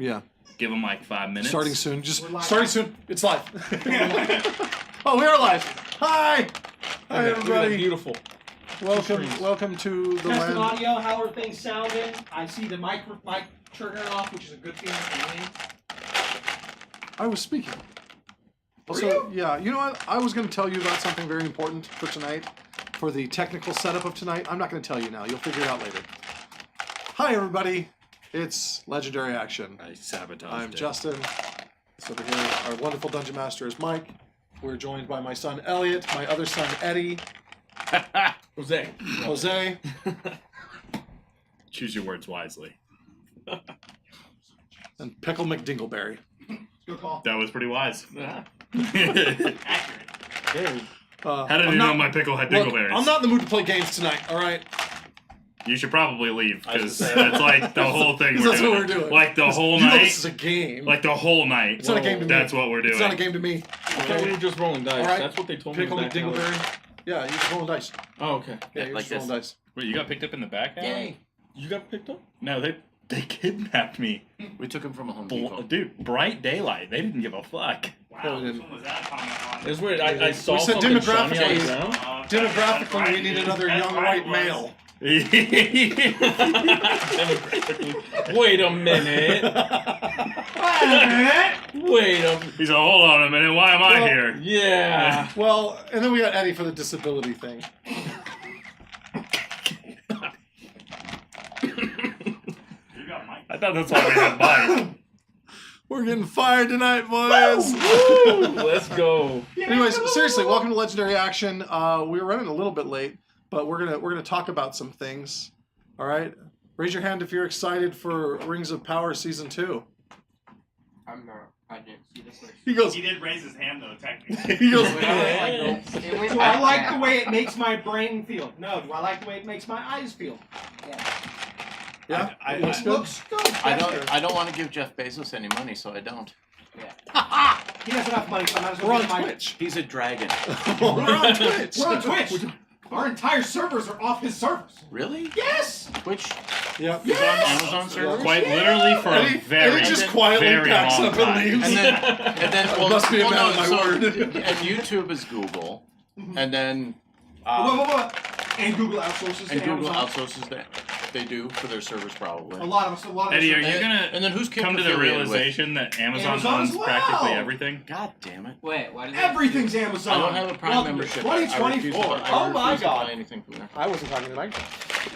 Yeah. Give them like 5 minutes. Starting soon. Just starting soon. It's live. Oh, we are live. Hi. Hi, everybody. Beautiful. Welcome to the Testing land. audio. How are things sounding? I see the mic turning off, which is a good feeling for me. I was speaking. Also, yeah, you know what? I was going to tell you about something very important for tonight, for the technical setup of tonight. I'm not going to tell you now. You'll figure it out later. Hi, everybody. It's Legendary Action. I sabotaged I'm it. Justin. So over here, our wonderful dungeon master is Mike. We're joined by my son Elliot, my other son Eddie, Jose. Choose your words wisely. And Pickle McDingleberry. Good call. That was pretty wise. Accurate. How did you know my pickle had dingleberries? I'm not in the mood to play games tonight, alright? You should probably leave, because that's like the whole thing we're That's doing. what we're doing. Like the whole You know night. this is a game. Like the whole night. It's not a game to me. That's what we're doing. It's not a game to me. I thought we were just rolling dice. Alright. That's what they told Pickle me. back in the- McDingleberry. Yeah, you're just rolling dice. Oh, okay. Yeah, you're like just rolling dice. Wait, you got picked up in the back alley? Yay. You got picked up? No, they kidnapped me. We took him from a Home Depot. Dude, bright daylight. They didn't give a fuck. Wow, which one was that comment on? It's weird. I saw We said something shiny on the demographically. ground. Demographically, we need another young white male. Wait a minute. Wait a He said, hold on a minute, why am I here? Yeah. Well, and then we got Eddie for the disability thing. I thought that's why we had Mike. We're getting fired tonight, boys. Let's go. Anyways, seriously, welcome to Legendary Action. We were running a little bit late, but we're gonna talk about some things. All right, raise your hand if you're excited for Rings of Power Season 2. I'm not. I didn't see this. He goes. He did raise his hand though, technically. He goes. Do I like the way it makes my brain feel? No. Do I like the way it makes my eyes feel? Yeah, I- looks I- good. Looks good. I don't want to give Jeff Bezos any money, so I don't. He has enough money, so I might as well We're on give him my... Twitch. He's a dragon. We're on Twitch. We're on Twitch. Our entire servers are off his servers. Really? Yes. Twitch? Yeah. He's on Amazon server? Quite literally for a very, Eddie just quietly very packs long up time. and leaves. And then well, Must be a well, man no, of my so- word. And YouTube is Google. And then And Google outsources and to Google Amazon. outsources that they do for their servers probably. A lot of us. Eddie, are you And- gonna and then who's come to the affiliated with? realization that Amazon Amazon as owns well. practically everything? God damn it. Wait, why did Everything's Amazon. I don't have a Prime Welcome to membership. I refuse to 2024. buy- I Oh my refuse to God. buy anything from there. I wasn't talking to Mike.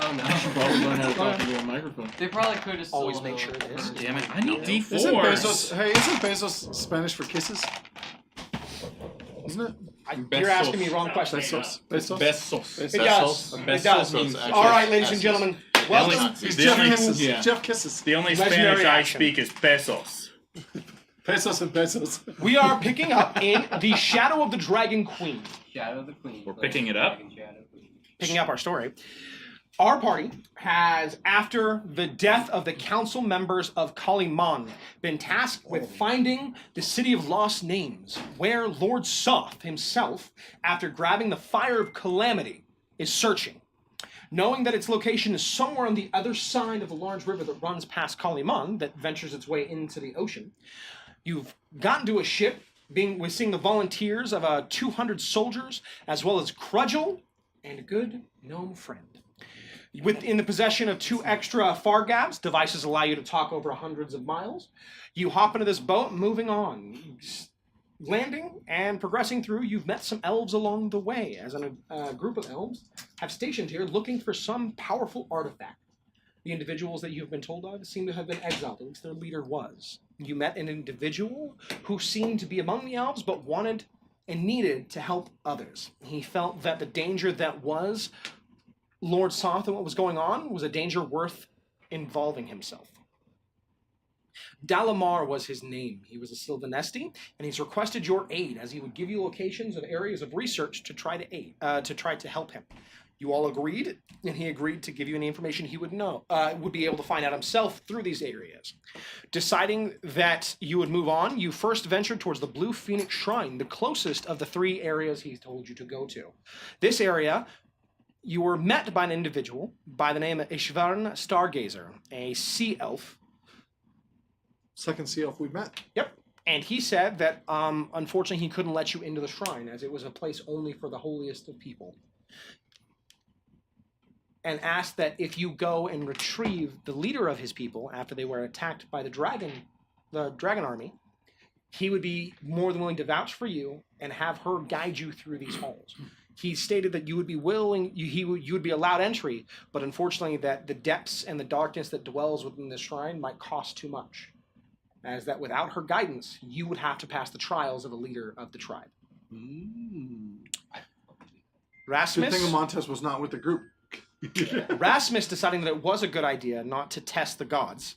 Oh no. Probably learn how to talk into a microphone. They probably could have Always make sure it is. Damn it, I need D4s. Isn't Bezos Spanish for kisses? Isn't it? You're asking me wrong questions. Bezos. Besos. It does. It does. Means All right, ladies and gentlemen. Welcome. He's The Jeff only- Kisses. yeah. Jeff Kisses. The only Legendary Spanish I action. speak is pesos. Pesos and Bezos. We are picking up in The Shadow of the Dragon Queen. Shadow of the Queen. We're picking it up? Dragon Shadow Queen. Picking up our story. Our party has, after the death of the council members of Kaliman, been tasked with finding the City of Lost Names, where Lord Soth himself, after grabbing the Fire of Calamity, is searching. Knowing that its location is somewhere on the other side of a large river that runs past Kaliman, that ventures its way into the ocean, you've gotten to a ship, we're seeing the volunteers of 200 soldiers, as well as Crudgel and a good gnome friend. In the possession of 2 extra Fargabs, devices allow you to talk over hundreds of miles. You hop into this boat, moving on. Landing and progressing through, you've met some elves along the way, as a group of elves have stationed here looking for some powerful artifact. The individuals that you've been told of seem to have been exiled, at least their leader was. You met an individual who seemed to be among the elves, but wanted and needed to help others. He felt that the danger that was Lord Soth and what was going on was a danger worth involving himself. Dalamar was his name. He was a Sylvanesti, and he's requested your aid as he would give you locations of areas of research to try to help him. You all agreed, and he agreed to give you any information he would be able to find out himself through these areas. Deciding that you would move on, you first ventured towards the Blue Phoenix Shrine, the closest of the 3 areas he told you to go to. This area, you were met by an individual by the name of Ishvarn Stargazer, a sea elf, second sea elf we met. Yep. And he said that unfortunately he couldn't let you into the shrine as it was a place only for the holiest of people. And asked that if you go and retrieve the leader of his people after they were attacked by the dragon army, he would be more than willing to vouch for you and have her guide you through these halls. He stated that you would be you would be allowed entry, but unfortunately that the depths and the darkness that dwells within the shrine might cost too much. As that without her guidance, you would have to pass the trials of a leader of the tribe. Rasmus, Good thing Montez was not with the group. Rasmus deciding that it was a good idea not to test the gods,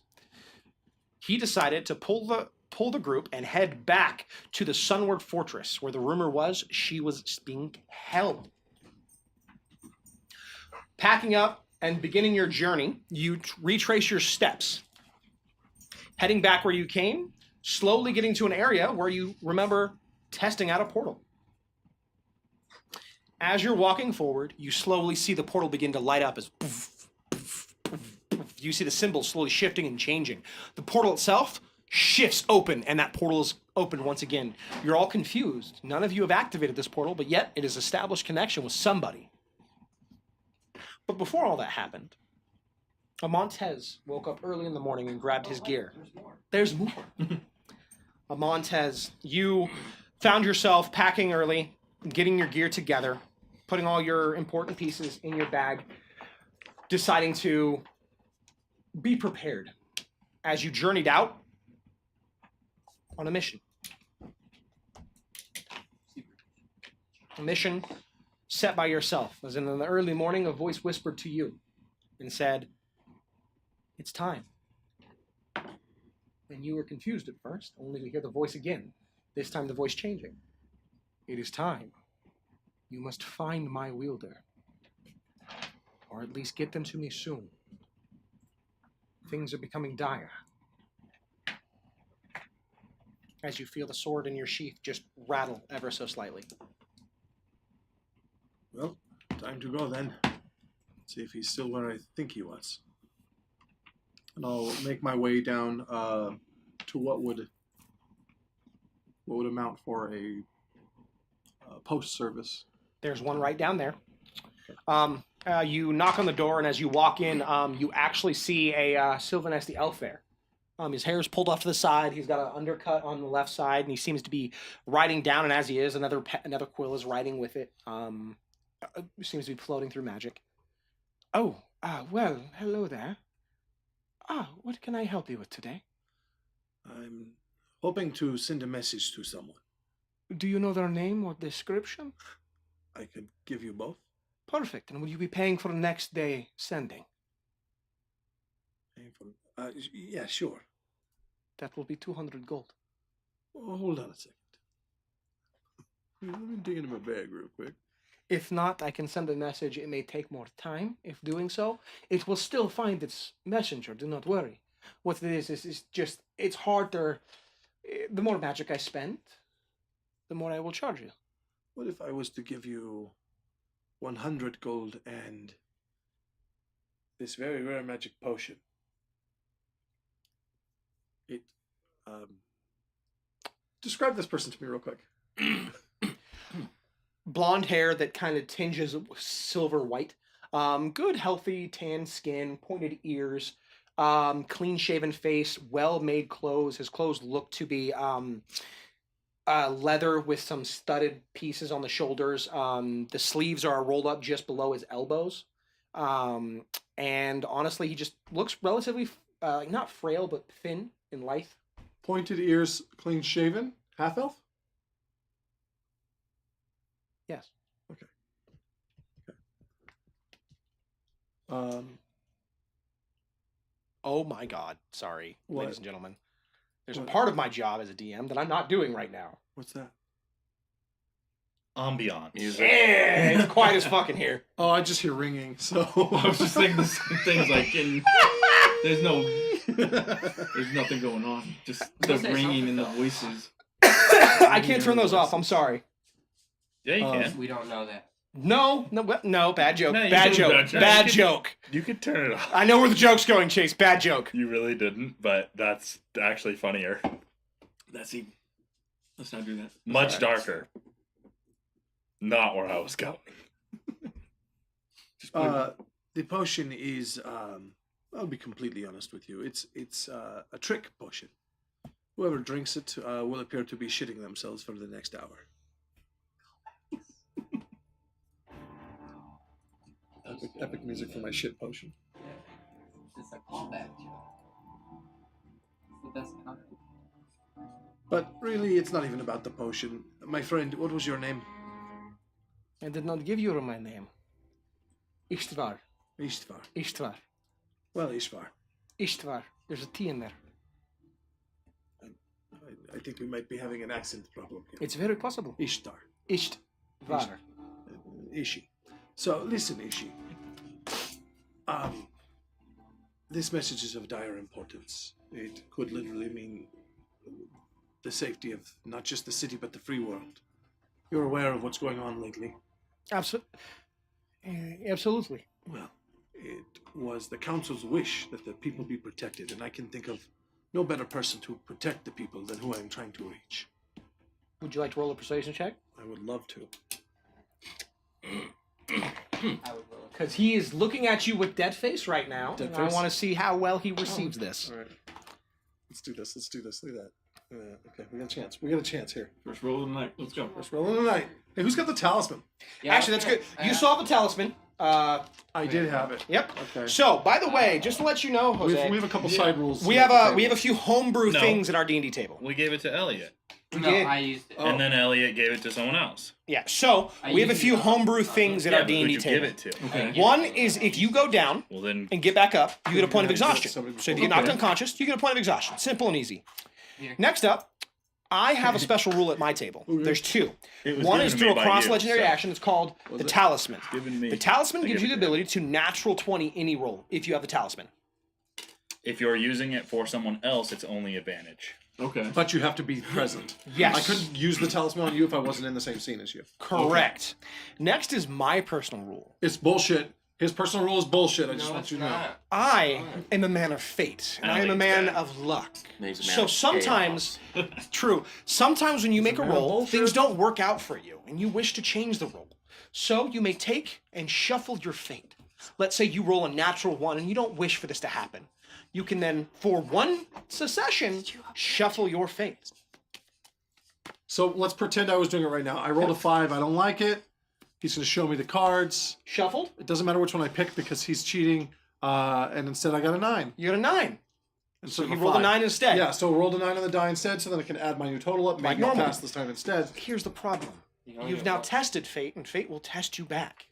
he decided to pull the group and head back to the Sunward Fortress, where the rumor was she was being held. Packing up and beginning your journey, you retrace your steps, heading back where you came, slowly getting to an area where you remember testing out a portal. As you're walking forward, you slowly see the portal begin to light up as you see the symbol slowly shifting and changing. The portal itself shifts open, and that portal is open once again. You're all confused. None of you have activated this portal, but yet it has established connection with somebody. But before all that happened, Montez woke up early in the morning and grabbed his gear. There's more. Montez, you found yourself packing early, getting your gear together, putting all your important pieces in your bag, deciding to be prepared as you journeyed out on a mission. A mission set by yourself, as in the early morning a voice whispered to you and said, "It's time." And you were confused at first, only to hear the voice again, this time the voice changing. "It is time. You must find my wielder, or at least get them to me soon. Things are becoming dire." As you feel the sword in your sheath just rattle ever so slightly. Well, time to go then. See if he's still where I think he was. And I'll make my way down to what would amount for a post service. There's one right down there. You knock on the door, and as you walk in, you actually see a Sylvanesti elf there. His hair's pulled off to the side. He's got an undercut on the left side, and he seems to be riding down. And as he is, another quill is riding with it. Seems to be floating through magic. "Oh, well, hello there. What can I help you with today?" I'm hoping to send a message to someone. "Do you know their name or description?" I could give you both. "Perfect. And will you be paying for the next day sending?" Yeah, sure. "That will be 200 gold. Oh, hold on a second. Let me dig into my bag real quick. If not, I can send a message. It may take more time. If doing so, it will still find its messenger. Do not worry. What it is just, it's harder. The more magic I spend, the more I will charge you." What if I was to give you 100 gold and this very rare magic potion? It, Describe this person to me real quick. Blonde hair that kind of tinges silver white. Good, healthy, tan skin, pointed ears, clean-shaven face, well-made clothes. His clothes look to be leather with some studded pieces on the shoulders. The sleeves are rolled up just below his elbows. And honestly, he just looks relatively, not frail, but thin and lithe. Pointed ears, clean shaven, half elf. Yes. Okay. Oh my God. Sorry, What? ladies and gentlemen. There's What? a part of my job as a DM that I'm not doing right now. What's that? Ambiance. Yeah, it's quiet as fucking here. Oh, I just hear ringing. So I was just thinking the same things. Like, there's nothing going on. Just the say ringing something, and the though. voices. I can't turn those off. I'm sorry. Yeah, you can. We don't know that. No, bad joke. No, you Bad didn't. joke. No, Bad you joke. You could turn it off. I know where the joke's going, Chase. Bad joke. You really didn't, but that's actually funnier. Let's not do that. Much darker. Not where I was going. Just put it- The potion is, I'll be completely honest with you. It's a trick potion. Whoever drinks it will appear to be shitting themselves for the next hour. Epic music for my shit potion. It's a callback joke. It's the best counter. But really, it's not even about the potion. My friend, what was your name? I did not give you my name. Istvar. Istvar. Istvar. Well, Ishvar. Istvar. There's a T in there. I think we might be having an accent problem here. It's very possible. Ishtar. Istvar. Ishi. So, listen, Ishi. This message is of dire importance. It could literally mean the safety of not just the city, but the free world. You're aware of what's going on lately? Absolutely. Well, it was the council's wish that the people be protected, and I can think of no better person to protect the people than who I'm trying to reach. Would you like to roll a persuasion check? I would love to. I would roll Because he is looking at you with dead face right now. Dead and face? I want to see how well he receives this. All right. Let's do this. Look at that. Okay, we got a chance. We got a chance here. First roll of the night. Let's go. First roll of the night. Hey, who's got the talisman? Yeah, Actually, that's good. You saw the talisman. I did have it. Yep. Okay. So, by the way, just to let you know, We Jose, have a couple side rules. we here have at the a table. we have a few homebrew No. things at our D&D table. We gave it to Elliot. We No, did. I used it. Oh. And then Elliot gave it to someone else. Yeah. So I we have a usually few don't. homebrew things at Yeah, our but D&D who'd you table. give it to? Okay. One is if you go down Well, then and get back up, you get a point of Yeah, exhaustion. somebody So if you before. get knocked Okay. unconscious, you get a point of exhaustion. Simple and easy. Here. Next up, I have a special rule at my table. There's two. It was One given is to through me a by cross you, legendary so- action. It's called the it? talisman. given me. The talisman I gives you give the it to ability to natural 20 any roll if you have the talisman. If you're using it for someone else, it's only advantage. Okay. But you have to be present. Yes. I couldn't use the talisman on you if I wasn't in the same scene as you. Correct. Next is my personal rule. It's bullshit. His personal rule is bullshit. I just No, want it's you to know. not. I am a man of fate, and I I am don't a think it's man bad. of luck. He's a man So of sometimes, true, sometimes when you make a man of roll, bullshit. things don't work out for you, and you wish to change the roll. So you may take and shuffle your fate. Let's say you roll a natural 1, and you don't wish for this to happen. You can then, for one succession, shuffle your fate. So let's pretend I was doing it right now. I rolled a 5. I don't like it. He's going to show me the cards. Shuffled, It doesn't matter which one I pick because he's cheating. And instead I got a 9. you got a 9. Instead So of you a rolled a 5. 9 instead. Yeah, so rolled a 9 on the die instead, so then I can add my new total up. Like Maybe I'll normal. pass this time instead. Here's the problem. You know, You've you're now welcome. tested fate, and fate will test you back.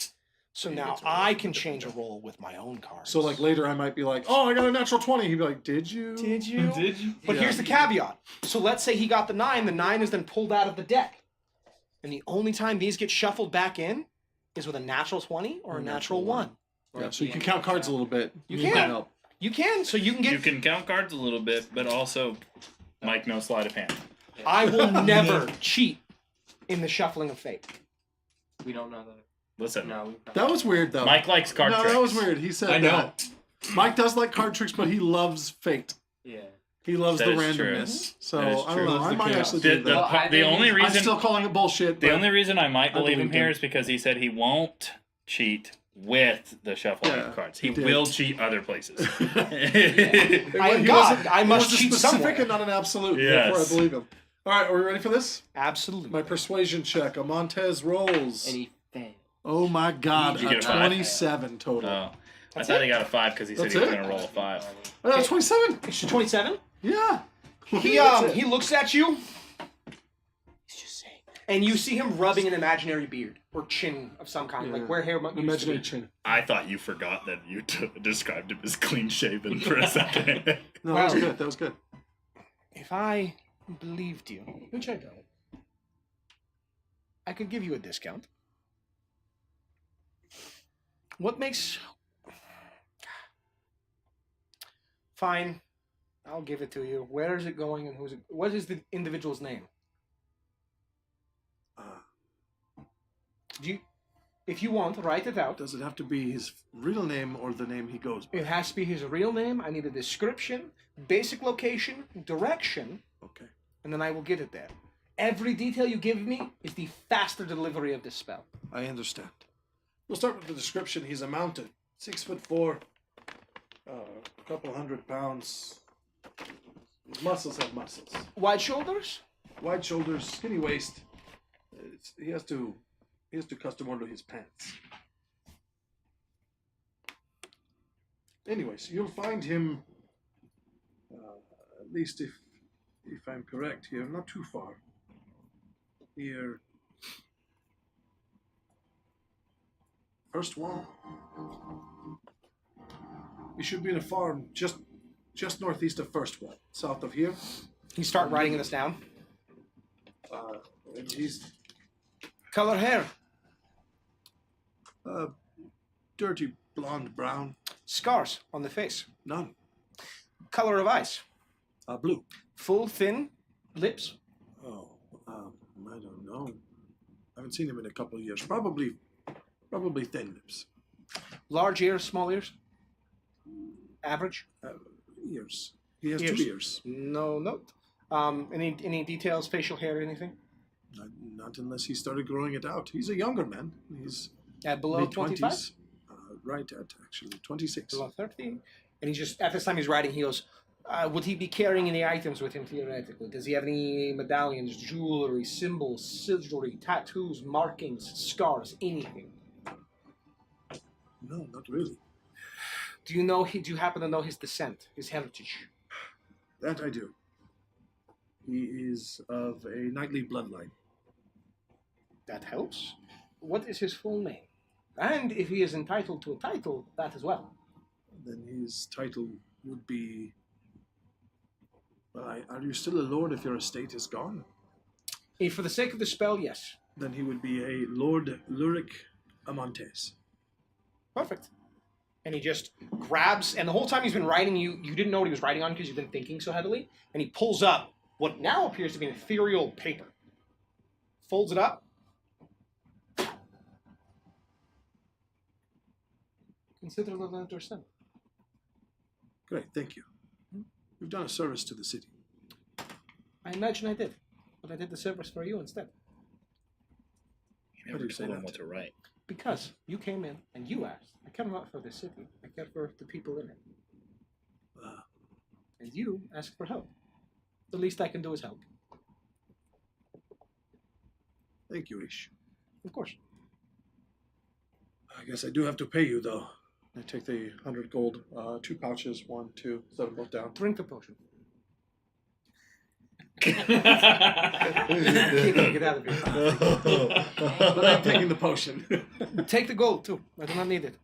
So now I can change a roll with my own cards. So like later I might be like, oh, I got a natural 20. He'd be like, did you? Did you? Did you? But Yeah. here's the caveat. So let's say he got the 9. The 9 is then pulled out of the deck. And the only time these get shuffled back in is with a natural 20 or a natural 1. Or Yeah, at so the you can end count of cards the a little bit. You Need can. help. You can, so you can get... You can count cards a little bit, but also, Mike, no sleight of hand. I will never cheat in the shuffling of fate. We don't know that. Listen, No, That was weird though. Mike likes card no, tricks. that was weird. He said I know. that. Mike does like card tricks, but he loves fate. Yeah. He loves That the is true. randomness. So That is I true. don't know. Loves I the might chaos. actually The, do the, that. Well, I the think only he's- I'm reason still calling it bullshit. the but only reason I might believe him believed here him. is because he said he won't cheat with the shuffling Yeah, of cards. he He did. will cheat other places. I am he God. wasn't- I it must was a cheat specific somewhere. and not an absolute. Yes. Therefore, I believe him. All right, are we ready for this? Absolutely. My persuasion check. A Montez rolls. And he failed. Oh my God! Did you A get a 5? 27 total. Oh, I That's thought it? he got a 5 because he said That's he was it? going to roll a 5. Oh, that's 27. Extra 27? Yeah. He That's it. he looks at you. He's just saying. And you see him rubbing an imaginary beard or chin of some kind, like Yeah. where hair used to Imaginary be. chin. I thought you forgot that you described him as clean shaven for a second. No, that was Wow. good. That was good. If I believed you, which I don't, I could give you a discount. What makes... Fine. I'll give it to you. Where is it going and who's it... What is the individual's name? Uh, Do you... If you want, write it out. Does it have to be his real name or the name he goes by? It has to be his real name. I need a description, basic location, direction, Okay. and then I will get it there. Every detail you give me is the faster delivery of this spell. I understand. We'll start with the description. He's a mountain, 6'4", a couple 100 pounds. His muscles have muscles. Wide shoulders? Wide shoulders, skinny waist. He has to custom order his pants. Anyways, you'll find him, at least if I'm correct here, not too far. Here, first wall. You should be in a farm just northeast of first wall, south of here. You start writing this down. And he's Color hair. dirty blonde brown. Scars on the face. None. Color of eyes. Blue. Full, thin lips. Oh, I don't know. I haven't seen him in a couple of years. Probably thin lips. Large ears, small ears. Average. Ears. He has Ears. 2 ears. No note. Any details, facial hair, anything? Not unless he started growing it out. He's a younger man. He's Below 25? mid-20s. Right at actually 26. Below 30. And he's just, at this time he's writing, he goes, would he be carrying any items with him theoretically? Does he have any medallions, jewelry, symbols, sigilry, tattoos, markings, scars, anything? No, not really. Do you happen to know his descent, his heritage? That I do. He is of a knightly bloodline. That helps. What is his full name? And if he is entitled to a title, that as well. Then his title would be... Well, are you still a lord if your estate is gone? For the sake of the spell, yes. Then he would be a Lord Lurik Amontes. Perfect. And he just grabs, and the whole time he's been writing, you didn't know what he was writing on because you've been thinking so heavily, and he pulls up what now appears to be an ethereal paper. Folds it up. Consider the letter sent. Great, thank you. You've done a service to the city. I imagine I did, but I did the service for you instead. You How do never you say told him that? what to write. Because you came in and you asked. I care not for the city. I care for the people in it. And you asked for help. The least I can do is help. Thank you, Ish. Of course. I guess I do have to pay you, though. I take the 100 gold, 2 pouches, 1, 2, set them both down. Drink the potion. Get out of here. But I'm taking the potion. Take the gold too. I do not need it.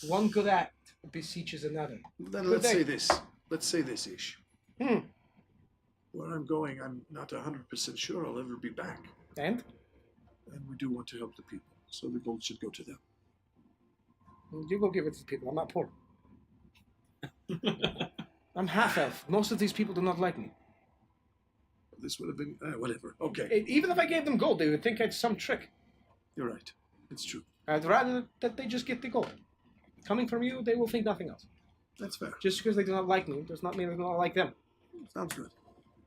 One good act beseeches another. Then Good let's day. say this. Let's say this, Ish. Where I'm going, I'm not 100% sure I'll ever be back. And And we do want to help the people, so the gold should go to them. you go give it to the people. I'm not poor. I'm half elf. Most of these people do not like me. This would have been whatever. Okay, Even if I gave them gold, they would think I'd some trick. you're right. It's true. I'd rather that they just get the gold. Coming from you, they will think nothing else. That's fair. Just because they do not like me does not mean I do not like them. Sounds good.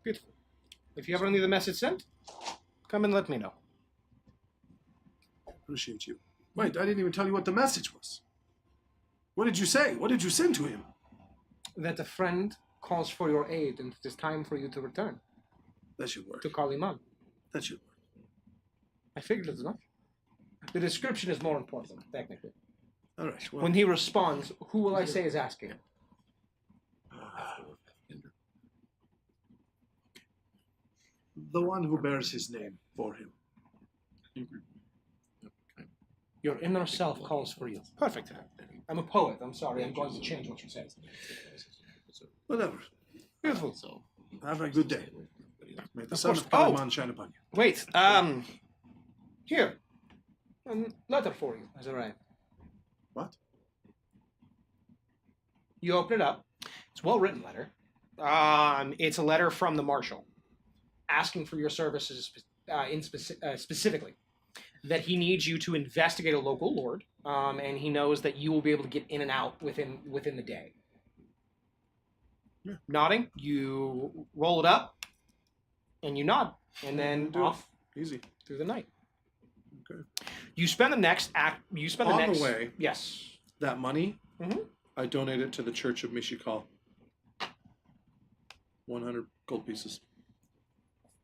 Beautiful. If you ever need a message sent, come and let me know. Appreciate you. Wait, I didn't even tell you what the message was. What did you say? What did you send to him? That a friend calls for your aid and it is time for you to return That should work. to Kaliman. That should work. I figured as much. The description is more important, technically. All right. Well, When he responds, who will I say is asking? the one who bears his name for him. Your inner self calls for you. Perfect. I'm a poet. I'm sorry. I'm going to change what you say. Whatever. Beautiful. Have a good day. May the Of sun course. of Kalaman shine upon you. Wait. Here. A letter for you has arrived. What? You open it up. It's a well-written letter. It's a letter from the marshal, asking for your services specifically that he needs you to investigate a local lord, and he knows that you will be able to get in and out within the day. Yeah. Nodding, you roll it up, and you nod, and then Do it. off Easy. through the night. Okay. You spend the next act. You spend On the the next. way. Yes. That money, Mhm. I donate it to the Church of Mishikal. 100 gold pieces.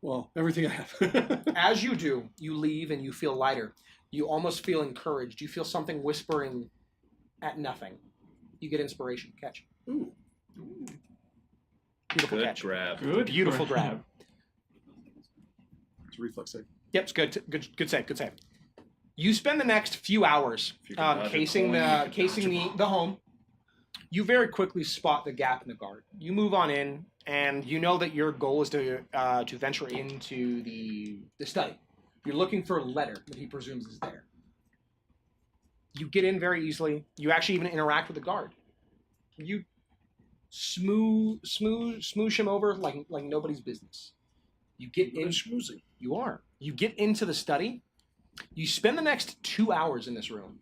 Well, everything I have. As you do, you leave and you feel lighter. You almost feel encouraged. You feel something whispering at nothing. You get inspiration. Catch. Ooh. Beautiful Good catch. grab. Good. Beautiful grab. It's a reflex save. Yep, it's good. Good save. Good save. You spend the next few hours If you can dodge a casing coin, the you casing the home. You very quickly spot the gap in the guard. You move on in, and you know that your goal is to venture into the study. You're looking for a letter that he presumes is there. You get in very easily. You actually even interact with the guard. You smoosh him over like nobody's business. You get in. Schmoozing. You are. You get into the study. You spend the next 2 hours in this room,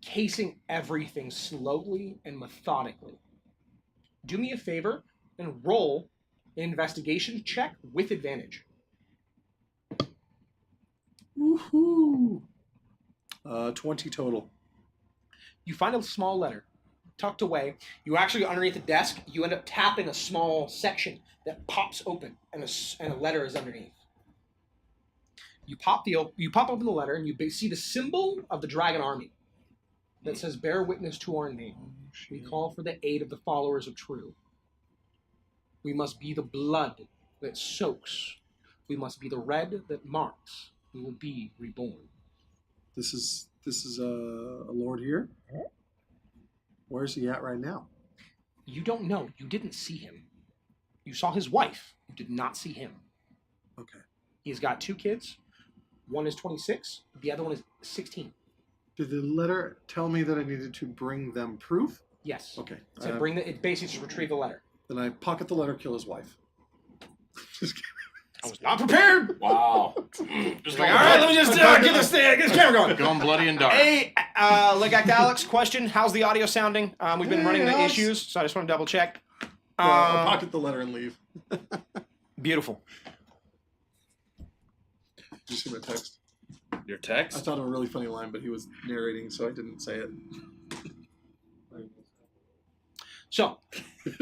casing everything slowly and methodically. Do me a favor and roll an investigation check with advantage. Woohoo! 20 total. You find a small letter tucked away. You actually, underneath the desk, you end up tapping a small section that pops open, and a letter is underneath. You pop open the letter, and you see the symbol of the dragon army that says, "Bear witness to our name. We call for the aid of the followers of True. We must be the blood that soaks. We must be the red that marks. We will be reborn." This is a lord here. Where's he at right now? You don't know. You didn't see him. You saw his wife. You did not see him. Okay. He's got 2 kids. One is 26. The other one is 16. Did the letter tell me that I needed to bring them proof? Yes. Okay. So it basically just retrieve the letter. Then I pocket the letter, kill his wife. Just kidding. I was not prepared. Wow. Just like, all right, let me just get this camera going. Going bloody and dark. Hey, Legac Alex, question: how's the audio sounding? We've been running into Alex. issues, so I just want to double check. I'll pocket the letter and leave. Beautiful. Did you see my text? Your I text? thought of a really funny line, but he was narrating, so I didn't say it. So,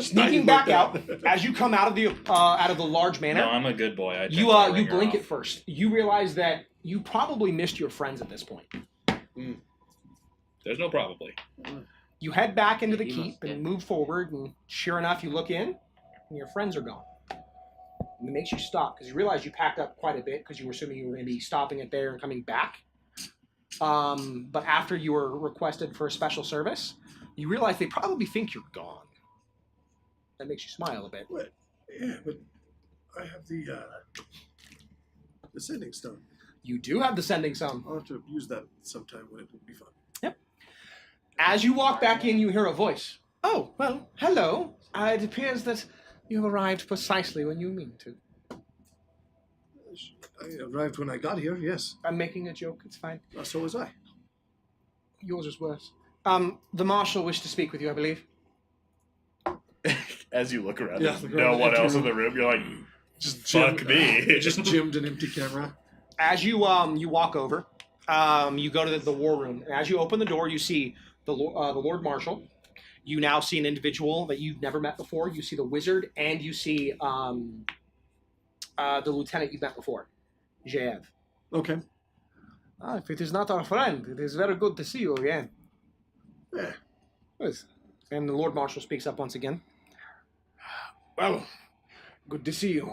sneaking back out as you come out of the large manor. No, I'm a good boy. I You tend to you ring her blink off. at first. You realize that you probably missed your friends at this point. There's no probably. You head back into the You keep must and get- move forward, and sure enough, you look in, and your friends are gone. And it makes you stop because you realize you packed up quite a bit because you were assuming you were going to be stopping it there and coming back. But after you were requested for a special service, you realize they probably think you're gone. That makes you smile a bit. What? Yeah, but I have the sending stone. You do have the sending some. I'll have to use that sometime when it will be fun. As you walk back in, you hear a voice. Oh, well, hello. It appears that you have arrived precisely when you mean to. I arrived when I got here, yes. I'm making a joke. It's fine. So was I. Yours is worse. The marshal wished to speak with you, I believe. As you look around, Yeah, there's look no around one the else in empty the room. You're like, Just fuck me. Just gymmed an empty camera. As you walk over, you go to the war room, and as you open the door, you see the Lord Marshal. You now see an individual that you've never met before. You see the wizard, and you see the lieutenant you've met before, Jeev. Okay. If it is not our friend, it is very good to see you again. Yeah. Yes. And the Lord Marshal speaks up once again. Well, good to see you.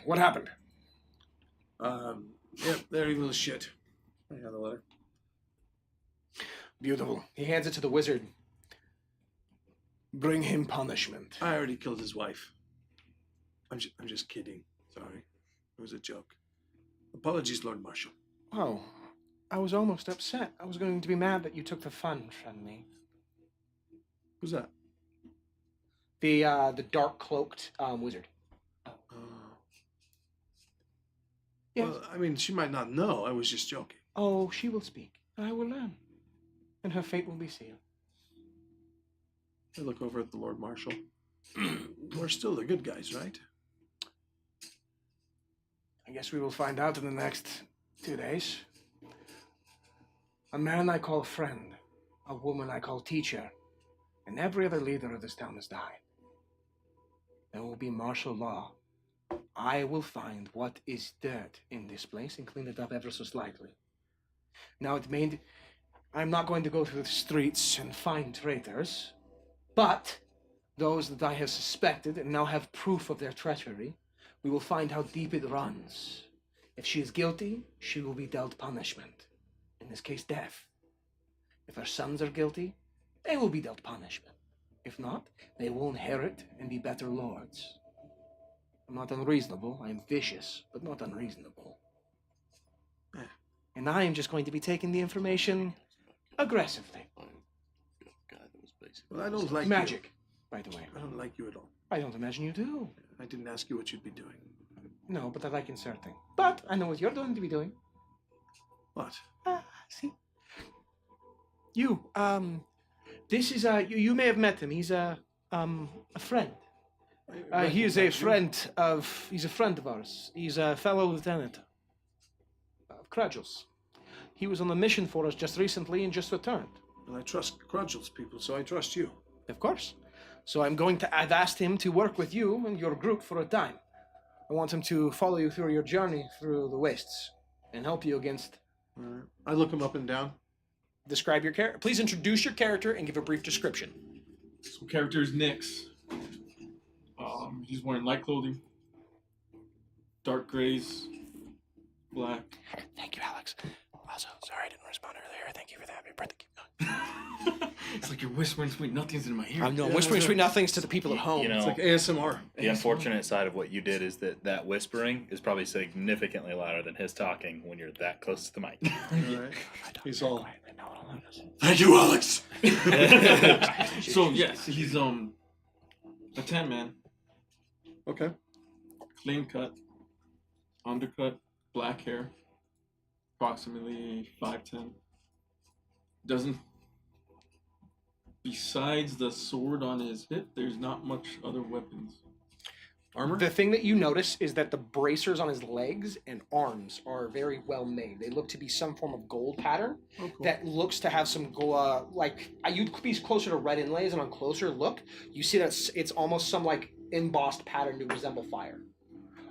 What happened? Yep, they're evil as shit. I have the letter. Beautiful. He hands it to the wizard. Bring him punishment. I already killed his wife. I'm just kidding. Sorry. It was a joke. Apologies, Lord Marshal. Oh, I was almost upset. I was going to be mad that you took the fun from me. Who's that? The dark cloaked wizard. Yes. Well, I mean, she might not know. I was just joking. Oh, she will speak. I will learn. And her fate will be sealed. I look over at the Lord Marshal. We're still the good guys, right? I guess we will find out in the next 2 days. A man I call friend, a woman I call teacher, and every other leader of this town has died. There will be martial law. I will find what is dirt in this place and clean it up ever so slightly. Now, I'm not going to go through the streets and find traitors, but those that I have suspected and now have proof of their treachery, we will find how deep it runs. If she is guilty, she will be dealt punishment. In this case, death. If her sons are guilty, they will be dealt punishment. If not, they will inherit and be better lords. I'm not unreasonable. I am vicious, but not unreasonable. And I am just going to be taking the information aggressively. Well, I don't like Magic, by the way. you. I don't like you at all. I don't imagine you do. I didn't ask you what you'd be doing. No, but I like inserting. But I know what you're going to be doing. What? See? You, this is, you may have met him. He's a friend. He's a friend of ours. He's a fellow lieutenant of Crudgels. He was on a mission for us just recently and just returned. Well, I trust Crudgels people, so I trust you. Of course. So I've asked him to work with you and your group for a time. I want him to follow you through your journey through the wastes and help you against... All right. I look him up and down. Describe your character. Please introduce your character and give a brief description. So character is Nyx. He's wearing light clothing, dark grays, black. Thank you, Alex. Also, sorry I didn't respond earlier. Thank you for that. Happy birthday. Keep going. It's like you're whispering sweet nothings in my ear. I'm whispering sweet nothings to the people at home. You know, It's like ASMR. the unfortunate side of what you did is that whispering is probably significantly louder than his talking when you're that close to the mic. All right. He's all. Thank you, Alex. So yes, he's a tan man, Okay. clean cut, undercut, black hair, approximately 5'10". Doesn't. Besides the sword on his hip, there's not much other weapons. Armor? The thing that you notice is that the bracers on his legs and arms are very well made. They look to be some form of gold pattern Oh, cool. that looks to have some you'd be closer to red inlays, and on closer look, you see that it's almost some like embossed pattern to resemble fire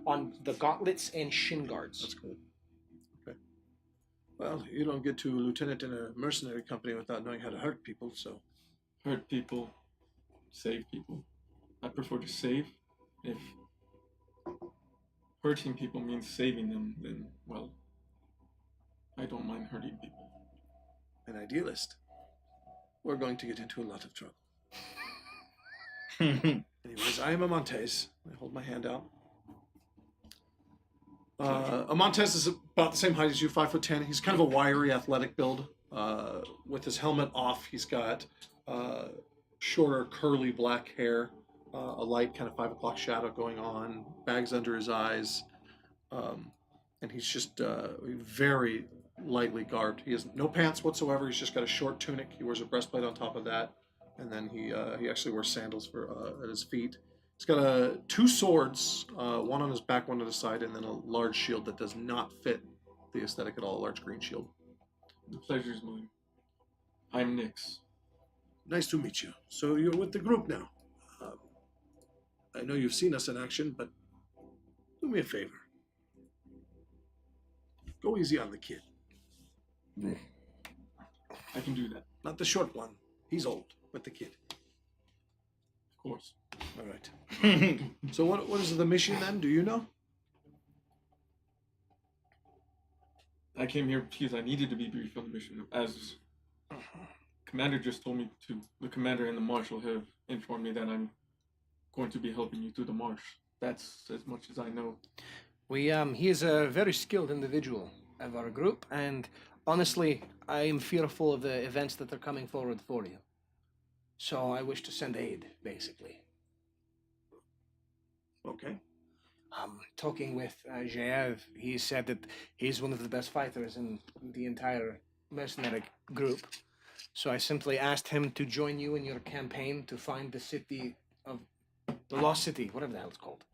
on the gauntlets and shin guards. That's cool. Okay. Well, you don't get to lieutenant in a mercenary company without knowing how to hurt people, so. Hurt people, save people. I prefer to save. If hurting people means saving them, then, well, I don't mind hurting people. An idealist. We're going to get into a lot of trouble. Anyways, I am a Montez. I hold my hand out. A Montez is about the same height as you, 5'10". He's kind of a wiry, athletic build. With his helmet off, he's got shorter, curly black hair, a light kind of 5 o'clock shadow going on, bags under his eyes, and he's just very lightly garbed. He has no pants whatsoever. He's just got a short tunic. He wears a breastplate on top of that, and then he actually wears sandals at his feet. He's got 2 swords, one on his back, one on his side, and then a large shield that does not fit the aesthetic at all, a large green shield. The pleasure is mine. I'm Nyx. Nice to meet you. So you're with the group now. I know you've seen us in action, but do me a favor. Go easy on the kid. I can do that, Not the short one. He's old, but the kid. of course. All right. So what is the mission then? Do you know? I came here because I needed to be briefed on the mission. As Commander just told me to, the Commander and the Marshal have informed me that I'm going to be helping you through the marsh. That's as much as I know. He is a very skilled individual of our group, and honestly, I am fearful of the events that are coming forward for you. So I wish to send aid, basically. Okay. Talking with Jaev, he said that he's one of the best fighters in the entire mercenary group. So I simply asked him to join you in your campaign to find the city of the Lost City, whatever the hell it's called.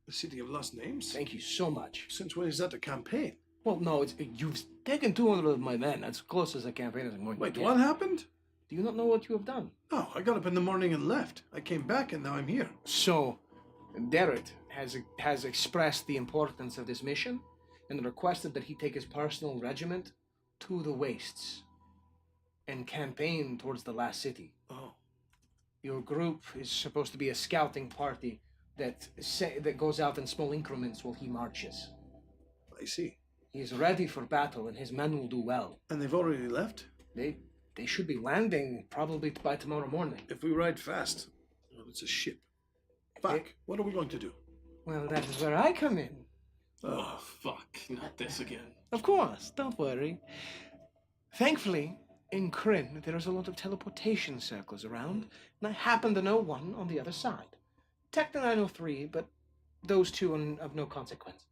The City of Lost Names? Thank you so much. Since when is that a campaign? Well, no, you've taken 200 of my men. That's close as a campaign as I'm going to Wait, get. what happened? Do you not know what you have done? No, I got up in the morning and left. I came back and now I'm here. So, Derrit has expressed the importance of this mission and requested that he take his personal regiment to the wastes and campaign towards the last city. Oh. Your group is supposed to be a scouting party that goes out in small increments while he marches. I see. He's ready for battle and his men will do well. And they've already left? They should be landing probably by tomorrow morning. If we ride fast, well, it's a ship. Fuck, what are we going to do? Well, that is where I come in. Oh, fuck. Not this again. Of course, don't worry. Thankfully, in Kryn, there is a lot of teleportation circles around, and I happen to know one on the other side. Technically, I know 3, but those 2 are of no consequence.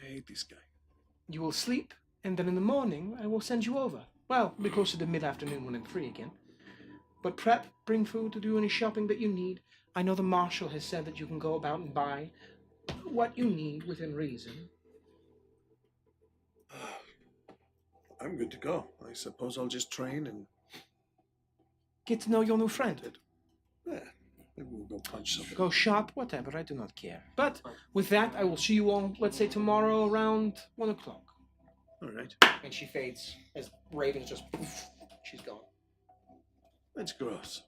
I hate this guy. You will sleep, and then in the morning, I will send you over. Well, be closer to mid-afternoon when I'm free again. But prep, bring food to do any shopping that you need. I know the marshal has said that you can go about and buy what you need within reason. I'm good to go. I suppose I'll just train and... Get to know your new friend. Yeah, maybe we'll go punch something. Go shop, whatever, I do not care. But with that, I will see you all, let's say tomorrow around 1 o'clock. All right. And she fades as Raven just, she's gone. That's gross.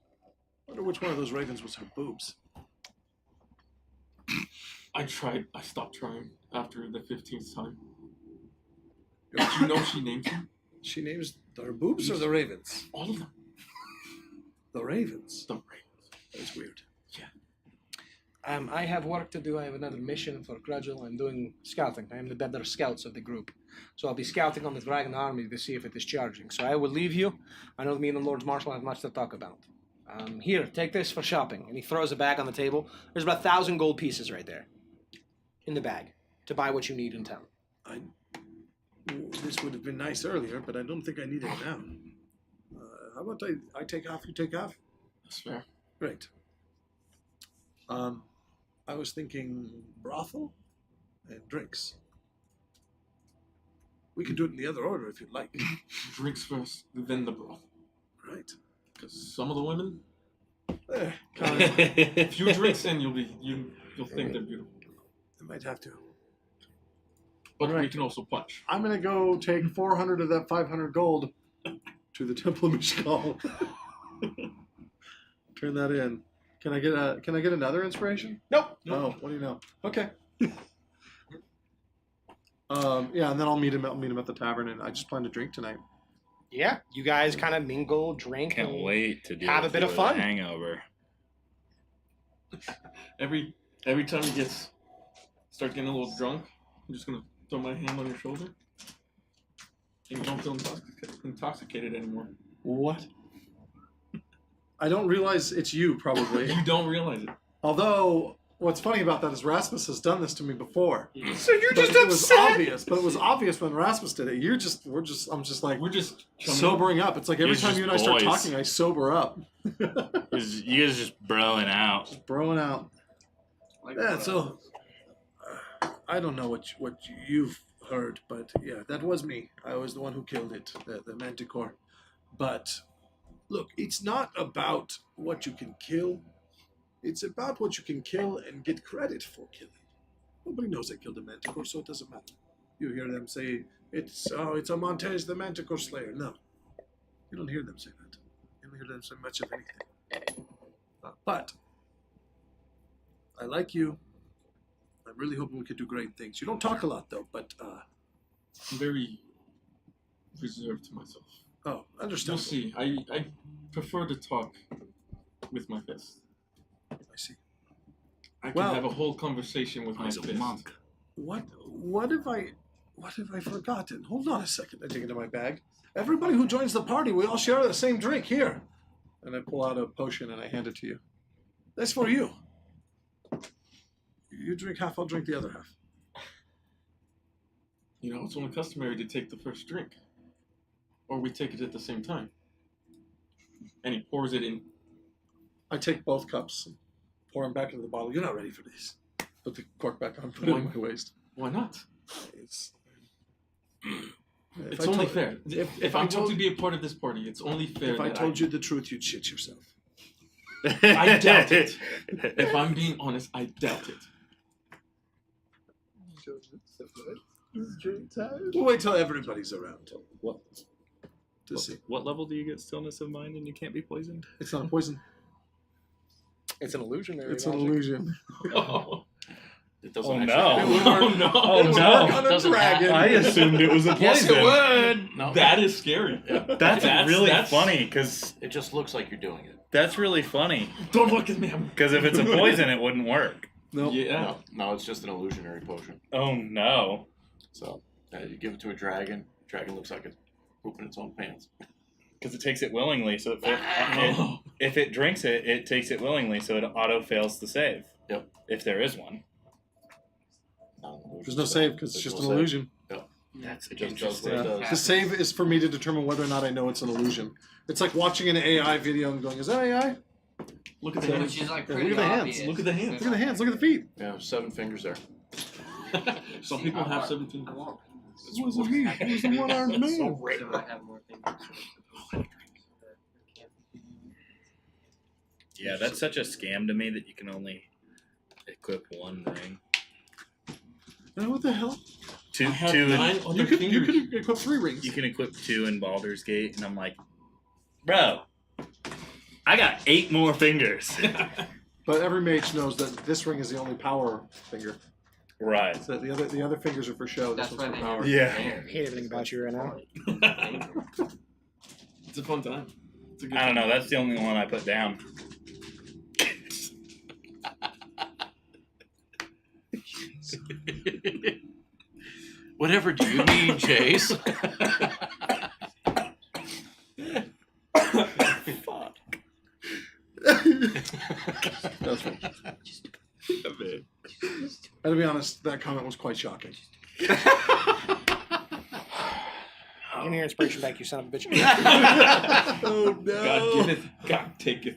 Wonder which one of those ravens was her boobs. I stopped trying after the 15th time. Do you know she named him? She names her boobs or the ravens? All of them. The ravens. The ravens. That's weird. Yeah. I have work to do. I have another mission for Grudgel. I'm doing scouting. I am the better scouts of the group. So I'll be scouting on the Dragon Army to see if it is charging. So I will leave you. I know me and the Lord Marshal have much to talk about. Here, take this for shopping. And he throws a bag on the table. There's about 1,000 gold pieces right there in the bag to buy what you need in town. This would have been nice earlier, but I don't think I need it now. How about I take off, you take off? That's fair. Great. I was thinking brothel and drinks. We can do it in the other order if you'd like. Drinks first, then the broth. Right. Because some of the women, Kind of. a few drinks in, you'll think they're beautiful. I might have to. But we Right. can also punch. I'm gonna go take 400 of that 500 gold to the Temple of Mishkal. Turn that in. Can I get another inspiration? Nope. Oh, what do you know? Okay. Yeah, and then I'll meet him at the tavern, and I just plan to drink tonight. Yeah, you guys kind of mingle, drink, Can't and wait to have a bit of fun. Hangover. Every time he start getting a little drunk, I'm just gonna throw my hand on your shoulder, and you don't feel intoxicated anymore. What? I don't realize it's you, probably. You don't realize it. Although, what's funny about that is Rasmus has done this to me before. So you're But just it was upset. obvious. But it was obvious when Rasmus did it. I'm just like We're just chumming sobering up. It's like every It's time just you and I start boys. talking, I sober up. You guys just broing out. Broing out. Like, Yeah, so I don't know what you've heard, but yeah, that was me. I was the one who killed it, the Manticore. But look, it's not about what you can kill. It's about what you can kill and get credit for killing. Nobody knows I killed a Manticore, so it doesn't matter. You hear them say it's a Montez the Manticore Slayer. No, you don't hear them say that. You don't hear them say much of anything. But I like you. I'm really hoping we could do great things. You don't talk a lot, though, but, I'm very reserved to myself. oh, You'll understandable. see. I prefer to talk with my fist. I see. I can Well- have a whole conversation with my He's a fist. monk. What have I forgotten? Hold on a second. I dig into my bag. Everybody who joins the party, we all share the same drink. Here. And I pull out a potion and I hand it to you. That's for you. You drink half, I'll drink the other half. You know, it's only customary to take the first drink. Or we take it at the same time. And he pours it in. I take both cups and pour them back into the bottle. You're not ready for this. Put the cork back on, put it in my waist. Why not? It's It's only fair. If I'm going to be a part of this party, it's only fair. If I told you the truth, you'd shit yourself. I doubt it. If I'm being honest, I doubt it. We'll wait till everybody's around What? to see. What level do you get stillness of mind and you can't be poisoned? It's not a poison. It's an illusionary. It's an logic. illusion. Oh, It doesn't Oh actually no! oh no! Oh It would no! work on a Doesn't dragon. I assumed it was a poison. Yes, it would. No, That is scary. That's really funny because it just looks like you're doing it. that's really funny Don't look at me. I'm... because if it's a poison, it wouldn't work. No. Yeah. No, it's just an illusionary potion. Oh no! So you give it to a dragon. Dragon looks like it's pooping its own pants. Because it takes it willingly, so Oh. if it drinks it, it takes it willingly, so it auto fails the save. Yep. If there is one. Not an illusion, There's no so save because it's there's just no an save. illusion. That's It just does what it does. The save is for me to determine whether or not I know it's an illusion. It's like watching an AI video and going, "Is that AI? Look at the Yeah. hands. Which is like Yeah, pretty look at the hands. obvious. Look at the hands. Look at the hands. Look at the feet." Yeah, 7 fingers there. Some people have 17. I want What does it mean? Who's the one-armed man? so I have more things. Yeah, that's such a scam to me that you can only equip one ring. What the hell? Two, I have two, 9 and other You could fingers. equip 3 rings. you can equip 2 in Baldur's Gate, and I'm like, bro, I got 8 more fingers. But every mage knows that this ring is the only power finger. Right. So the other fingers are for show. This That's one's why for they power. have Yeah. I hate everything about you right now. It's a fun time. It's a good I don't time. know. That's the only one I put down. Whatever do you mean, Chase? Fuck. That's fine. And to be honest, that comment was quite shocking. Give me your inspiration back, you son of a bitch. Oh no! God giveth, God taketh.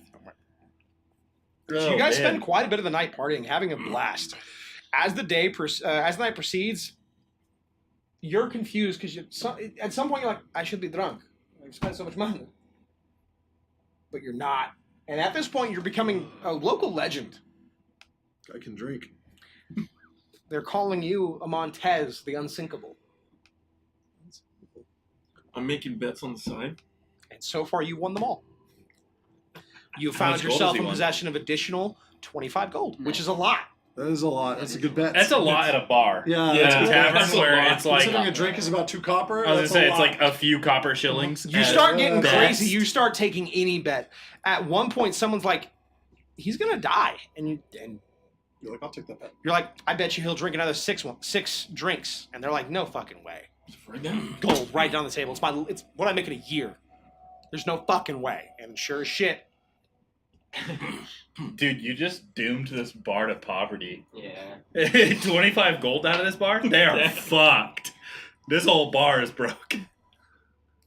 So you guys spend quite a bit of the night partying, having a blast. As the night proceeds, you're confused because at some point you're like, I should be drunk. I've spent so much money, but you're not. And at this point, you're becoming a local legend. I can drink. They're calling you a Montez, the unsinkable. I'm making bets on the side. And so far, you won them all. You How found much gold yourself has he in won? possession of additional 25 gold, which is a lot. That is a lot. That's a good bet. That's a lot at a bar. Yeah, Yeah. that's a good bet. Tavern That's a where lot. it's like, Considering a drink is about 2 copper. I was that's gonna say a it's lot. like a few copper shillings. You at start getting best. crazy. You start taking any bet. At one point, someone's like, he's going to die. And You're like, I'll take that bet. you're like, I bet you he'll drink another 6 drinks. And they're like, no fucking way. Right now. Gold right down the table. It's what I make in a year. There's no fucking way. And sure as shit, Dude, you just doomed this bar to poverty. Yeah. 25 gold out of this bar? They are fucked. This whole bar is broke.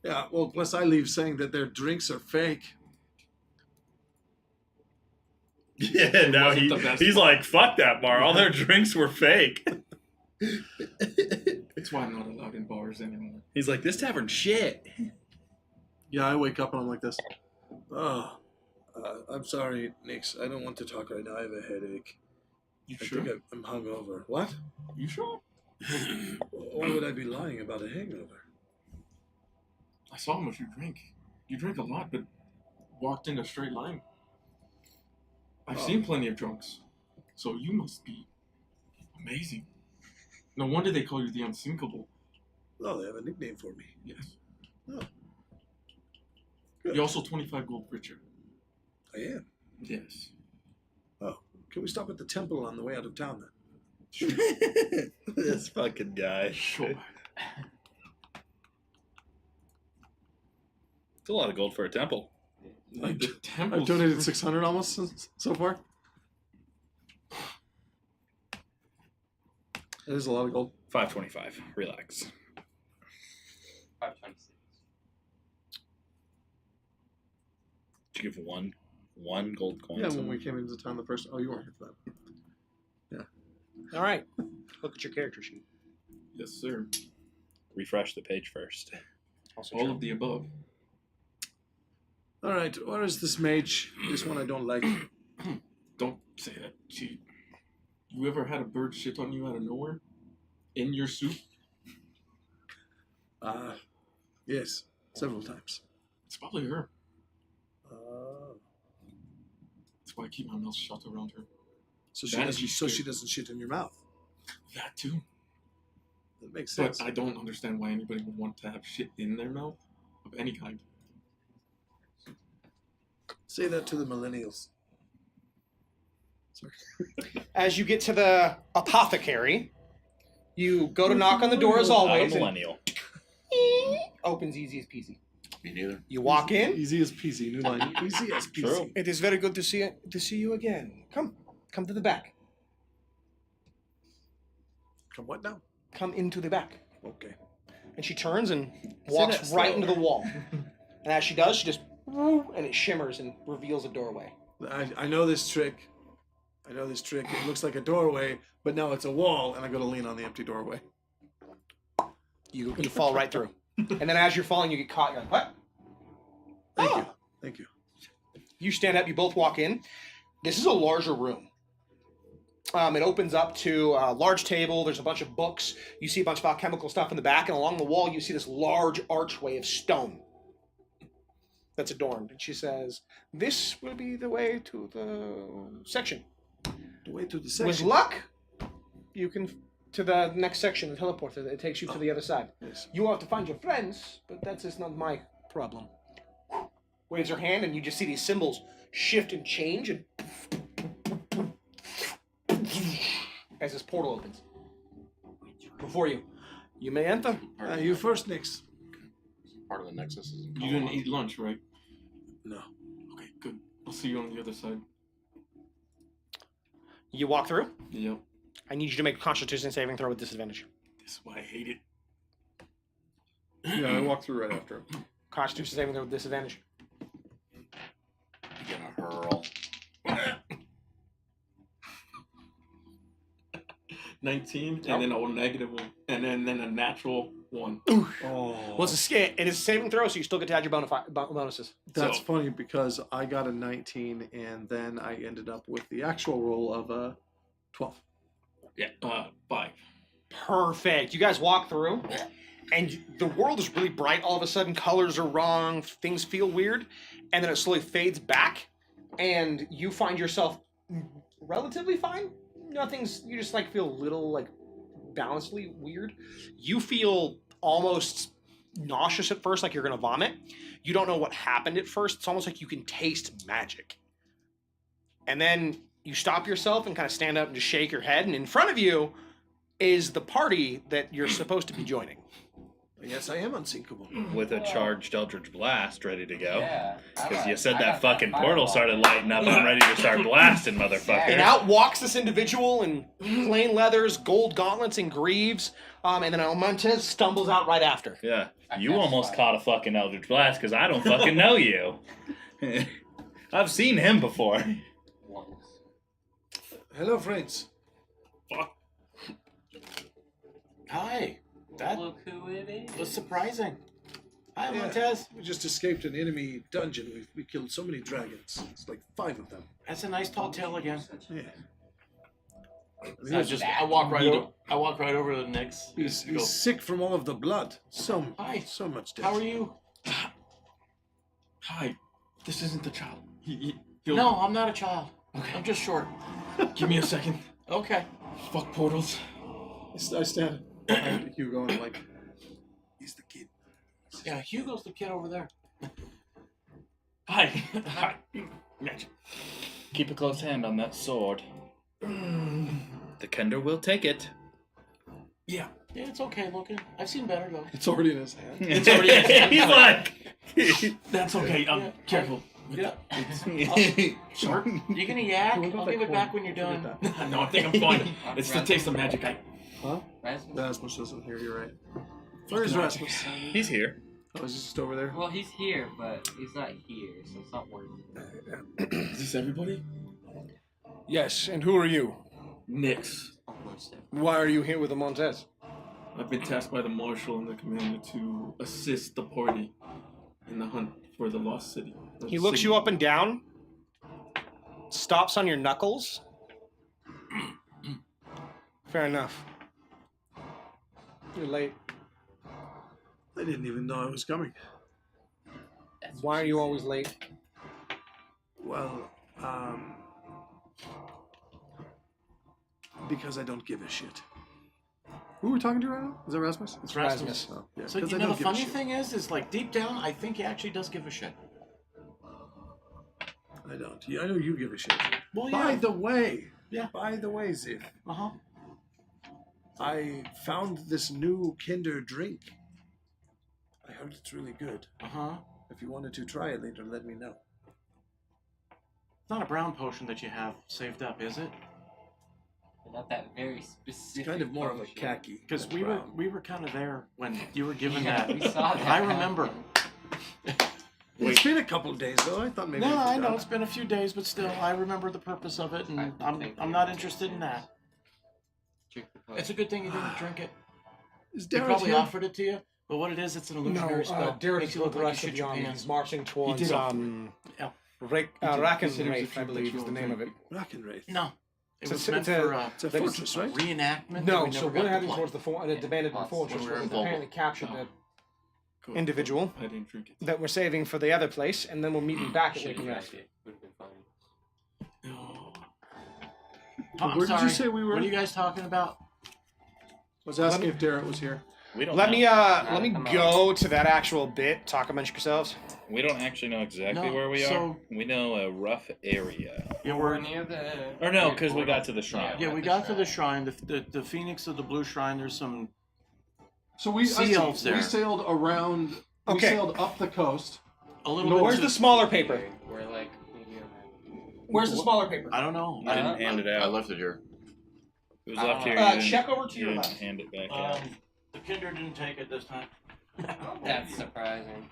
Yeah, well, plus I leave saying that their drinks are fake. Yeah, now wasn't the best he's like, fuck that bar. All their drinks were fake. That's why I'm not allowed in bars anymore. He's like, this tavern's shit. Yeah, I wake up and I'm like this. Oh, I'm sorry, Nix. I don't want to talk right now. I have a headache. You I sure? think I'm hungover. What? You sure? Why would I be lying about a hangover? I saw how much you drink. You drink a lot, but walked in a straight line. I've seen plenty of drunks. So you must be amazing. No wonder they call you the unsinkable. Oh, they have a nickname for me. Yes. Oh. Good. You're also 25 gold richer. I am. Yes. Oh, can we stop at the temple on the way out of town then? This fucking guy. Sure. It's a lot of gold for a temple. Like the I've temples. donated 600 almost so far. That is a lot of gold. 525. Relax. 526. Did you give one gold coin? Yeah, when we came into town the first. Oh, you weren't here for that. All right. Look at your character sheet. Yes, sir. Refresh the page first. Also All true. of the above. All right, where is this mage? This one I don't like. Don't say that. You ever had a bird shit on you out of nowhere? In your soup? Yes, several times. It's probably her. Uh, That's why I keep my mouth shut around her. so she That doesn't. is So true. she doesn't shit in your mouth. That too. That makes But sense. I don't understand why anybody would want to have shit in their mouth of any kind. Say that to the millennials. As you get to the apothecary, you go to knock on the door as Not a always. And millennial. opens easy as peasy. Me neither. You walk in. Easy as peasy. New line. Easy as peasy. True. It is very good to see you again. Come to the back. Come what now? Come into the back. Okay. And she turns and that walks right slower. into the wall. And as she does, she just and it shimmers and reveals a doorway. I know this trick. I know this trick. It looks like a doorway, but now it's a wall, and I go to lean on the empty doorway. You fall right through. And then as you're falling, you get caught. You're like, what? Thank Oh. you. Thank you. You stand up. You both walk in. This is a larger room. It opens up to a large table. There's a bunch of books. You see a bunch of alchemical stuff in the back, and along the wall, you see this large archway of stone that's adorned. And she says, "This will be the way to the section. The way to the With section. luck, you can to the next section, the teleporter. It takes you to the other side. Yes. You have to find your friends, but that is not my problem." Waves her hand, and you just see these symbols shift and change, and as this portal opens before you, you may enter. You first, Nix. Part of the Nexus is in You didn't eat lunch, right? No. Okay, good. I'll see you on the other side. You walk through. Yep. I need you to make a Constitution saving throw with disadvantage. This is why I hate it. Yeah, I walked through right after him. Constitution saving throw with disadvantage. You're gonna hurl. 19, and then a negative one, and then a natural one. Oh. Well, it's a scale. It is a saving throw, so you still get to add your bonuses. That's So- funny because I got a 19 and then I ended up with the actual roll of a 12. Yeah. 5. Perfect. You guys walk through, and the world is really bright. All of a sudden, colors are wrong. Things feel weird, and then it slowly fades back, and you find yourself relatively fine. Nothing's. You just like feel a little like balancedly weird. You feel almost nauseous at first, like you're gonna vomit. You don't know what happened at first. It's almost like you can taste magic, and then you stop yourself and kind of stand up and just shake your head, and in front of you is the party that you're supposed to be joining. Yes, I am unsinkable. With a charged Eldritch Blast ready to go. Yeah. Because you said that fucking portal started lighting up. I'm ready to start blasting, motherfucker. And out walks this individual in plain leathers, gold gauntlets, and greaves, and then Almontes stumbles out right after. Yeah. I You guess almost fine. caught a fucking Eldritch Blast because I don't fucking know you. I've seen him before. Once. Hello, friends. Hi. That Look who it is. was surprising. Hi, Yeah. Montez. We just escaped an enemy dungeon. We killed so many dragons. It's like 5 of them. That's a nice tall tail again. Yeah. I walk right over. I walk right over to the Nyx. He's Go, sick from all of the blood. Hi. So much death. How are you? Hi. This isn't the child. He'll, No, I'm not a child. Okay. I'm just short. Give me a second. Okay. Fuck portals. I stand behind Hugo and I'm like, he's the kid. Yeah, Hugo's the kid over there. Hi. Hi. Magic. Keep a close hand on that sword. The Kender will take it. Yeah. Yeah, it's okay looking. I've seen better though. It's already in his hand. It's already in his hand. He's like... That's okay. Yeah. Careful. Yeah. Sharp. You gonna yak? I'll give it back when you're done. No, I think I'm fine. It's the taste of magic. Huh? Rasmus? Rasmus isn't here. You're right. Where is Rasmus? He's here. Oh, is he just over there? Well, he's here, but he's not here, so it's not working. Is this everybody? Yes, and who are you? Nix. Almost there. Why are you here with the Montez? I've been tasked by the marshal and the commander to assist the party in the hunt for the lost city. He looks you up and down, stops on your knuckles. Fair enough. You're late. I didn't even know I was coming. That's Why what are she you said. always late? Well, because I don't give a shit. Who are we talking to right now? Is that Rasmus? It's Rasmus. Oh, yeah. So 'cause you I know don't the give a funny shit. thing is like deep down, I think he actually does give a shit. I don't. Yeah, I know you give a shit. Well, By yeah. the way. Yeah. By the way, Ziv. Uh-huh. I found this new Kinder drink. I heard it's really good. Uh-huh. If you wanted to try it later, let me know. It's not a brown potion that you have saved up, is it? Not that very It's specific. kind of more of a potion. khaki. Because than we brown. were kind of there when you were given Yeah, that. we saw that. I remember. It's been a couple of days though. I thought maybe. No, I I know forgot. it's been a few days, but still, I remember the purpose of it, and I'm not interested in that. Drink the potion. It's a good thing you didn't drink it. Is He Darren probably here? offered it to you, but what it is, it's an illusionary spell. Derek Makes is you with look the like you rest shit of the your army. pants. He's marching towards did. Yeah. He said it was Rakenwraith, a I believe is the name of it. Brackenwraith. No, it It's a- was meant it's a- for It's a That is- fortress, right? reenactment. that No, we so never we're got to heading play. towards the abandoned Lots fortress when we where were we in apparently Vogel. captured Oh. the Cool. individual I didn't drink it. that we're saving for the other place, and then we'll meet him back at Should've Rakenwraith. tried it. Would've been fun. No. I'm Where did you sorry. say we were? What are you guys talking about? I was asking if Darren was here. We don't. Let know. me come on. go to that actual bit. Talk amongst yourselves. We don't actually know exactly No, where we are. so- We know a rough area. Yeah, We're we're near the. Or no, because we got to the shrine. yeah, we got to the shrine, the Phoenix of the Blue Shrine. There's some So we Sea elves we there. sailed around. We Okay. sailed up the coast. a little No, bit. Where's to- the smaller paper? We're like. Where's the smaller paper? I don't know. You didn't hand it out. left it here. It was left here. you didn't- Check over to you your didn't left. hand it back out. The Kinder didn't take it this time. That's surprising.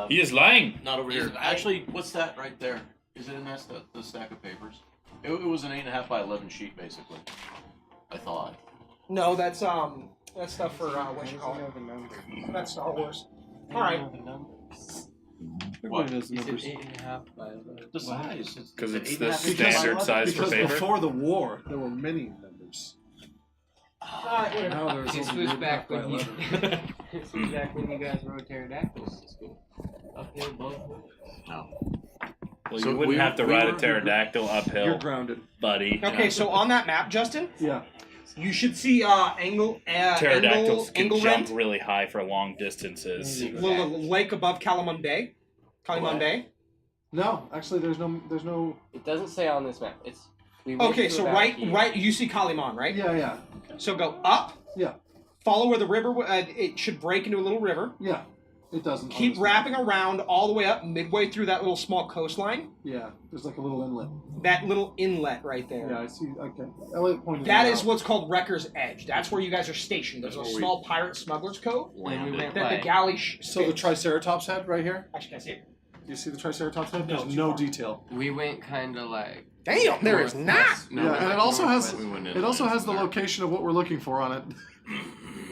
He is lying. Not over He's here. lying. Actually, what's that right there? Is it in that the stack of papers? It was an 8.5 by 11 sheet, basically. I thought. No, that's stuff for what you call it. That's Star Wars. All right. What? knows the Is it numbers. 8.5 by 11? The size. Because it's Eight the and a half inches by standard 11? size for Because paper. before the war, there were many numbers. Now there's This only was one back by when you. 11. This was back when you guys rode pterodactyls to school. Uphill, both. No. Well, So you wouldn't we- have to we ride were- a pterodactyl You're uphill, grounded. buddy. Okay, so on that map, Justin, Yeah. you should see Pterodactyls can jump Engelrent, really high for long distances. little lake above Calamon Bay. Calamon What? Bay. No, actually, there's no. It doesn't say on this map. It's. We went Okay, to so about right, here. you see Calimon, right? Yeah. So go up, Yeah. follow where the river, it should break into a little river. Yeah. It doesn't. on Keep this map. wrapping around all the way up, midway through that little small coastline. Yeah. There's like a little inlet. That little inlet right there. Yeah, I see. Okay. Elliot pointed. That it is out. what's called Wrecker's Edge. That's where you guys are stationed. There's That's a where small pirate smuggler's cove When we went that the by. galley So the spins. Triceratops head right here. Actually, can I see it? Do you see the Triceratops head? No, There's too no far. detail. We went kind of like. Damn, there is not. northwest- Yeah, we and went it also has northwest. We went it also inland has the from there. location of what we're looking for on it.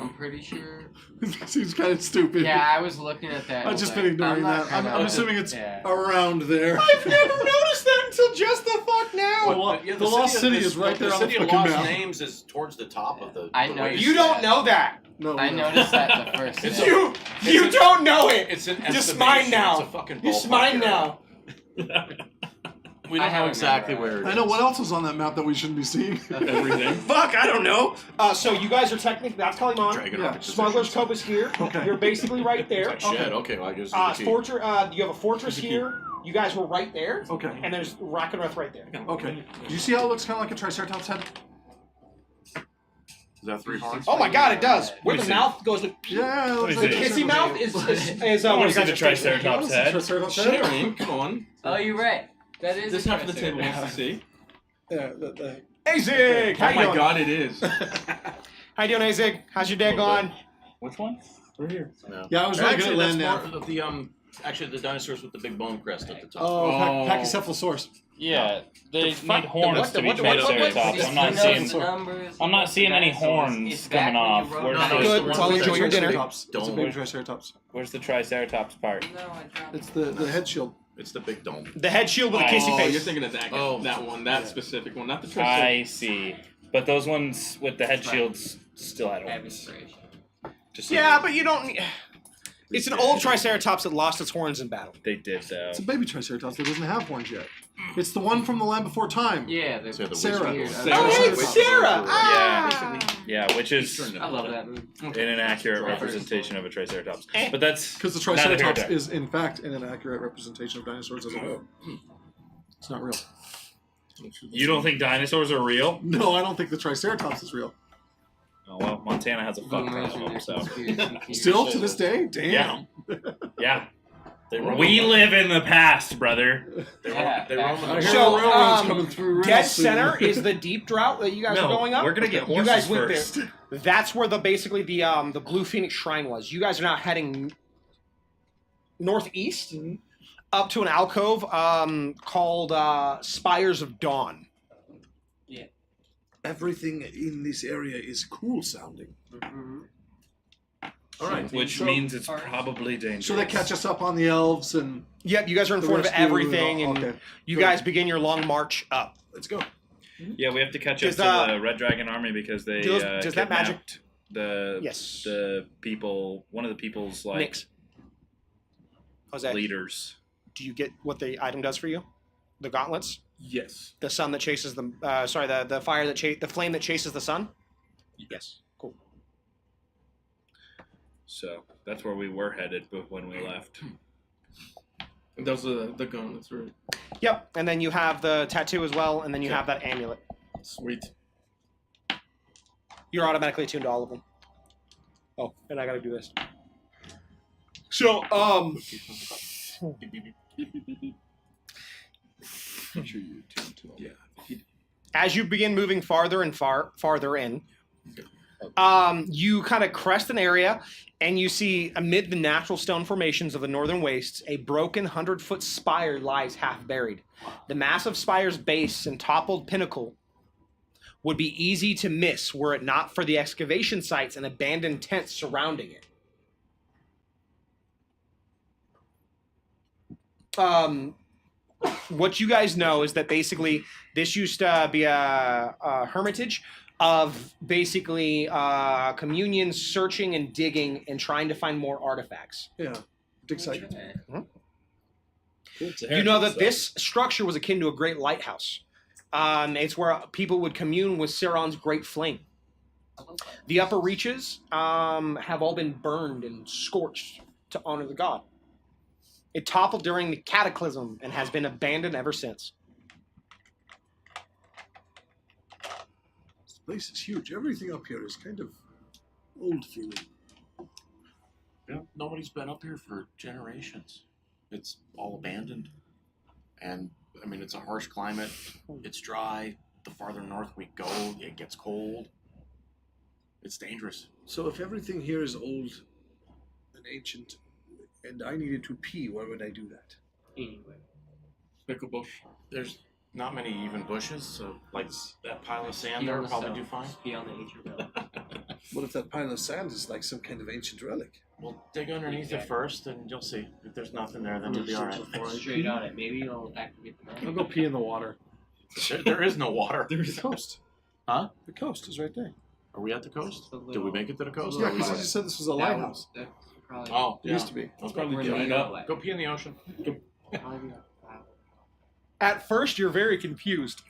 I'm pretty sure. It seems kind of stupid. Yeah, I was looking at that. I've just like, been ignoring not that. I'm gonna- assuming it's Yeah. around there. I've never noticed that until just the fuck now. The Lost City is right there on the city of fucking Lost map. Names is towards the top of the. I the know way. You don't know that. No, I no. noticed that the first It's day. You don't know it. It's an Just estimation. mine now. It's a fucking It's ballpark mine area. now. We I don't know haven't exactly memorized. where it is. I know what else is on that map that we shouldn't be seeing. Everything. Fuck, I don't know. So you guys are technically that's Calimon. Dragon Yeah. Rocket Smuggler's position. Cove is here. Okay. You're basically right there. Like shit. Okay, well I guess. it's the key. You have a fortress here. You guys were right there. Okay. And there's Rakenrath right there. Okay. Do you see how it looks kind of like a Triceratops head? Is that 3 hearts? Oh my god, it does. Where me the see. mouth goes to Yeah. it looks me like see. a kissy mouth is I what want you to see guys the are stationed. Triceratops Yeah, head. Triceratops head. Sharing, come on. Oh, you're right. That is. This a half of the table Triceratops. wants to see. Yeah, the Azig, how Oh you my doing? god, it is. How you doing, Azig? How's your day going? Which one? We're here. Yeah, I was really good at land that's nav. more of the actually the dinosaurs with the big bone crest at the top. Oh, Oh. Pachycephalosaurus. Yeah, they fuck? need horns What? to be What? Triceratops. I'm not seeing. I'm not seeing any horns coming off. Where's No, the, it's Good. the Well, one- enjoy your dinner. Triceratops. It's a Don't. baby Triceratops. where's the Triceratops part? No, I dropped It's the head shield. It's the big dome. The head shield with a kissy Oh, face. you're thinking of that guy. Oh. That one, that specific one, not the Triceratops. I see. But those ones with the head shields still had I have horns. inspiration. Just so Yeah, you- but you don't need... It's an old Triceratops that lost its horns in battle. they did though. It's a baby Triceratops that doesn't have horns yet. It's the one from the Land Before Time. Yeah, they're So the Sarah. weird. Sarah. Oh, hey, it's Triceratops. Sarah! Yeah. Yeah, which is I love that movie. an inaccurate representation of a Triceratops. But that's Because the neither here nor Triceratops there. is, in fact, an inaccurate representation of dinosaurs as a whole. It's not real. You don't think dinosaurs are real? No, I don't think the Triceratops is real. Oh well, Montana has a fuck ton of them, so Still, to this day? Damn. yeah. roam We the- live in the past, brother. Yeah, They roam I the hear So, the railroads um, coming through real Dead soon. center is the deep drought that you guys are going up. we're gonna get You horses guys went first. there. That's where the basically the Blue Phoenix Shrine was. You guys are now heading northeast up to an alcove called Spires of Dawn. Everything in this area is cool sounding. All right. Which So- means it's probably dangerous. So they catch us up on the elves and Yep, you guys are in the front of rescue everything, and okay. you Good. guys begin your long march up. Let's go. Yeah, we have to catch up Does, to the Red Dragon army because they does that kidnapped magic- the Yes. the people, one of the people's like Nix. How's that? leaders. Do you get what the item does for you? The gauntlets? Yes. The sun that chases the the fire that the flame that chases the sun? Yes. Cool. So that's where we were headed, but when we left, And those are the gauntlets, right? Yep. And then you have the tattoo as well, and then you Okay. have that amulet. Sweet. You're automatically attuned to all of them. Oh, and I gotta do this. So, as you begin moving farther and farther in, you kind of crest an area, and you see amid the natural stone formations of the northern wastes, a broken 100-foot spire lies half buried. The massive spire's base and toppled pinnacle would be easy to miss were it not for the excavation sites and abandoned tents surrounding it. What you guys know is that basically this used to be a hermitage of basically communion searching and digging and trying to find more artifacts. Yeah. Dig site. You know that this structure was akin to a great lighthouse. It's where people would commune with Sauron's great flame. The upper reaches have all been burned and scorched to honor the god. It toppled during the cataclysm and has been abandoned ever since. This place is huge. Everything up here is kind of old feeling. Yeah, nobody's been up here for generations. It's all abandoned. And, I mean, it's a harsh climate. It's dry. The farther north we go, it gets cold. It's dangerous. So if everything here is old and ancient, and I needed to pee, where would I do that? Anyway. Pick a bush. There's not many even bushes, so, like, that pile of sand there will probably do fine. Pee on the ancient relic. What if that pile of sand is like some kind of ancient relic? We'll dig underneath it first, and you'll see. If there's nothing there, then you'll be alright. Straight on it. Maybe it'll activate the I'll go pee in the water. There is no water. There's the coast. Huh? The coast is right there. Are we at the coast? It's a Did we make it to the coast? Yeah, Or are we because I not? just said this was a That lighthouse. would- that probably- Oh, It yeah. used to be. That's probably Where dried the up. outlet. Go pee in the ocean. probably be a- At first, you're very confused.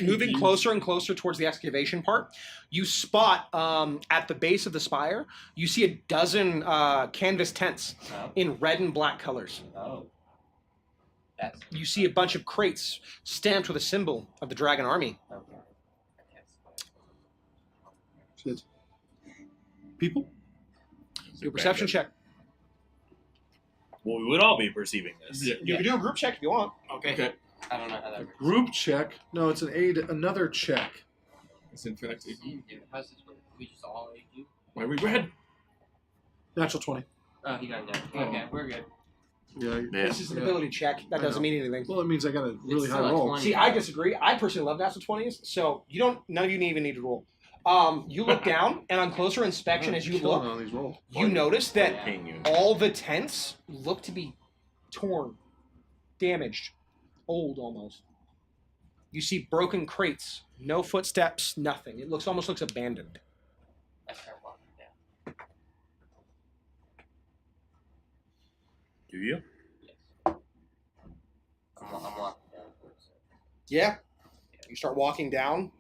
Moving closer and closer towards the excavation part, you spot at the base of the spire, you see a dozen canvas tents Oh. in red and black colors. Oh. That's You see a bunch of crates stamped with a symbol of the dragon army. okay. Shit. People? Do a perception check. well, we would all be perceiving this. Yeah. You can do a group check if you want. Okay. Okay. I don't know how that works. Group check. No, it's an aid. Another check. It's in fact a How's this work? We just all aid you? Why we red? Natural 20. Oh, he got that. Okay, we're good. Yeah. This is an ability check. That I doesn't know. mean anything. Well, it means I got a really It's high still a roll. 20. See, I disagree. I personally love natural 20s, so you don't. None of you even need to roll. You look down, and on closer inspection, as you Killing look, on these rolls. you notice that Paying you. all the tents look to be torn, damaged, old almost. You see broken crates, no footsteps, nothing. It almost looks abandoned. I start walking down. Do you? Yes. I'm walking down towards it. Yeah. You start walking down.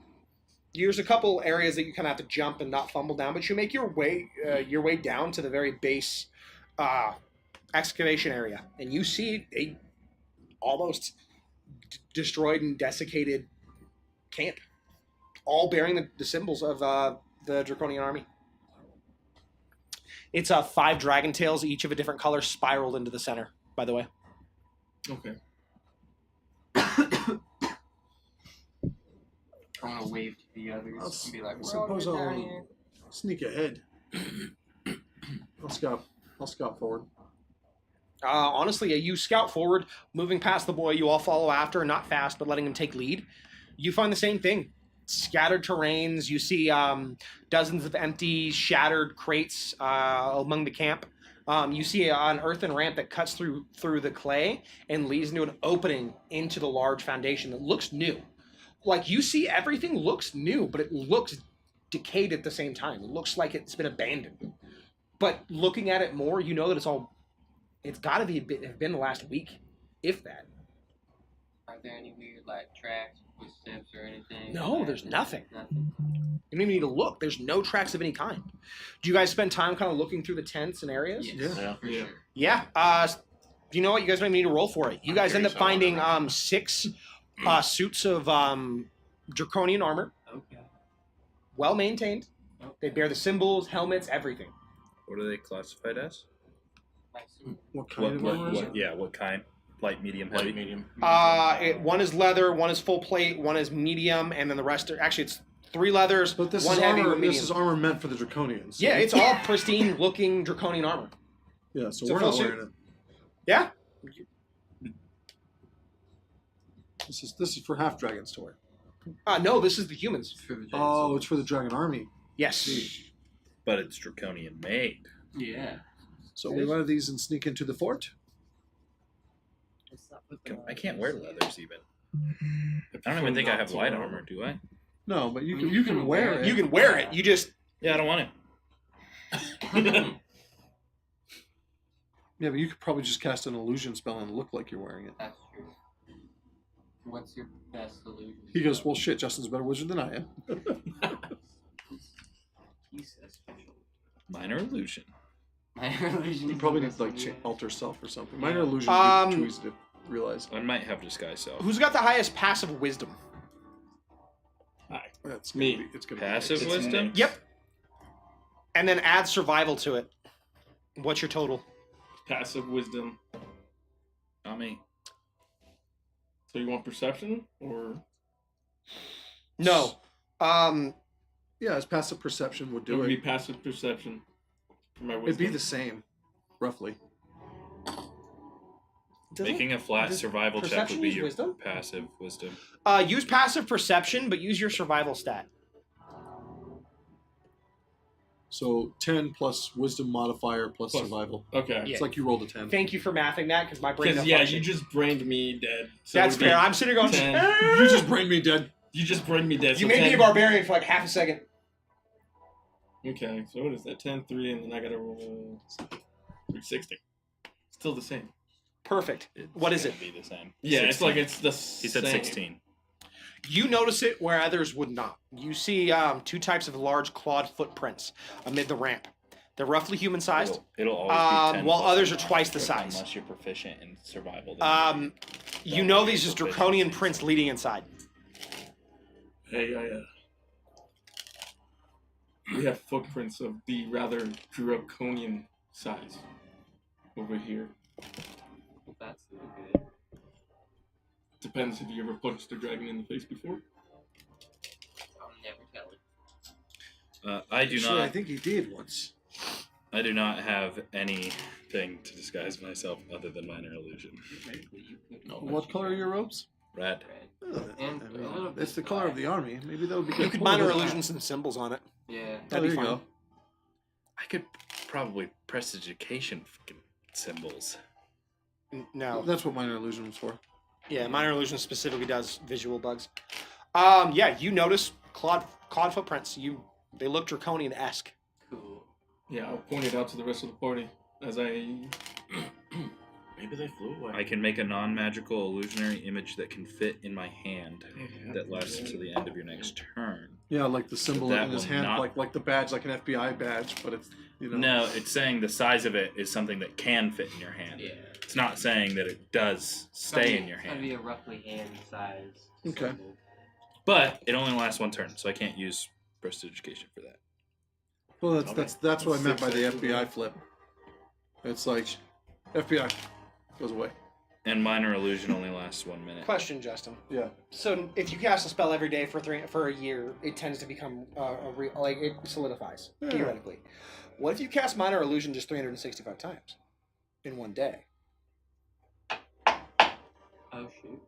There's a couple areas that you kind of have to jump and not fumble down, but you make your way down to the very base excavation area, and you see a almost destroyed and desiccated camp, all bearing the symbols of the Draconian army. It's 5 dragon tails, each of a different color, spiraled into the center, by the way. Okay. I'm gonna wave to the others and be like, I "We're suppose all good down I'll here." sneak ahead. I'll scout forward. Honestly, you scout forward, moving past the boy. You all follow after, not fast, but letting him take lead. You find the same thing. Scattered terrains. You see dozens of empty, shattered crates among the camp. You see an earthen ramp that cuts through the clay and leads into an opening into the large foundation that looks new. Like, you see everything looks new, but it looks decayed at the same time. It looks like it's been abandoned. But looking at it more, you know that it's got to have been the last week, if that. Are there any weird like tracks, footsteps, or anything? No, there's nothing. Nothing. You don't even need to look. There's no tracks of any kind. Do you guys spend time kind of looking through the tents and areas? Yes, Yeah. for Yeah. sure. Yeah. You know what? You guys don't even need to roll for it. You I'm guys end up curious how finding 6 suits of draconian armor, Okay. well maintained. They bear the symbols, helmets, everything. What are they classified as? What kind of armor is it? Yeah, what kind? Light, medium, heavy? Light, medium. One is leather, one is full plate, one is medium, and then the rest are actually it's 3 leathers, But this one is heavy, armor. one medium. This is armor meant for the Draconians. so- Yeah, it's all pristine looking draconian armor. Yeah, so it's a we're full not suit. wearing it. Yeah. This is for half dragons to wear. No, this is the humans. For the Oh, it's for the dragon army. Yes. But it's draconian made. Yeah. So we wear these and sneak into the fort. Let's not put them I on. can't wear leathers even. I don't even think I have light armor, do I? No, but you can wear it. You can wear it. You just Yeah, I don't want to. Yeah, but you could probably just cast an illusion spell and look like you're wearing it. That's true. What's your best illusion? He goes, well, shit, Justin's a better wizard than I am. He says special. Minor illusion. My illusion. You is probably the need best to like illusion. alter self or something. Minor illusion would be too easy to realize. I might have disguise self. who's got the highest passive wisdom? That's Me. Gonna be, it's gonna Passive be It's wisdom? Nick's. Yep. And then add survival to it. What's your total? Passive wisdom. Not me. So you want perception or No. Yeah, his passive perception would it do would be it. passive perception for my wisdom? It'd be the same, roughly. Making a flat does survival check perception would be use your wisdom? passive wisdom. Use passive perception, but use your survival stat. So 10 plus wisdom modifier plus Plus- survival. Okay. Yeah. It's like you rolled a 10. Thank you for mathing that, because my brain Because doesn't yeah, function. you just brained me dead. So That's it would be fair. I'm sitting there going, 10. You just brain me dead. You just brained me dead. you so made me 10. a barbarian for like half a second. Okay, so what is that? 10, 3, and then I gotta roll 360. Still the same. Perfect. It's What is gonna it? Be the same. Yeah, 16. it's like it's the He said same. 16. You notice it where others would not. You see 2 types of large clawed footprints amid the ramp. They're roughly human-sized. It'll always be 10 while plus others or are more, twice the but size. Unless you're proficient in survival. then You know these as draconian prints leading inside. Hey, we have footprints of the rather draconian size over here. That's good. Depends if you ever punched a dragon in the face before. I'm never telling. I do Actually, not. I think he did once. I do not have anything to disguise myself other than minor illusion. What color are your robes? Red. And a little bit It's the color of the army. Maybe that would be good. You could minor illusion some symbols on it. Yeah. Oh, That'd there be you fine. go. I could probably prestidigitation fucking symbols. No. That's what minor illusion was for. Yeah, minor illusion specifically does visual bugs. Yeah, you notice clawed footprints. They look draconian-esque. Cool. Yeah, I'll point it out to the rest of the party as I. Maybe they flew away. I can make a non-magical illusionary image that can fit in my hand that lasts to the end of your next turn. Yeah, like the symbol That in his will hand, not- like the badge, like an FBI badge, but it's No, it's saying the size of it is something that can fit in your hand. Yeah. It's not saying that it does stay in your It's gotta be hand. a roughly hand size. Okay. symbol. But it only lasts one turn, so I can't use prestidigitation for that. Well, that's what I meant by the FBI flip. It's like FBI goes away. And minor illusion only lasts 1 minute. Question, Justin. Yeah. So if you cast a spell every day for a year, it tends to become it solidifies Yeah. theoretically. What if you cast minor illusion just 365 times in one day? Oh shoot.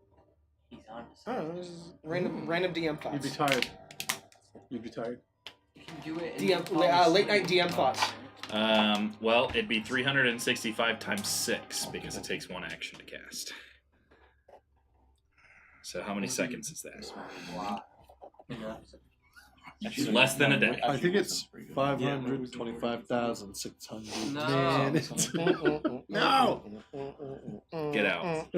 He's on to I don't know. This is random DM thoughts. You'd be tired. You'd be tired. You can do it. Late night DM thoughts. Well, it'd be 365 times 6 because it takes 1 action to cast. So how many seconds is that? Wow. That's less than a day. I think it's 525,600 No. minutes. No. Get out.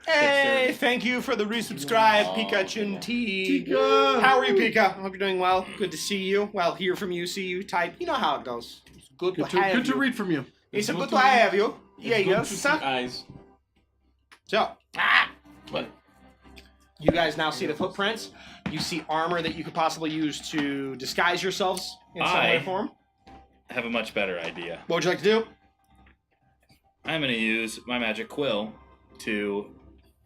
Hey, thank you for the resubscribe, Pikachu T. Tika! How are you, Pika? I hope you're doing well. Good to see you. Well, hear from you, see you, type. You know how it goes. It's good to have Good to you. read from you. It's a good to have you. Yeah, It's good yes, to see sir. eyes. So, But you guys now see the footprints. You see armor that you could possibly use to disguise yourselves in some way or form. I have a much better idea. What would you like to do? I'm going to use my magic quill to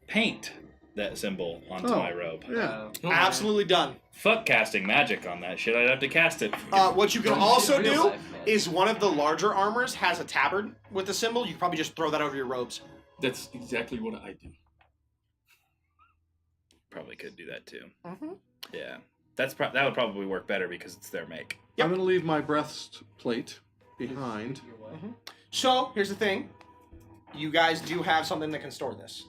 paint that symbol onto Oh. my robe. Yeah. Absolutely done. Fuck casting magic on that shit. I'd have to cast it. What you can also Real do life, man. is one of the larger armors has a tabard with the symbol. You can probably just throw that over your robes. that's exactly what I do. Probably could do that too. Mm-hmm. Yeah. That would probably work better because it's their make. Yep. I'm going to leave my breastplate behind. So, here's the thing. You guys do have something that can store this.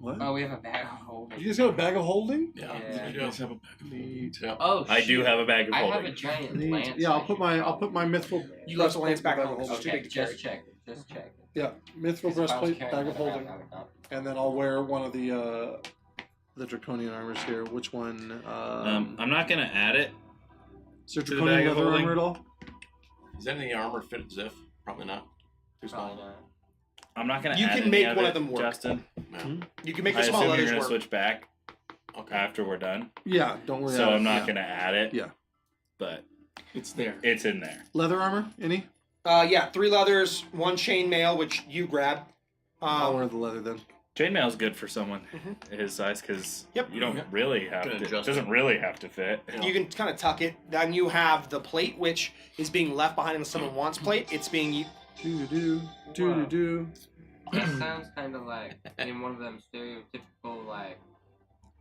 What? Oh, we have a bag of holding. You guys got a bag of holding? Yeah, Yeah. you guys have a back of Neat. Yeah. Oh, I do shoot. have a bag of I holding. have a giant Neat. lance. Yeah, I I'll put should my probably mithril. do that. You left the lance back bag home. of It's too Okay, big to carry. just check it. Just check it. Yeah, mithril 'Cause if I was breastplate, carrying bag of that around, holding, I would not- and then I'll wear one of the draconian armors here. Which one? I'm not going to add it. Is there to the draconian bag of leather holding? armor at all? Does any armor fit Ziff? Probably not. Too Probably small. not. I'm not going to You add can any make of one it, of them work. Justin. No. You can make I the small assume you're letters going to work. switch back Okay. after we're done. Yeah, don't worry. So I'm not yeah. going to add it. Yeah. But It's there. it's in there. Leather armor? Any? Yeah, 3 leathers, 1 chain mail, which you grab. I'll wear the leather then. Chainmail is good for someone his size because Yep. you don't really have Can to. It adjust doesn't it. really have to fit. You can kind of tuck it. Then you have the plate, which is being left behind in the someone wants plate. It's being Do do do do. That sounds kind of like in one of them stereotypical like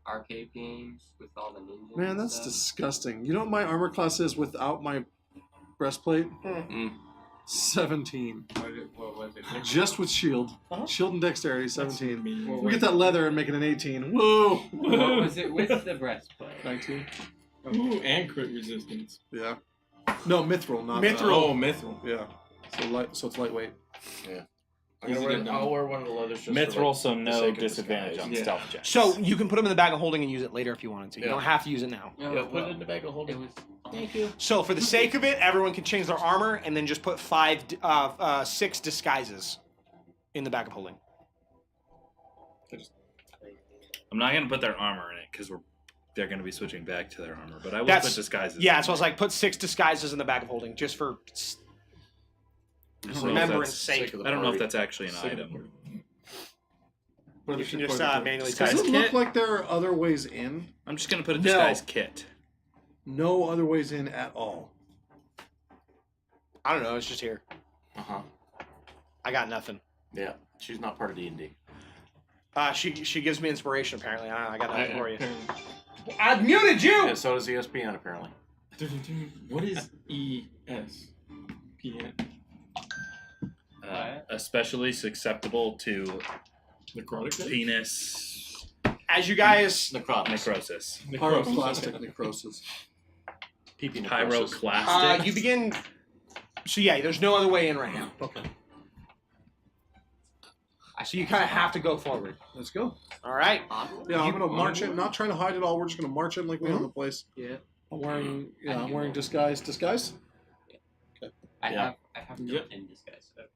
arcade games with all the ninjas. Man, and that's stuff. disgusting. You know what my armor class is without my breastplate? 17. What was it? Just with shield. Uh-huh. Shield and dexterity, 17. What We get that leather and make it an 18. Whoa! What was it with the breastplate? 19. Ooh, and crit resistance. Yeah. No, mithril, not Mithril. Oh, mithril. Yeah. So it's lightweight. I'll wear one of the leathers. Just Mithril, for, so the no sake of disadvantage disguise. on Yeah. stealth checks. So you can put them in the bag of holding and use it later if you wanted to. You Yeah. don't have to use it now. No, Yeah, put well, it in the bag of it holding. was. Thank you. So for the sake of it, everyone can change their armor and then just put 6 disguises in the bag of holding. I'm not gonna put their armor in it because they're gonna be switching back to their armor. But I will That's- put disguises. Yeah, in so I was there. like, put 6 disguises in the bag of holding just for I don't know if remembrance that's- sake. Sake of the I don't know if party. that's actually an Sake of the item. party. Brother You can should just probably do it. manually Does type. it Disguise look kit? like there are other ways in? I'm just gonna put a No. disguise kit. No other ways in at all. I don't know. It's just here. Uh-huh. I got nothing. Yeah. She's not part of D&D. She gives me inspiration. Apparently, I got nothing for you. Apparently. I've muted you. Yeah, so does ESPN, apparently. What is ESPN? Especially susceptible to Necrotic? penis As you guys, necrosis. Pyroclastic necrosis. PP necrosis. Pyroclastic. you begin. So yeah, there's no other way in right now. Okay, So you kind of have to go forward. let's go. All right. Yeah, I'm gonna march in. Not trying to hide at all. We're just gonna march in like we own the place. Yeah. I'm wearing. Yeah, I'm wearing disguise. Disguise. I Yeah. have Yep. built-in disguise. Okay.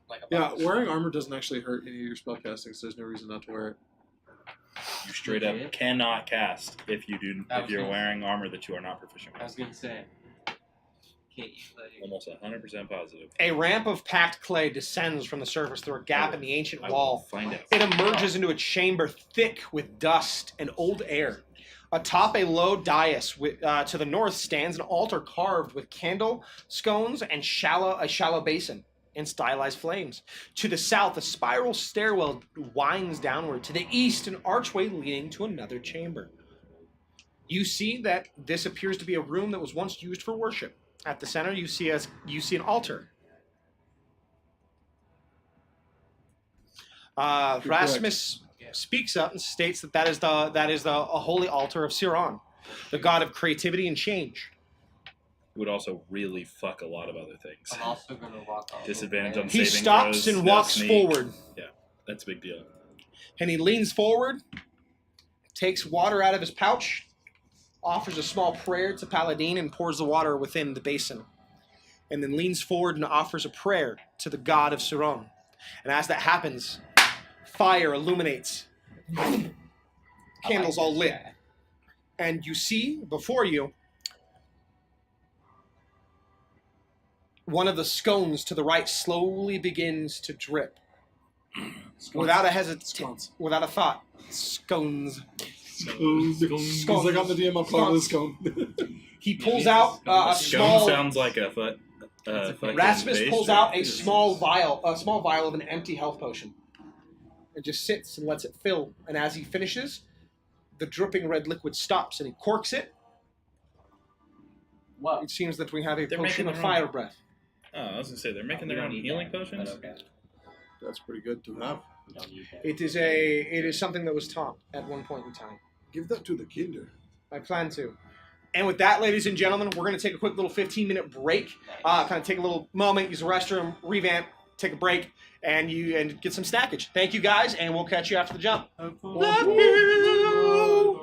Like a Yeah, box. wearing armor doesn't actually hurt any of your spellcasting, so there's no reason not to wear it. You straight up Legit? cannot cast if I if was you're gonna- wearing armor that you are not proficient I was with. gonna say. Can't you let it? Almost 100% positive. A ramp of packed clay descends from the surface through a gap in the ancient wall. Find out. It emerges into a chamber thick with dust and old air. Atop a low dais to the north stands an altar carved with candle scones and a shallow basin and stylized flames. To the south, a spiral stairwell winds downward. To the east, an archway leading to another chamber. You see that this appears to be a room that was once used for worship. At the center, you see an altar. Rasmus speaks up and states that is the holy altar of Siron, the god of creativity and change. It would also really fuck a lot of other things. I'm also gonna walk off. Disadvantage on He saving stops throws, and no walks sneak. forward, That's a big deal. and he leans forward, takes water out of his pouch, offers a small prayer to Paladine, and pours the water within the basin, and then leans forward and offers a prayer to the god of Siron. And as that happens, fire illuminates, candles all lit, and you see before you one of the scones to the right slowly begins to drip. Without a thought. Scones. Scones. Like on the DM, I'm calling this scone. He pulls out a Scone small. sounds like a foot. Fucking Rasmus base pulls or- out a small vial of an empty health potion. It just sits and lets it fill. And as he finishes, the dripping red liquid stops and he corks it. What? It seems that we have a They're potion making of their fire breath. Oh, I was gonna say they're making We their don't own need healing that, potions. but okay. That's pretty good to have. We don't need that. It is something that was taught at one point in time. Give that to the kinder. I plan to. And with that, ladies and gentlemen, we're going to take a quick little 15-minute break. Kind of take a little moment, use the restroom, revamp, take a break, and get some snackage. Thank you guys, and we'll catch you after the jump. Love you.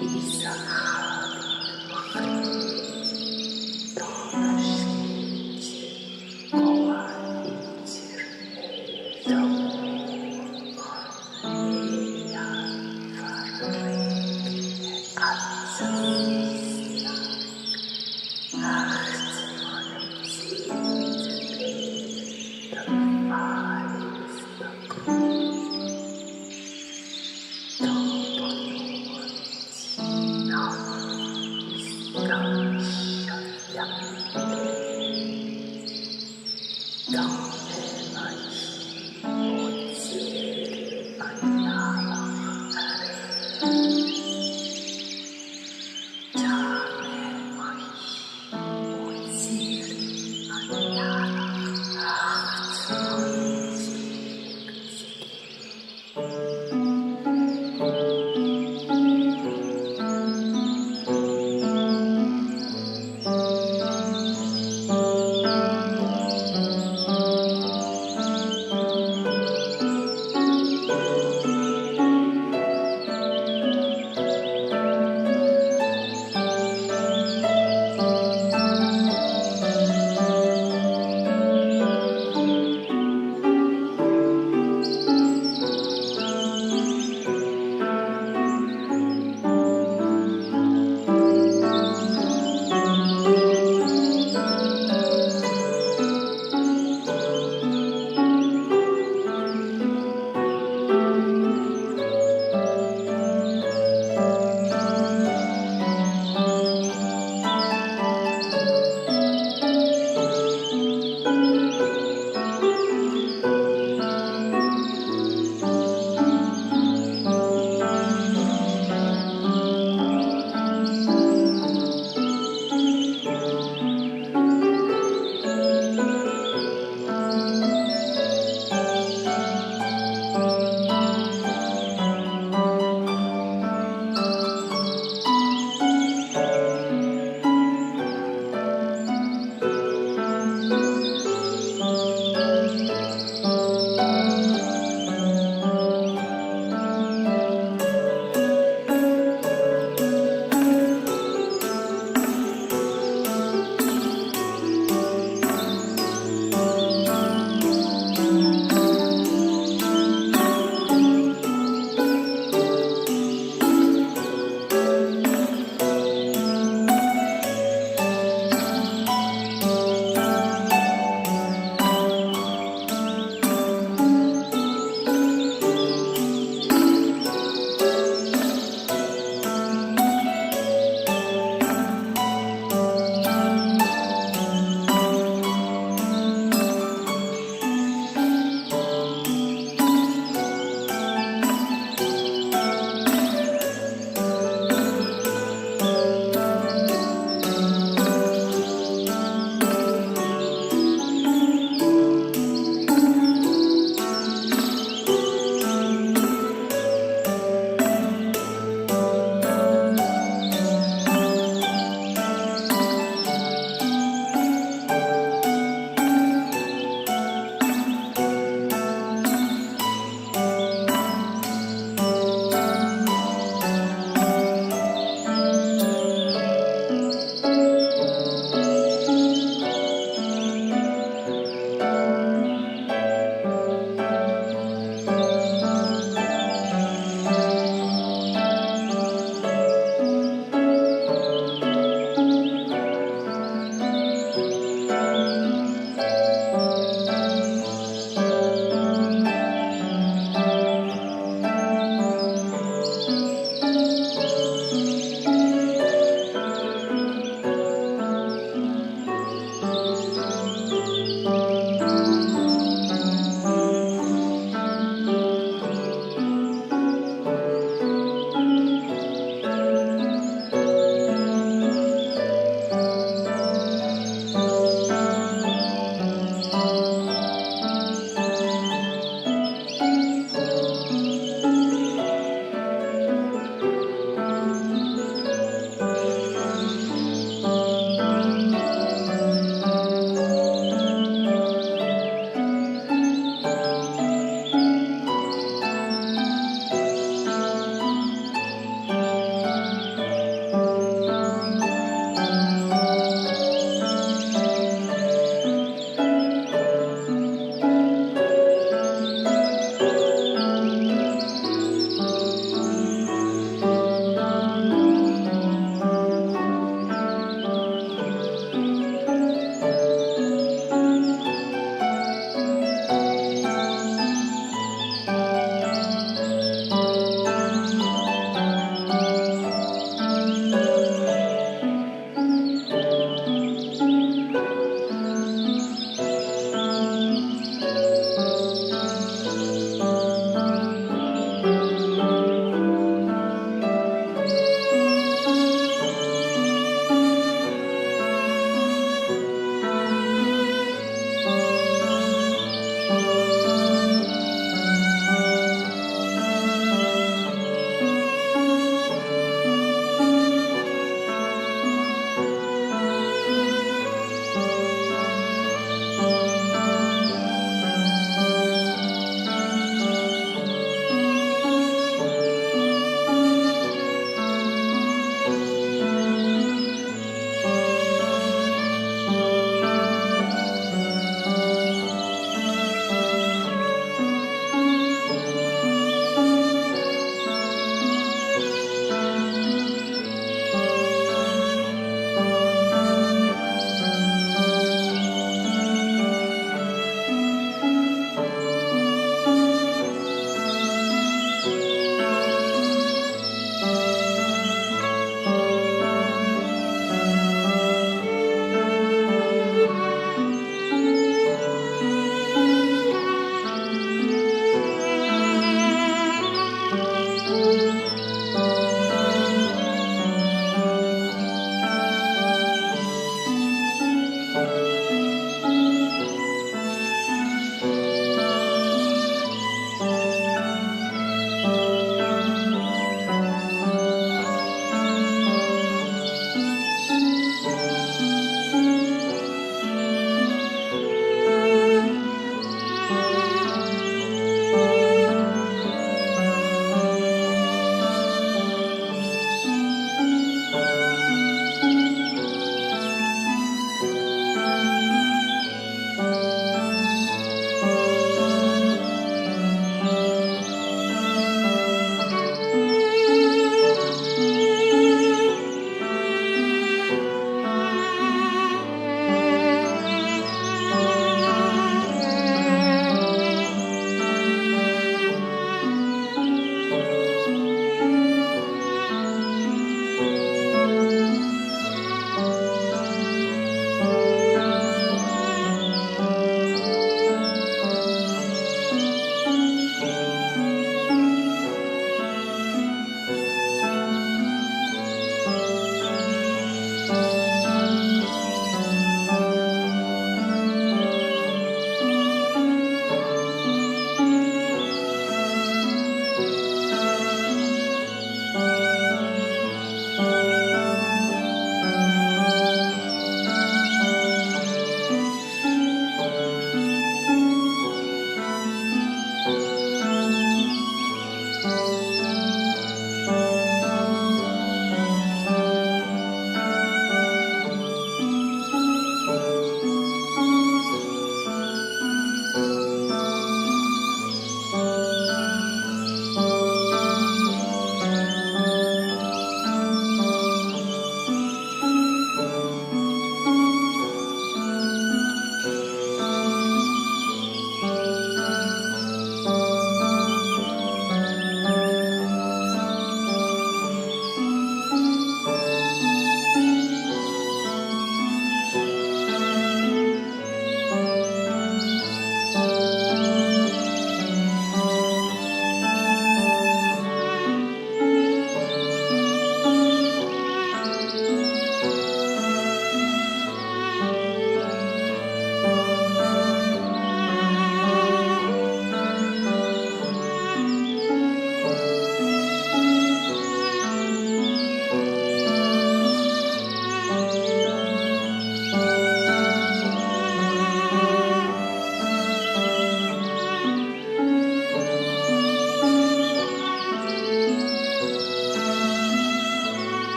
Down.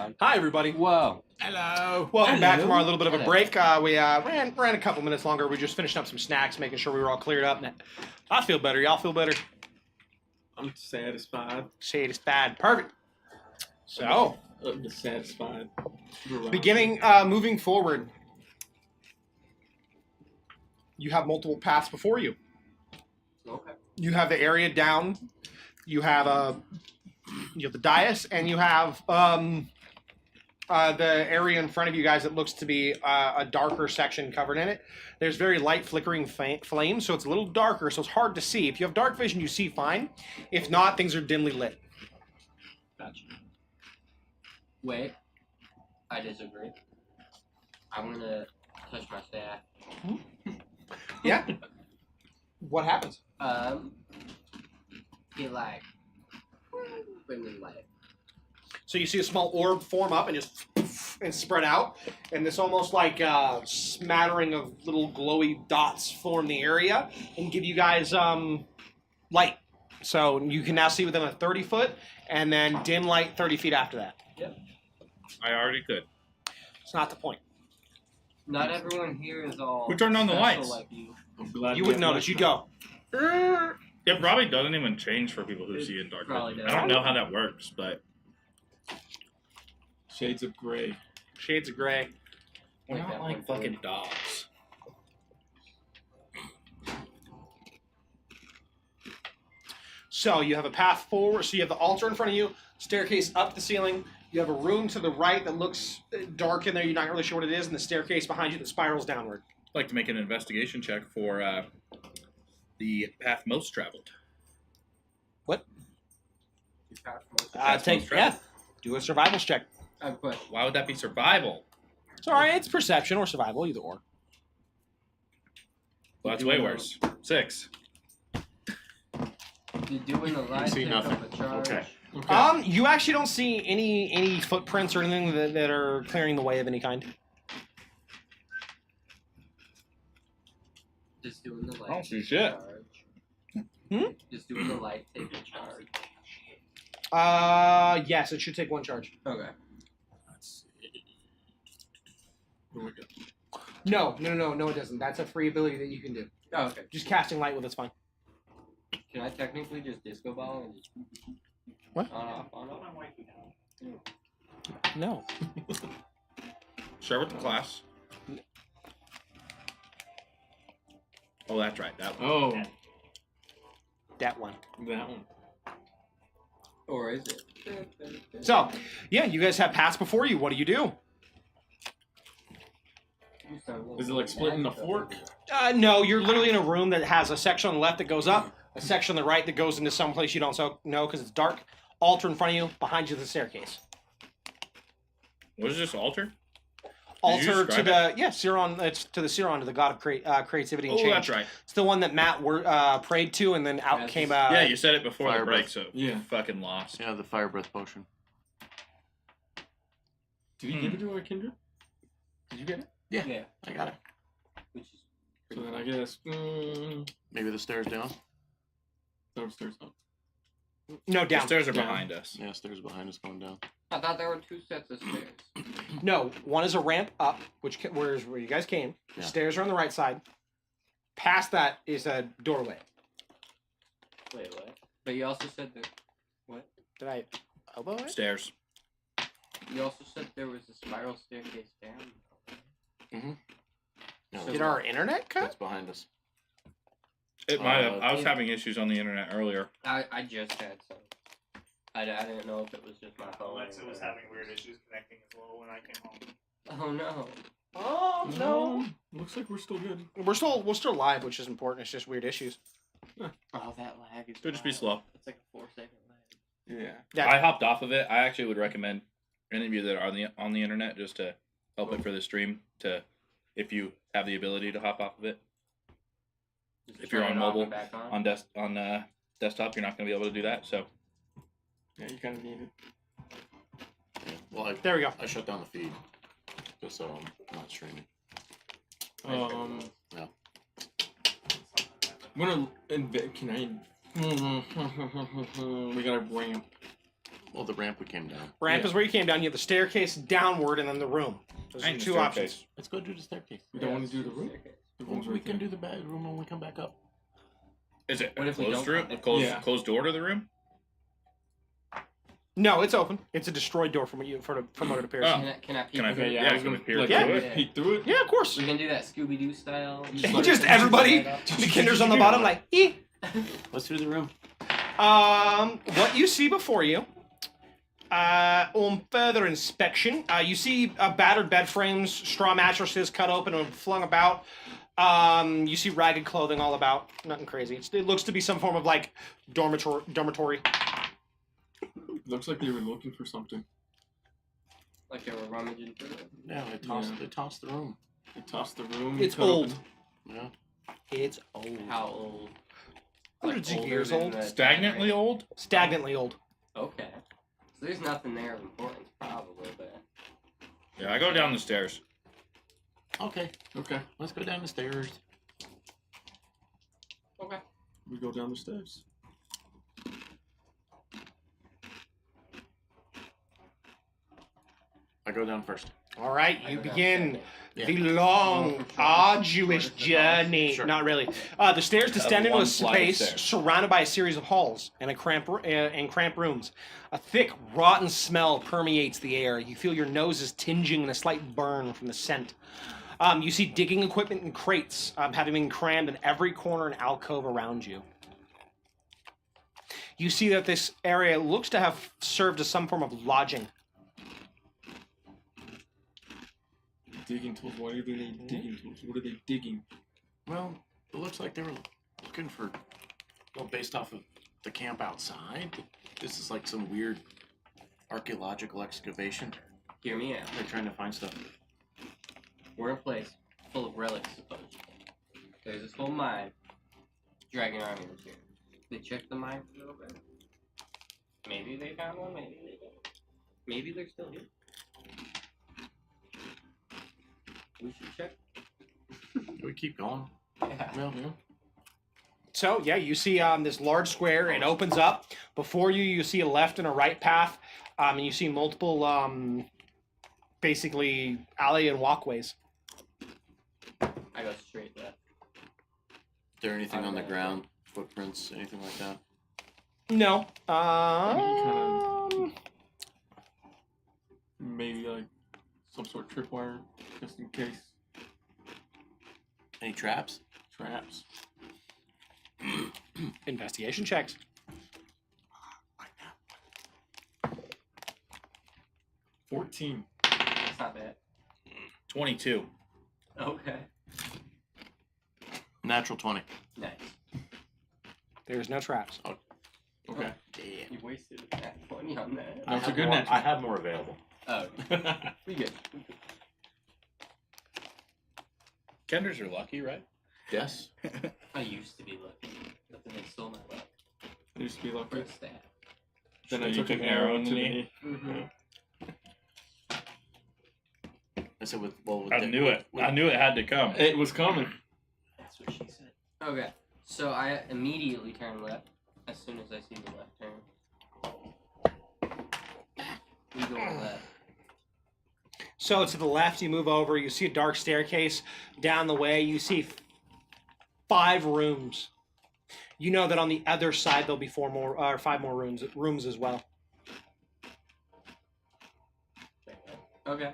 God. Hi, everybody. Whoa. Hello. Welcome back from our little bit of a break. We ran a couple minutes longer. We just finished up some snacks, making sure we were all cleared up. I feel better. Y'all feel better? I'm satisfied. Satisfied. Perfect. So, I'm satisfied. moving forward, you have multiple paths before you. Okay. You have the area down. You have the dais, and you have the area in front of you guys that looks to be a darker section covered in it. There's very light flickering flames, so it's a little darker, so it's hard to see. If you have dark vision, you see fine. If not, things are dimly lit. Gotcha. Wait. I disagree. I'm gonna touch my staff. Yeah. What happens? Get like really light. So you see a small orb form up and just and spread out, and this almost like smattering of little glowy dots form the area and give you guys light. So you can now see within a 30-foot, and then dim light 30 feet after that. Yep. I already could. It's not the point. Not everyone here is all. Who turned on the special lights? Like you. I'm glad You wouldn't notice. You'd go. It probably doesn't even change for people who see in dark probably vision. does. I don't know how that works, but Shades of gray. Shades of gray. we're Like not that like one fucking thing. dogs. So you have a path forward. So you have the altar in front of you, staircase up the ceiling. You have a room to the right that looks dark in there. You're not really sure what it is, and the staircase behind you that spirals downward. I'd like to make an investigation check for the path most traveled. You pass most. Most traveled. Do a survival check. I put. Why would that be survival? Sorry, it's perception or survival, either or. Well, that's way worse. 6. You're doing the light. see take nothing. up a charge. Okay. You actually don't see any footprints or anything that are clearing the way of any kind. Just doing the light. I don't see take a shit. charge. Just doing the light. Take a charge. Yes, it should take one charge. Okay. No, it doesn't. That's a free ability that you can do. Oh, okay. Just casting light with it's fine. Can I technically just disco ball and just What? on off? No. Share with the class. Oh, that's right. That one. Oh, That one. that one. Or is it? So, yeah, you guys have paths before you. What do you do? Is it like splitting the fork? No, you're literally in a room that has a section on the left that goes up, a section on the right that goes into some place you don't know because it's dark. Altar in front of you, behind you the staircase. What is this altar? Altar to describe the Siron. It's to the Siron, to the god of creativity and Oh, change. that's right. It's the one that Matt prayed to, and then out Yes. came. Yeah, you said it before Fire the break, breath. so Yeah. fucking lost. Yeah, the fire breath potion. Did he give it to our kindred? Did you get it? Yeah. I got it. Which is So then I guess Maybe the stairs down? downstairs up. No, The down. stairs are Down. behind us. Yeah, stairs behind us going down. I thought there were 2 sets of stairs. No, one is a ramp up, where you guys came. The Yeah. stairs are on the right side. Past that is a doorway. Wait, what? But you also said that. What? Did I elbow it? Stairs. You also said there was a spiral staircase down. No, So Did our internet cut? that's behind us. It might have. I was yeah. having issues on the internet earlier. I just had some. I didn't know if it was just my phone. Alexa was having weird issues connecting as well when I came home. Oh no. Oh no. Looks like we're still good. We're still live, which is important. It's just weird issues. Oh, that lag is. Could just be wild. slow. It's like a 4-second lag. Yeah. Yeah. I hopped off of it. I actually would recommend any of you that are on the internet just to help it for the stream to, if you have the ability to hop off of it. Just If you're turn on it off mobile, and back on. on desktop, you're not going to be able to do that. So Yeah, you kind of need it. Yeah. Well, There we go. I shut down the feed just so I'm not streaming. I'm gonna invent. Can I? We got a ramp. Well, the ramp we came down. Ramp is where you came down. You have the staircase downward, and then the room. Those are And the two staircase. options. Let's go do the staircase. We don't want to do the room. The Well, room's we right can there. do the bedroom when we come back up. Is it What a if we closed don't room? come A closed, Yeah. closed door to the room? No, it's open. It's a destroyed door from what it appears. Oh. Can I peek? Can I through peek? it? Yeah, I was gonna peer like, through Yeah. it. peek through it. Yeah, of course. We can do that Scooby Doo style. Just everybody, the kinders on the bottom, like, eek. Let's do the room. What you see before you, on further inspection, you see battered bed frames, straw mattresses cut open and flung about. You see ragged clothing all about. Nothing crazy. It looks to be some form of like dormitory. Looks like they were looking for something. Like they were rummaging through it. Yeah, they tossed the room. They tossed the room. It's cut old. open- Yeah. It's old. How old? Hundreds of older years than old. the Stagnantly old? Stagnantly old. Okay. So there's nothing there of importance, probably, but. Yeah, I go down the stairs. Okay. Okay. Let's go down the stairs. Okay. We go down the steps. I go down first. All right, I you go down begin Yeah. the long, arduous Shortest of journey. Sure. Not really. The stairs descend into one a flight of space stairs. surrounded by a series of halls and cramped rooms. A thick, rotten smell permeates the air. You feel your nose is tinging in a slight burn from the scent. You see digging equipment and crates having been crammed in every corner and alcove around you. You see that this area looks to have served as some form of lodging. Digging tools. Why do they need digging tools? What are they digging? Well, it looks like they were looking for, well, based off of the camp outside. This is like some weird archaeological excavation. Hear me out. They're trying to find stuff. We're in a place full of relics, supposedly. There's this whole mine. Dragon Army was here. They checked the mine for a little bit. Maybe they found one, maybe they didn't. Maybe they're still here. We should check. Do we keep going? Yeah. Well, So, yeah, you see this large square. It opens up. Before you, you see a left and a right path. And you see multiple, basically, alley and walkways. I go straight left. is there anything on the ground? Footprints? Anything like that? No. Maybe like some sort of tripwire, just in case. Any traps? Traps. Investigation checks. 14. That's not bad. 22. Okay. Natural 20. Nice. There's no traps. Okay. Damn. You wasted that 20 on that. That's a good natural. I have more available. Oh, we good. Kenders are lucky, right? Yes. I used to be lucky, but then they stole my luck I used to be for lucky. a stab. Then I You took took an arrow in to the the knee. knee. I said with I knew it. I knew it had to come. It was coming. That's what she said. Okay, so I immediately turn left as soon as I see the left turn. We go left. So to the left, you move over. You see a dark staircase. Down the way, you see 5 rooms. You know that on the other side there'll be 5 more rooms as well. Okay.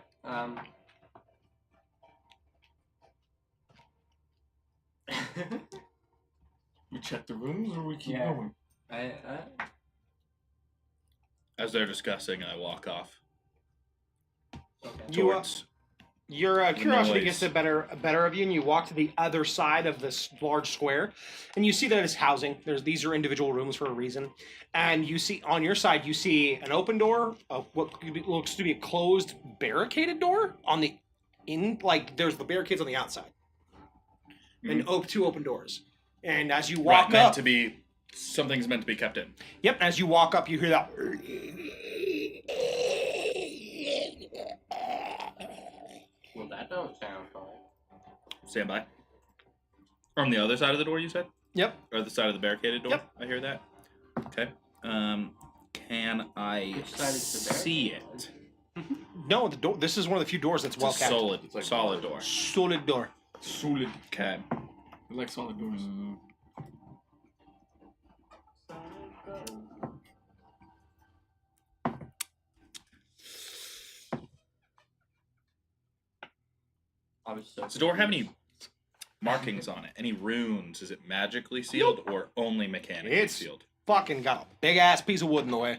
We check the rooms or we keep Yeah. going? As they're discussing, I walk off Okay. towards. Your curiosity noise. gets the better of you, and you walk to the other side of this large square, and you see that it's housing. These are individual rooms for a reason, and you see on your side you see an open door, what looks to be a closed barricaded door on the there's the barricades on the outside, and 2 open doors. And as you walk meant up, to be something's meant to be kept in. yep, as you walk up, you hear that. Well, that don't sound fun. Stand by. From the other side of the door, you said? Yep. Or the side of the barricaded door? Yep. I hear that. Okay. Can I Which side is the see barricade? it? No, the door. This is one of the few doors that's It's well a kept. solid door. Solid door. Solid. Okay. I like solid doors. I was so Does the door have any markings on it? Any runes? Is it magically sealed or only mechanically It's sealed? fucking got a big ass piece of wood in the way.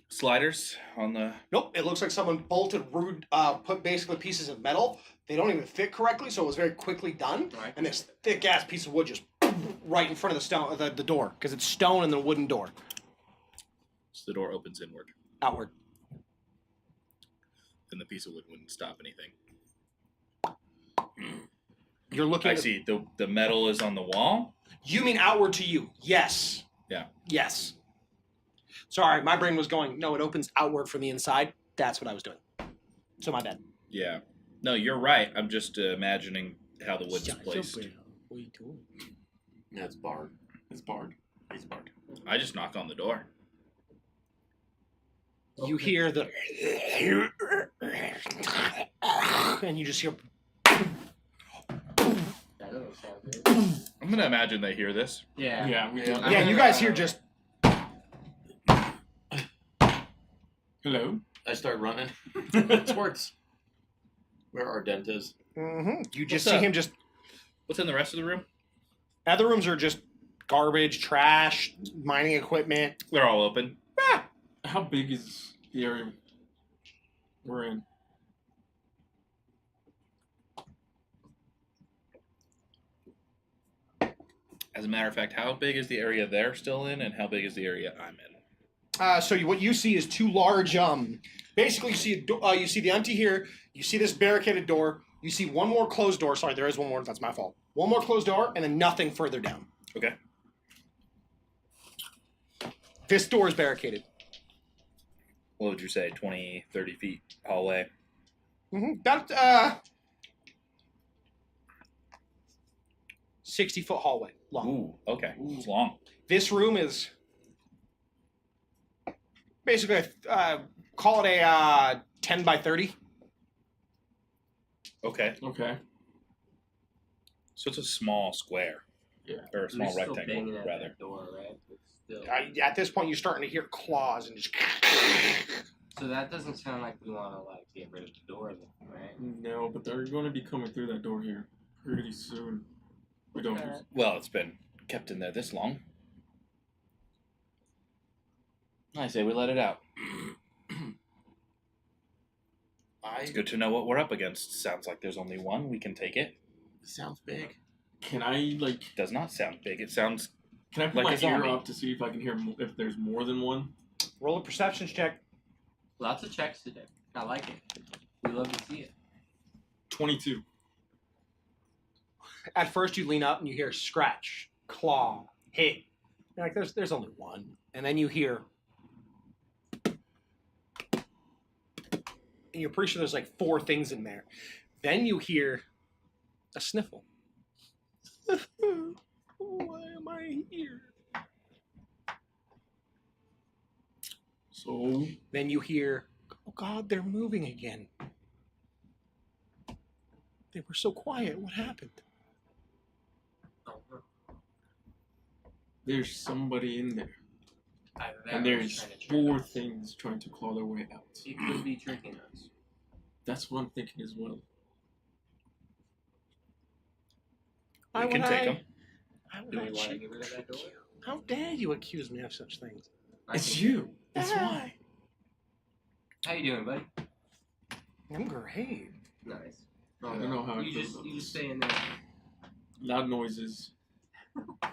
Sliders on the. Nope, it looks like someone bolted rude, put basically pieces of metal. They don't even fit correctly, so it was very quickly done. Right. And this thick ass piece of wood just right in front of the stone, the door, because it's stone and the wooden door So the door opens inward. outward. Then the piece of wood wouldn't stop anything. You're looking. I see. The metal is on the wall. You mean outward to you? Yes. Yeah. Yes. Sorry, my brain was going. No, it opens outward from the inside. That's what I was doing. So my bad. Yeah. No, you're right. I'm just imagining how the wood's placed. What are you doing? Yeah, it's barred. It's barred. He's barred. I just knock on the door. You hear the, and you just hear. That doesn't sound good. I'm gonna imagine they hear this. Yeah. Yeah, we do. Yeah, you guys hear just. Hello? I start running towards where our dent is. Mm-hmm. You just What's see up? him just. What's in the rest of the room? Other rooms are just garbage, trash, mining equipment. They're all open. How big is the area we're in? As a matter of fact, how big is the area they're still in, and how big is the area I'm in? What you see is two large. Basically, you see you see the empty here. You see this barricaded door. You see one more closed door. Sorry, there is one more. That's my fault. One more closed door, and then nothing further down. Okay. This door is barricaded. What would you say? 20, 30 feet hallway. About 60-foot hallway long. Ooh, okay. It's long. This room is basically call it a 10 by 30. Okay. Okay. So it's a small square. Yeah. Or a small We're still rectangle, banging at rather. that door, right? It's still... At this point, you're starting to hear claws and just. So that doesn't sound like we want to like get rid of the door, then, right? No, but they're going to be coming through that door here pretty soon. We don't. Okay. Well, it's been kept in there this long. I say we let it out. It's good to know what we're up against. Sounds like there's only one. We can take it. Sounds big. Can I like? Does not sound big. It sounds Can I put Like my a zombie. ear up to see if I can hear if there's more than one? Roll a perceptions check. Lots of checks today. I like it. We love to see it. 22. At first, you lean up and you hear scratch, claw, hit. You're like, there's only one. And then you hear. And you're pretty sure there's like 4 things in there. Then you hear a sniffle. Why am I here? So Then you hear, oh God, they're moving again. They were so quiet. What happened? there's somebody in there, Either that and or it's there's trying to trick 4 us. things trying to claw their way out. It could be tricking us. That's what I'm thinking as well. we can take them. Do we want to get rid of that door? How dare you accuse me of such things? I It's think- you. That's Ah. why. How you doing, buddy? I'm great. Nice. I don't know how I You feel just about you this. just stay in there. Loud noises,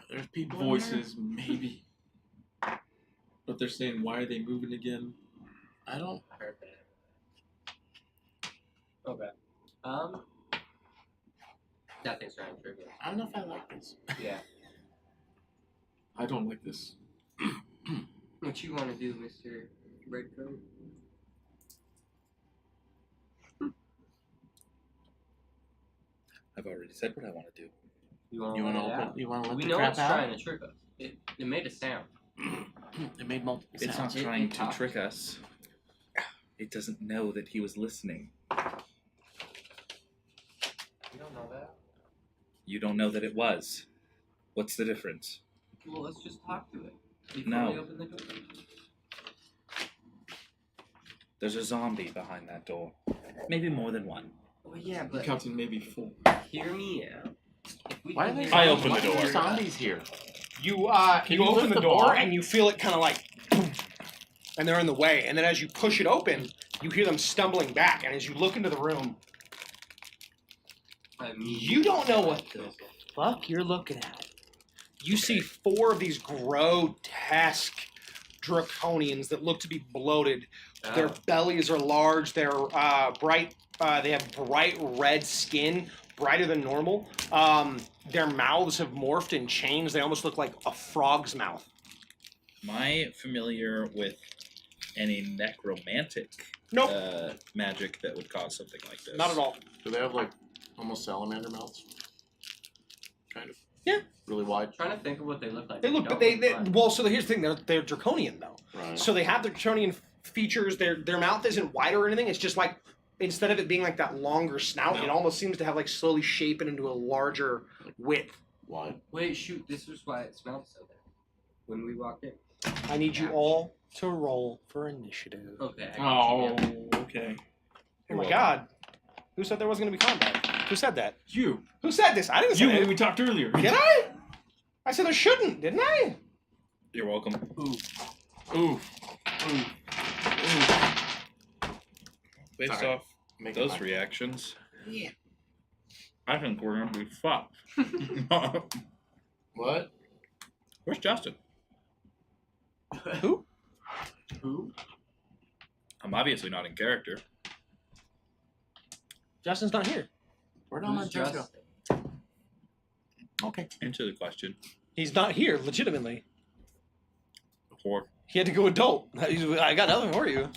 There's people in voices, maybe. But they're saying, why are they moving again? there. I don't. I heard that. Okay. That thing's trying to trick us. I don't know if I like this. Yeah. I don't like this. What you want to do, Mr. Redcoat? I've already said what I want to do. You want You to want to let it open? out? You want to let We the know crap it's out? trying to trick us. It made a sound. It made multiple It's not sounds. trying to trick us. It doesn't know that he was listening. You don't know that? You don't know that it was. What's the difference? Well, let's just talk to it. Before No. we open the door. There's a zombie behind that door. Maybe more than one. Well, yeah, I'm but counting maybe 4. hear me out. If we Why are can they? hear- I opened why the are there door. Zombies here. You you open lift the the door bar? and you feel it kind of like, boom, and they're in the way. And then as you push it open, you hear them stumbling back. And as you look into the room, you don't know what the fuck you're looking at. You see 4 of these grotesque draconians that look to be bloated. Their bellies are large. They're bright. They have bright red skin, brighter than normal. Their mouths have morphed and changed. They almost look like a frog's mouth. Am I familiar with any necromantic Nope, magic that would cause something like this? not at all. Do they have like almost salamander mouths? Kind of. Yeah. Really wide. I'm trying to think of what they look like. They look, but they well. So here's the thing: they're draconian though. Right. So they have the draconian features. Their mouth isn't wide or anything. It's just like instead of it being like that longer snout, it almost seems to have like slowly shapen into a larger width. Wide. Wait, shoot! This was why it smelled so bad when we walked in. I need you all to roll for initiative. Okay. Oh, okay. Oh my god! Who said there wasn't going to be combat? Who said that? You. Who said this? I didn't say You, it. when we talked earlier. Did I? I said there shouldn't, didn't I? You're welcome. Ooh. Based Sorry. off Make those it reactions, Yeah. I think we're gonna be fucked. What? Where's Justin? Who? Who? I'm obviously not in character. Justin's not here. We're not on Who's Jessica. Justin? Okay. Answer the question. He's not here, legitimately. Or He had to go adult. I got nothing for you.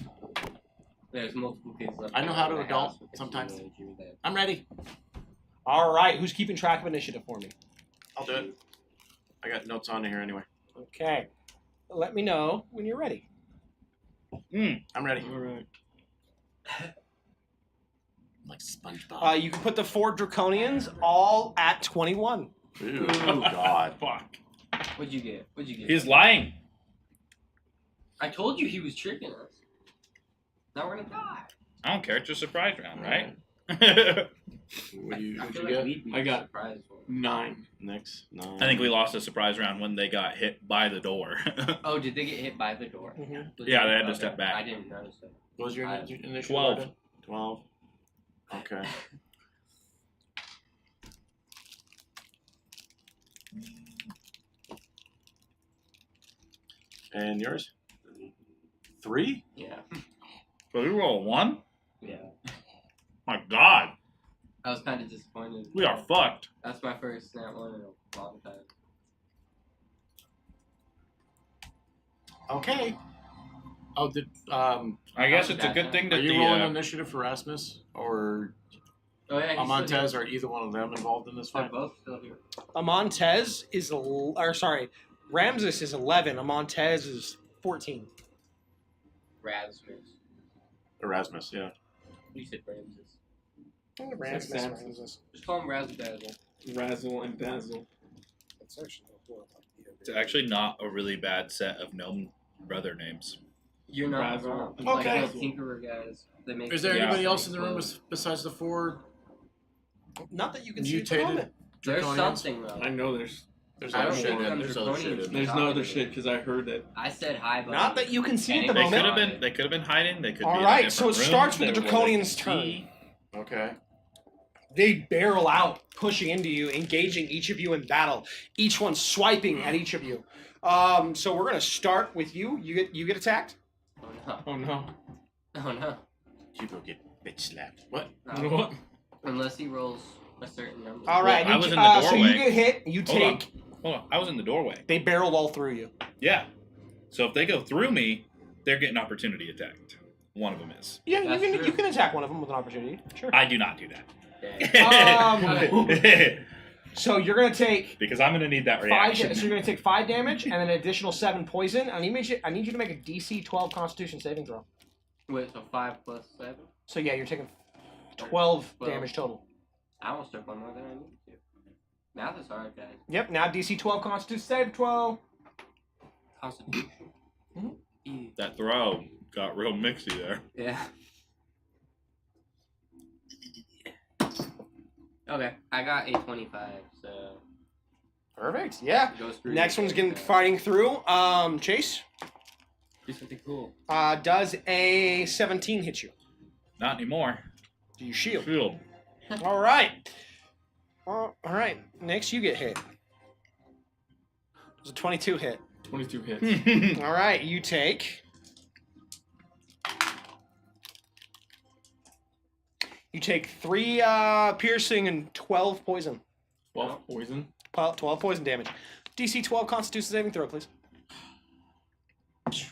There's multiple kids left. I know how to in the adult house because sometimes. you know Jimmy Dad. I'm ready. All right, who's keeping track of initiative for me? I'll do it. I got notes on here anyway. Okay. Let me know when you're ready. I'm ready. All right. Like SpongeBob. You can put the 4 draconians all at 21. Ooh, God. fuck. What'd you get? What'd you get? He's lying. I told you he was tricking us. Now we're gonna die. I don't care. It's a surprise round, right? What'd you I feel get? like we'd be I got- surprised. For 9. Next. 9. I think we lost a surprise round when they got hit by the door. Oh, did they get hit by the door? Mhm. Yeah, they had to Okay. step back. I didn't notice that. What was your I- initial 12. order? 12. Okay. And yours? 3? Yeah. So you roll a 1? Yeah. My God, I was kind of disappointed. we are fucked. That's my first snap one in a long time. Okay. Oh, did I guess it's a good thing are that you the rolling initiative for Rasmus or Oh yeah, he's Amontez? Are either one of them involved in this They're fight? both still here. Amontez is, Ramses is 11. Amontez is 14. Rasmus. Erasmus, yeah. You said Ramses. Ramses. Just call him Razzle-Dazzle. Razzle and Dazzle. It's actually not a really bad set of gnome brother names. You're not Razzle. wrong. It's Okay. like those Tinkerer guys. That make Is there Yeah. anybody else in the room besides the 4? Not that you can see at the Mutated moment. There's Draconians? something though. I know there's I other don't shit. think in- I'm There's other shit. draconian. in- there's no other shit because I heard that. I said hi, but Not that you can see at the And They moment. could have been. They could have been hiding. They could. All be right, in a so it different starts room with the that- where they Draconian's can turn. see. Okay. They barrel out, pushing into you, engaging each of you in battle. Each one swiping at each of you. So we're gonna start with you. You get attacked. oh no, Oh no. oh no. You go get bitch slapped. What? No. What? Unless he rolls a certain number. All right. I you- was in the So you doorway. get hit. You Hold on. take. Hold on. I was in the doorway. They barreled all through you. Yeah. So if they go through me, they're getting opportunity attacked. One of them is. Yeah, That's you true. can attack one of them with an opportunity. Sure. I do not do that. Dang. So you're gonna take Because I'm gonna need that 5. reaction. So you're gonna take 5 damage and then an additional 7 poison. I need you to make a DC 12 Constitution saving throw. Wait, so 5 plus 7? So yeah, you're taking 12 12. damage total. I almost took one more than I needed to. Now this hard, guys. Yep. Now DC 12 Constitution save 12. Constitution. That throw got real mixy there. Yeah. Okay, I got a 25, so... Perfect. Yeah. Goes through. Next one's getting fighting through. Chase. Do something cool. Does a 17 hit you? Not anymore. Do you shield? Shield. All right. All right. Next, you get hit. Does a 22 hit? 22 hits. All right. You take. You take 3 piercing and 12 poison. 12 poison. 12 poison damage. DC 12 Constitution saving throw, please.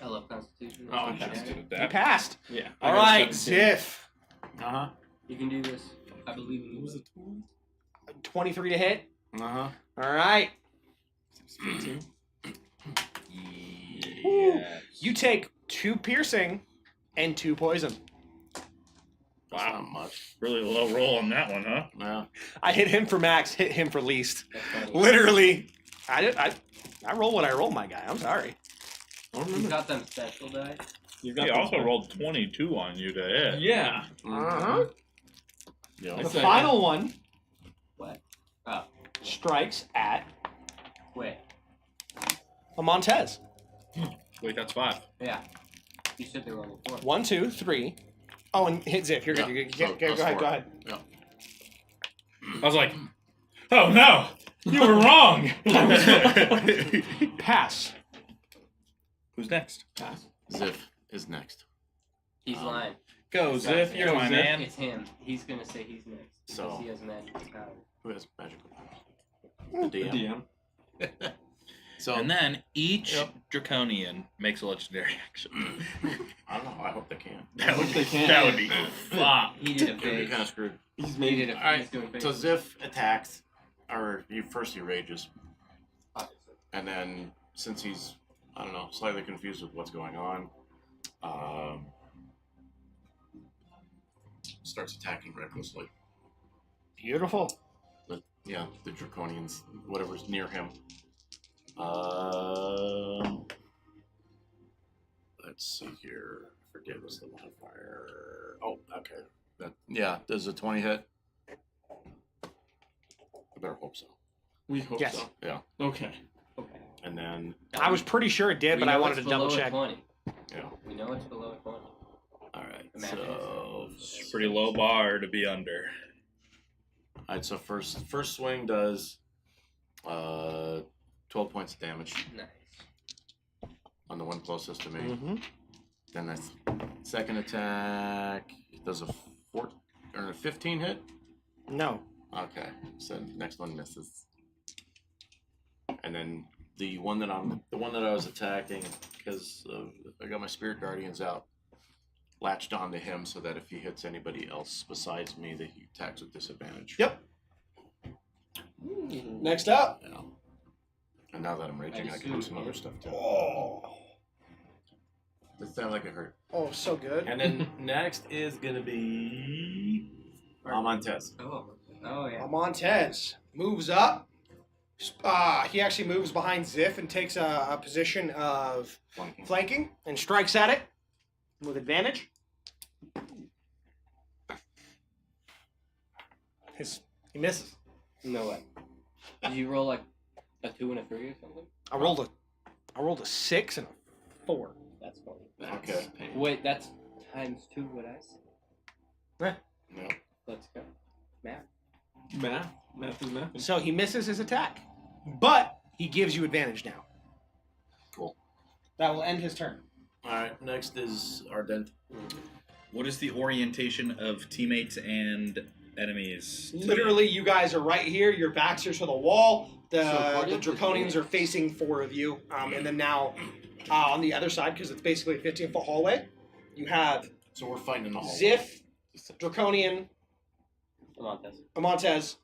I love Constitution. Oh, I Yeah. passed You passed. Yeah. All right, Ziff. Uh-huh. You can do this. I believe in you. 23 to hit. Uh-huh. All right. Yes. You take 2 piercing and 2 poison. That's not much. Really low roll on that one, huh? Yeah. I hit him for max, hit him for least. That's funny. Literally. I roll what I roll, my guy. I'm sorry. You got them special die? You He also rolled 22 on you to hit. Yeah. Uh-huh. Yeah. I The said- final one What? Oh, strikes at wait. a Montez. Wait, that's 5. Yeah. You said they were only 4. 1, 2, 3. Oh, and hit Ziff. You're good. Yeah. You're good. So Go plus ahead. 4. Go ahead. Yeah. I was like, oh no, you were wrong. Pass. Who's next? Pass. Ziff is next. He's lying. Go, Ziff. You're my Ziff. man. It's him. He's gonna say he's next. So- Because he has magical power. Who has magical powers? The The DM. DM. So And then each Yep. Draconian makes a legendary action. I don't know. I hope they can. That would, they can. that would be fun. He did a It'd be phase. kind of screwed. He's He made did it. a Alright, he's doing phase. So Ziff attacks, or he rages, Obviously. and then since he's, I don't know, slightly confused with what's going on, starts attacking recklessly. Beautiful. The Draconians, whatever's near him. Let's see here. I forget what's the modifier. Oh, okay. Does a 20 hit? I better hope so. We hope Yes. so. Yeah. Okay. Okay. And then, I was pretty sure it did, We but I know wanted it's to double below a check. 20. yeah. We know it's below a 20. All right. Imagine So, It's a pretty low bar to be under. all right. So first swing does 12 points of damage Nice. on the one closest to me. Mm-hmm. Then the second attack does a 15 hit. No. Okay, so next one misses. And then the one that I was attacking, because I got my spirit guardians out, latched onto him so that if he hits anybody else besides me, that he attacks with disadvantage. Yep. Next up. Yeah. And now that I'm raging, I can do some other stuff too. Oh. It sounded like it hurt. Oh, so good. And then next is gonna be Montez. Oh yeah. Montez moves up. He actually moves behind Ziff and takes a position of flanking and strikes at it with advantage. He misses. No way. Did you roll like a 2 and a 3 or something? I rolled a 6 and a 4. That's funny. Okay. Wait, that's times 2 what I said. No. Let's go. Math. Math is math. So he misses his attack, but he gives you advantage now. Cool. That will end his turn. All right. Next is Ardent. What is the orientation of teammates and enemies? Literally, you guys are right here. Your backs are to the wall. The according to Draconians this- are facing 4 of you. And then now, on the other side, because it's basically a 15-foot hallway, you have So we're fighting in the hall. Ziff, Draconian, Come on, Tess. Montez,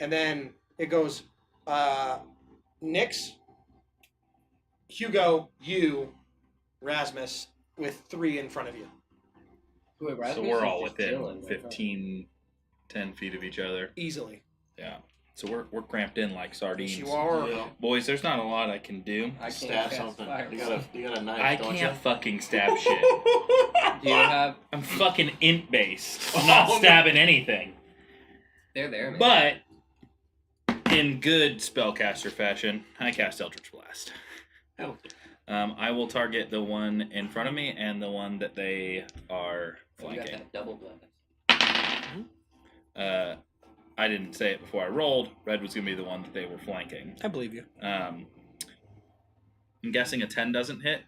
and then it goes Nyx, Hugo, you, Rasmus, with 3 in front of you. Wait, So Rasmus we're is all just within chilling, 15, 10 feet of each other. Easily. Yeah. So we're cramped in like sardines. Yes, you are. Yeah. Boys, there's not a lot I can do. I can't Stab cast something. fire. You got a knife, I don't can't you? fucking stab shit. Do you have? I'm fucking int based. I'm not stabbing anything. They're there, man. But in good spellcaster fashion, I cast Eldritch Blast. Hell I will target the one in front of me and the one that they are Oh, you got flanking. that double blast. I didn't say it before I rolled. Red was going to be the one that they were flanking. I believe you. I'm guessing a 10 doesn't hit.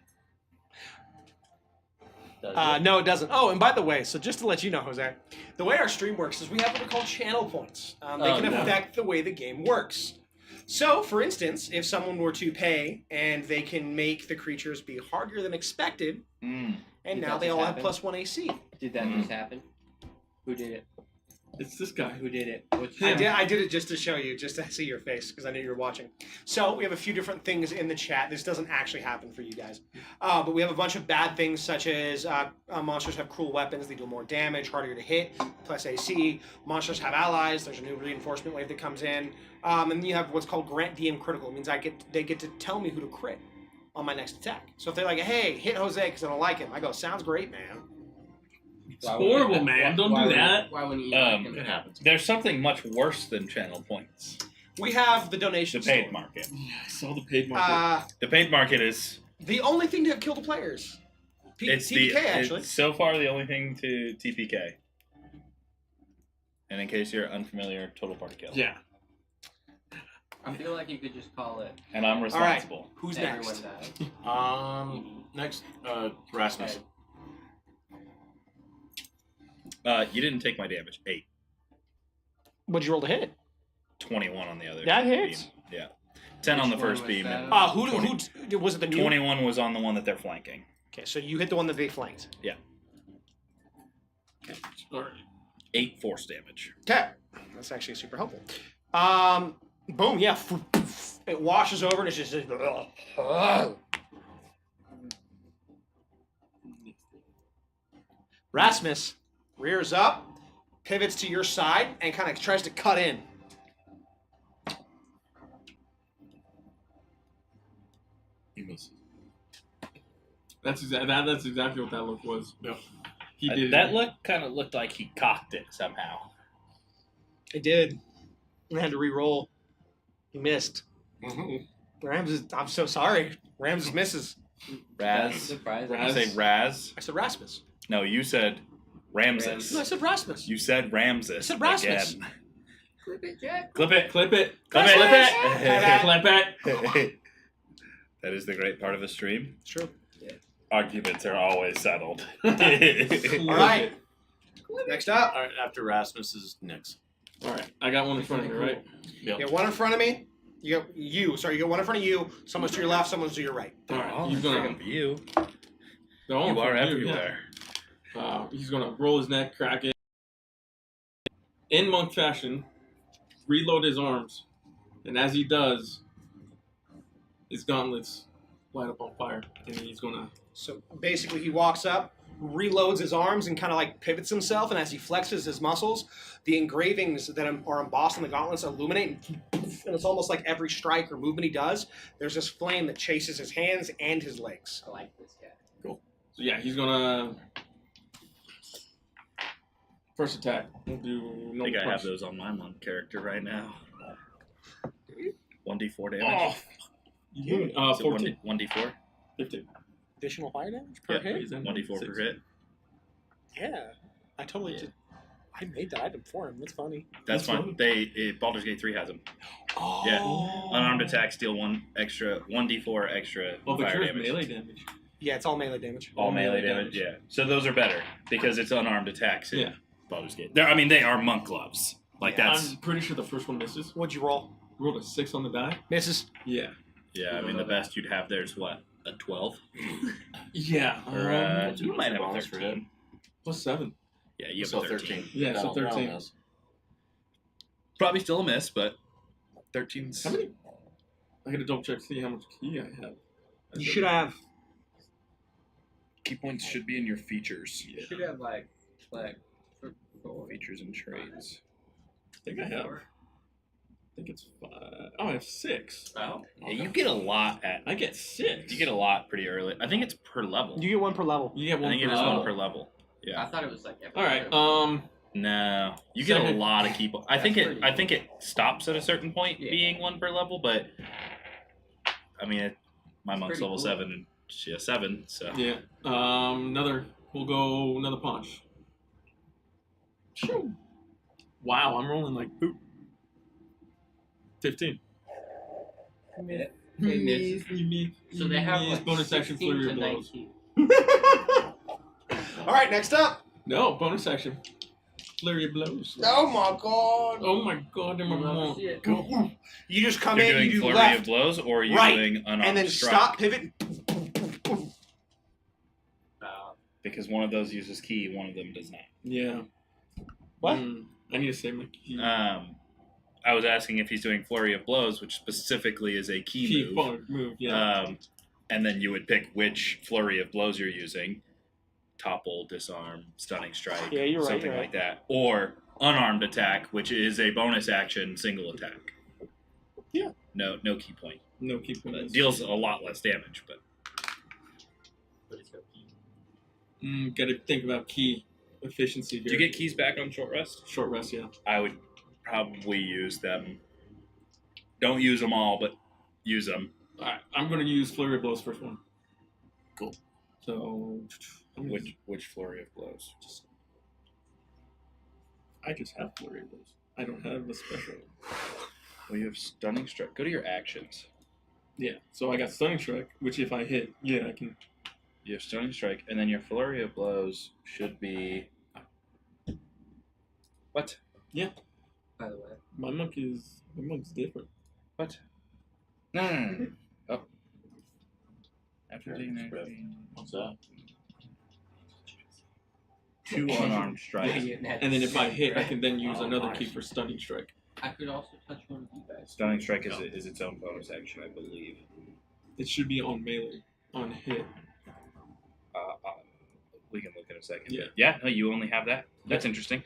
No, it doesn't. Oh, and by the way, so just to let you know, Jose, the way our stream works is we have what are called channel points. They can affect the way the game works. So, for instance, if someone were to pay and they can make the creatures be harder than expected, and Did now that they just all happen? have +1 AC. Did that just happen? Who did it? It's this guy. Who did it? Which I did it just to show you, just to see your face, because I knew you were watching. So we have a few different things in the chat. This doesn't actually happen for you guys. But we have a bunch of bad things, such as monsters have cruel weapons. They do more damage, harder to hit, plus AC. Monsters have allies. There's a new reinforcement wave that comes in. And then you have what's called Grant DM Critical. It means they get to tell me who to crit on my next attack. So if they're like, hey, hit Jose because I don't like him, I go, sounds great, man. It's horrible, man. Don't do that. Why wouldn't you? It happens. There's something much worse than channel points. We have the The donation paid store. market. Yeah, I saw the paid market. The paid market is The only thing to have killed the players. it's TPK, actually. It's so far the only thing to TPK. And in case you're unfamiliar, total party kill. Yeah. I feel like you could just call it. And I'm responsible. Who's Everyone next? died. Next, Rasmus. You didn't take my damage. 8. What'd you roll to hit? 21 on the other. That beam. hits. Yeah. 10 on the Which one first was beam. that? And Who was it? The new 21 was on the one that they're flanking. Okay, so you hit the one that they flanked. Yeah. Alright. 8 force damage. Okay, that's actually super helpful. Boom, yeah, it washes over and it's just. Rasmus rears up, pivots to your side, and kind of tries to cut in. He misses. That's exactly what that look was. Yep. He did. That look kind of looked like he cocked it somehow. I did. I had to re-roll. He missed. Mhm. I'm so sorry. Ramses misses. That's Raz. surprising. You say Raz? I said Rasmus. No, you said Ramses. No, I said Rasmus. You said Ramses. I said Rasmus. Again. Clip it, Jack. Clip it. Clip it. Clip Clip it. Clip it. That is the great part of a stream. It's true. Arguments are always settled. All right. Next up. All right, after Rasmus is Nyx. Alright, I got one in front of me, right? You got one in front of me. You got one in front of you. Someone's to your left. Someone's to your right. Alright, He's he's gonna. gonna be you. They're all in You are front of everywhere. yeah. He's gonna roll his neck, crack it. In monk fashion, reload his arms, and as he does, his gauntlets light up on fire, and he's gonna. So basically, he walks up, reloads his arms, and kind of like pivots himself. And as he flexes his muscles, the engravings that are embossed on the gauntlets illuminate, and it's almost like every strike or movement he does, there's this flame that chases his hands and his legs. I like this guy. So yeah, he's gonna. First attack. We'll do I no think I have punch. those on my monk character right now. 1d4 damage. Oh, Is it 14. 1d4? 15. Additional fire damage per Yeah, hit? He's in 1d4 per 6. hit. Yeah, I totally did. I made that item for him. That's funny. That's That's fine. Baldur's Gate 3 has them. Oh. Yeah. Unarmed attacks deal 1d4 extra Oh, but fire yours damage. melee damage. Yeah, it's all melee damage. All melee damage, yeah. So those are better because it's unarmed attacks in Yeah. Baldur's Gate. I mean, they are monk gloves. Like that's I'm pretty sure the first one misses. What'd you roll? Rolled a 6 on the die. Misses. Yeah. yeah. I mean, the best you'd have there is what, a 12, Yeah. or you might have a bonus for 13. Plus 7. Yeah, you have So a 13. Yeah, Yeah, so that'll 13. miss. Probably still a miss, but 13's. How many? I gotta double check to see how much key I have. You should have. Key points should be in your features. You should have like Features and traits. I think I have. I think it's 5. Oh, I have 6. Oh. Yeah, you get a lot at. I get 6. You get a lot pretty early. I think it's per level. You get 1 per level. You get I 1 think per it is level. 1 per level. Yeah. I thought it was like every All right. No, you get a Seven. lot of key points. I think That's pretty it stops at a certain point being 1 per level, but I mean, my monk's pretty level cool. 7 and she has 7, so Yeah. We'll go another punch. Shoo. Wow, I'm rolling like poop. 15. They miss. So they have like bonus action 16 flurry to of blows. 19. All right, next up. No, bonus action. Flurry of blows. Oh my god! Oh my god, I'm Love it. You just come you're in, doing you do flurry left, of blows, or are you right, doing unarmed and then strike? stop, pivot. Because one of those uses key, one of them does not. Yeah. What? I need to save my key. I was asking if he's doing flurry of blows, which specifically is a key move, yeah. And then you would pick which flurry of blows you're using. Topple, disarm, stunning strike, Yeah, you're right, something you're like that. Or unarmed attack, which is a bonus action single attack. Yeah. No key point. No key points. Deals a lot less damage, but Gotta think about key efficiency here. do you get keys back on short rest? Short rest, yeah. I would probably use them. Don't use them all, but use them. Alright, I'm gonna use Flurry of Blows first one. Cool. So Which flurry of blows? I just have Flurry of Blows. I don't have the special. Well, you have stunning strike. Go to your actions. Yeah. So I got Stunning Strike, which if I hit, I can. You have stunning strike, and then your flurry of blows should be what? Yeah. By the way. My monk's different. What? No. Oh. After taking What's that? 2 unarmed strikes. And then if I hit, I can then use another key for Stunning Strike. I could also touch one of you guys. Stunning strike is its own bonus action, I believe. It should be on melee, on hit. We can look in a second. Yeah. Yeah. No, you only have that. That's interesting.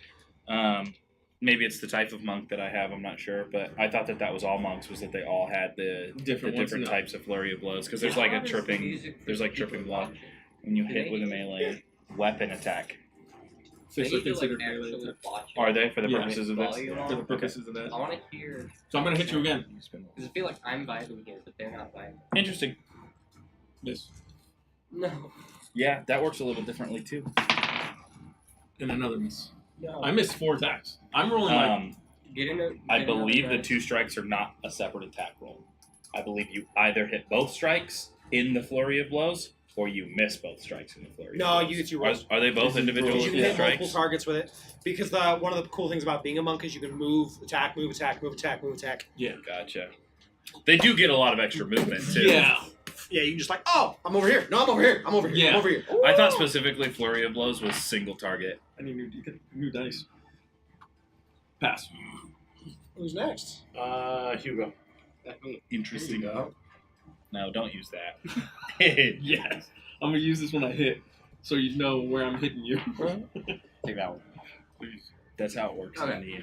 Maybe it's the type of monk that I have. I'm not sure, but I thought that was all monks. Was that they all had the different types of flurry of blows? Because there's like a tripping. There's like tripping blow when you hit with a melee weapon attack. So they're considered melee actually attacks. watch it. Are they for the Yeah. purposes of this? For the purposes of that. I want to hear. So I'm gonna hit you again. Because I feel like I'm vibing here, but they're not vibing. Interesting. Miss. No. Yeah, that works a little differently too. And another miss. No. I missed 4 attacks. I'm rolling like. I believe the 2 strikes are not a separate attack roll. I believe you either hit both strikes in the flurry of blows, or you miss both strikes in the flurry. No, of blows. you get 2 rolls. Are they both individual You can hit multiple strikes? targets with it. Because one of the cool things about being a monk is you can move, attack, move, attack, move, attack, move, attack. Yeah. Gotcha. They do get a lot of extra movement too. Yeah. Yeah, you can just like, oh, I'm over here. No, I'm over here. I'm over here. Yeah. I'm over here. I thought specifically flurry of blows was single target. I need new dice. Pass. Who's next? Hugo. Interesting. No, don't use that. Yes. I'm gonna use this when I hit, so you know where I'm hitting you. Take that one. Please. That's how it works Okay. in the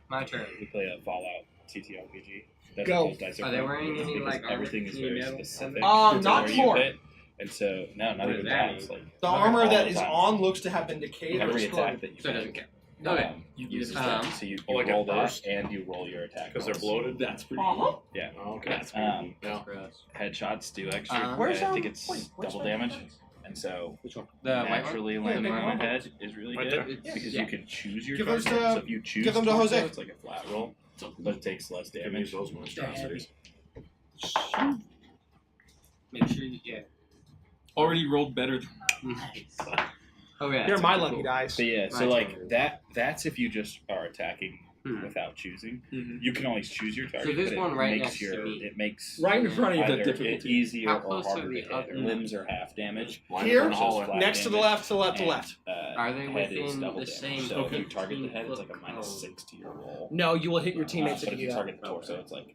My turn. we play a Fallout TTRPG. That's Go. what those dice Are they for, wearing any, because like, everything is armor? very Can you know? specific. Not to where you for. hit. And so no, not What even does that that. It's mean? like The all armor that the is time. on looks to have been decayed or Every destroyed. attack that you So it doesn't make, count. Okay. uses Um, that. So you like roll at that first? and you roll your attack. Because they're rolls. bloated. That's pretty Uh-huh. cool. Yeah. Oh, okay. That's pretty Um, Yeah. headshots do extra. Where's I think it's double damage, and so Which one? The white one? naturally landing Yeah, on the the head is really Right good there. because Yeah. you can choose your Give those target. to- So if you choose, give them to torso, Jose. it's like a flat roll, but it takes less Can damage. use those monstrosities. Make sure you get. Already rolled better. Okay. They're my lucky dice. But yeah, so My like turn. that's if you just are attacking without choosing. Mhm. You can always choose your target. So there's but one it right makes next to me. It makes Right in front of you, either that difficulty. easier How or close are harder the to hit. others? Limbs are half damage. Line Here? in the hallway. Flat Next to the damage, left, to the left, to the and, left. Are they head is within double the damage. same So if you target the head, it's 15-foot like a -6 cone? to your roll. No, you will hit your teammates But if if you you do that. target the torso, it's like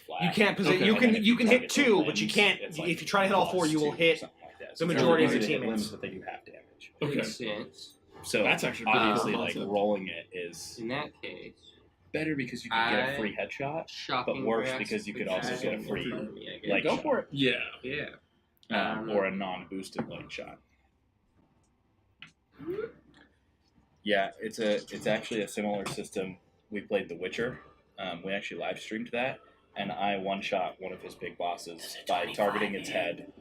flat. You can't position. Okay. You And then can if you can hit target the 2, but you limbs, can't. it's like If you try to hit all 4, you will +2 or hit something like that. the So it's majority really of your easy to hit teammates. limbs, but they do half damage. Okay. Makes sense. So That's actually pretty obviously, cool like concept. rolling it is In that case, better because you can get I- a free headshot, shocking but worse grasp because you could the also guy get a in free front of me, I guess. leg Go shot. for it. Yeah. Yeah. Or a non-boosted leg shot. Yeah, it's actually a similar system. We played The Witcher. We actually live streamed that, and I one-shot one of his big bosses by targeting its head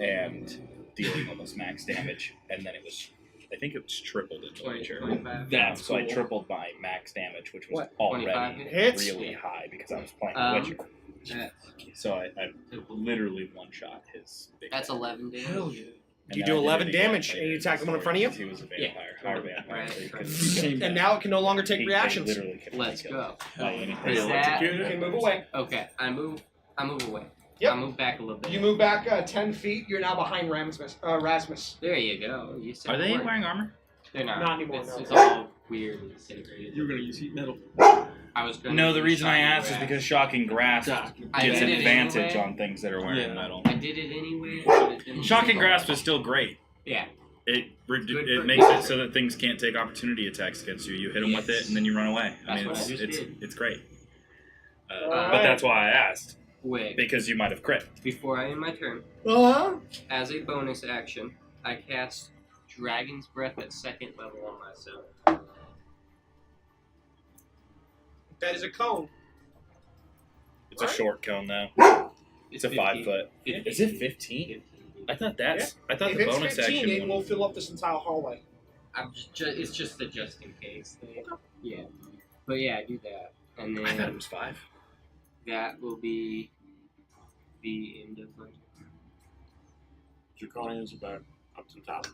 and dealing almost max damage, and then I think it was tripled in The 20, Witcher. 25. That's So I cool. tripled my max damage, which was What, 25 already hits? really high because I was playing Um, The Witcher. That's, So I literally one-shot his big that's head. 11 damage. Hell yeah. And You then do I did 11 it again damage, later and you in attack the the one in story front of you? because he was a Yeah. vampire, hard vampire. Right. So he couldn't- You came And back. now it can no longer take he reactions. literally couldn't Let's kill go. by anything. Is that- You can move away. Okay, I move away. Yep. I move back a little bit. You move back 10 feet. You're now behind Rasmus. There you go. You said Are they the word. wearing armor? They're not. Not anymore, It's, no. it's all weird and disintegrated. You were gonna use heat metal. I was going No, the reason I asked is because Shocking Grasp I gets did an it advantage anyway. on things that are wearing Yeah. metal. I did it anyway. But it didn't Shocking go. Grasp is still great. Yeah. It for makes it so that things can't take opportunity attacks against you. You hit them with it, and then you run away. I That's mean, what I just did. it's great. Alright. But that's why I asked, Wait. because you might have crit. Before I end my turn, as a bonus action, I cast Dragon's Breath at 2nd level on myself. That is a cone. It's a short cone though. It's a 5 foot. Is it 15? I thought I thought If the it's bonus 15, action it one. will fill up this entire hallway. It's just a just in case thing. Yeah. But yeah, do that. And I thought it then was 5. that will be the end of my turn. Draconians are back up to the top.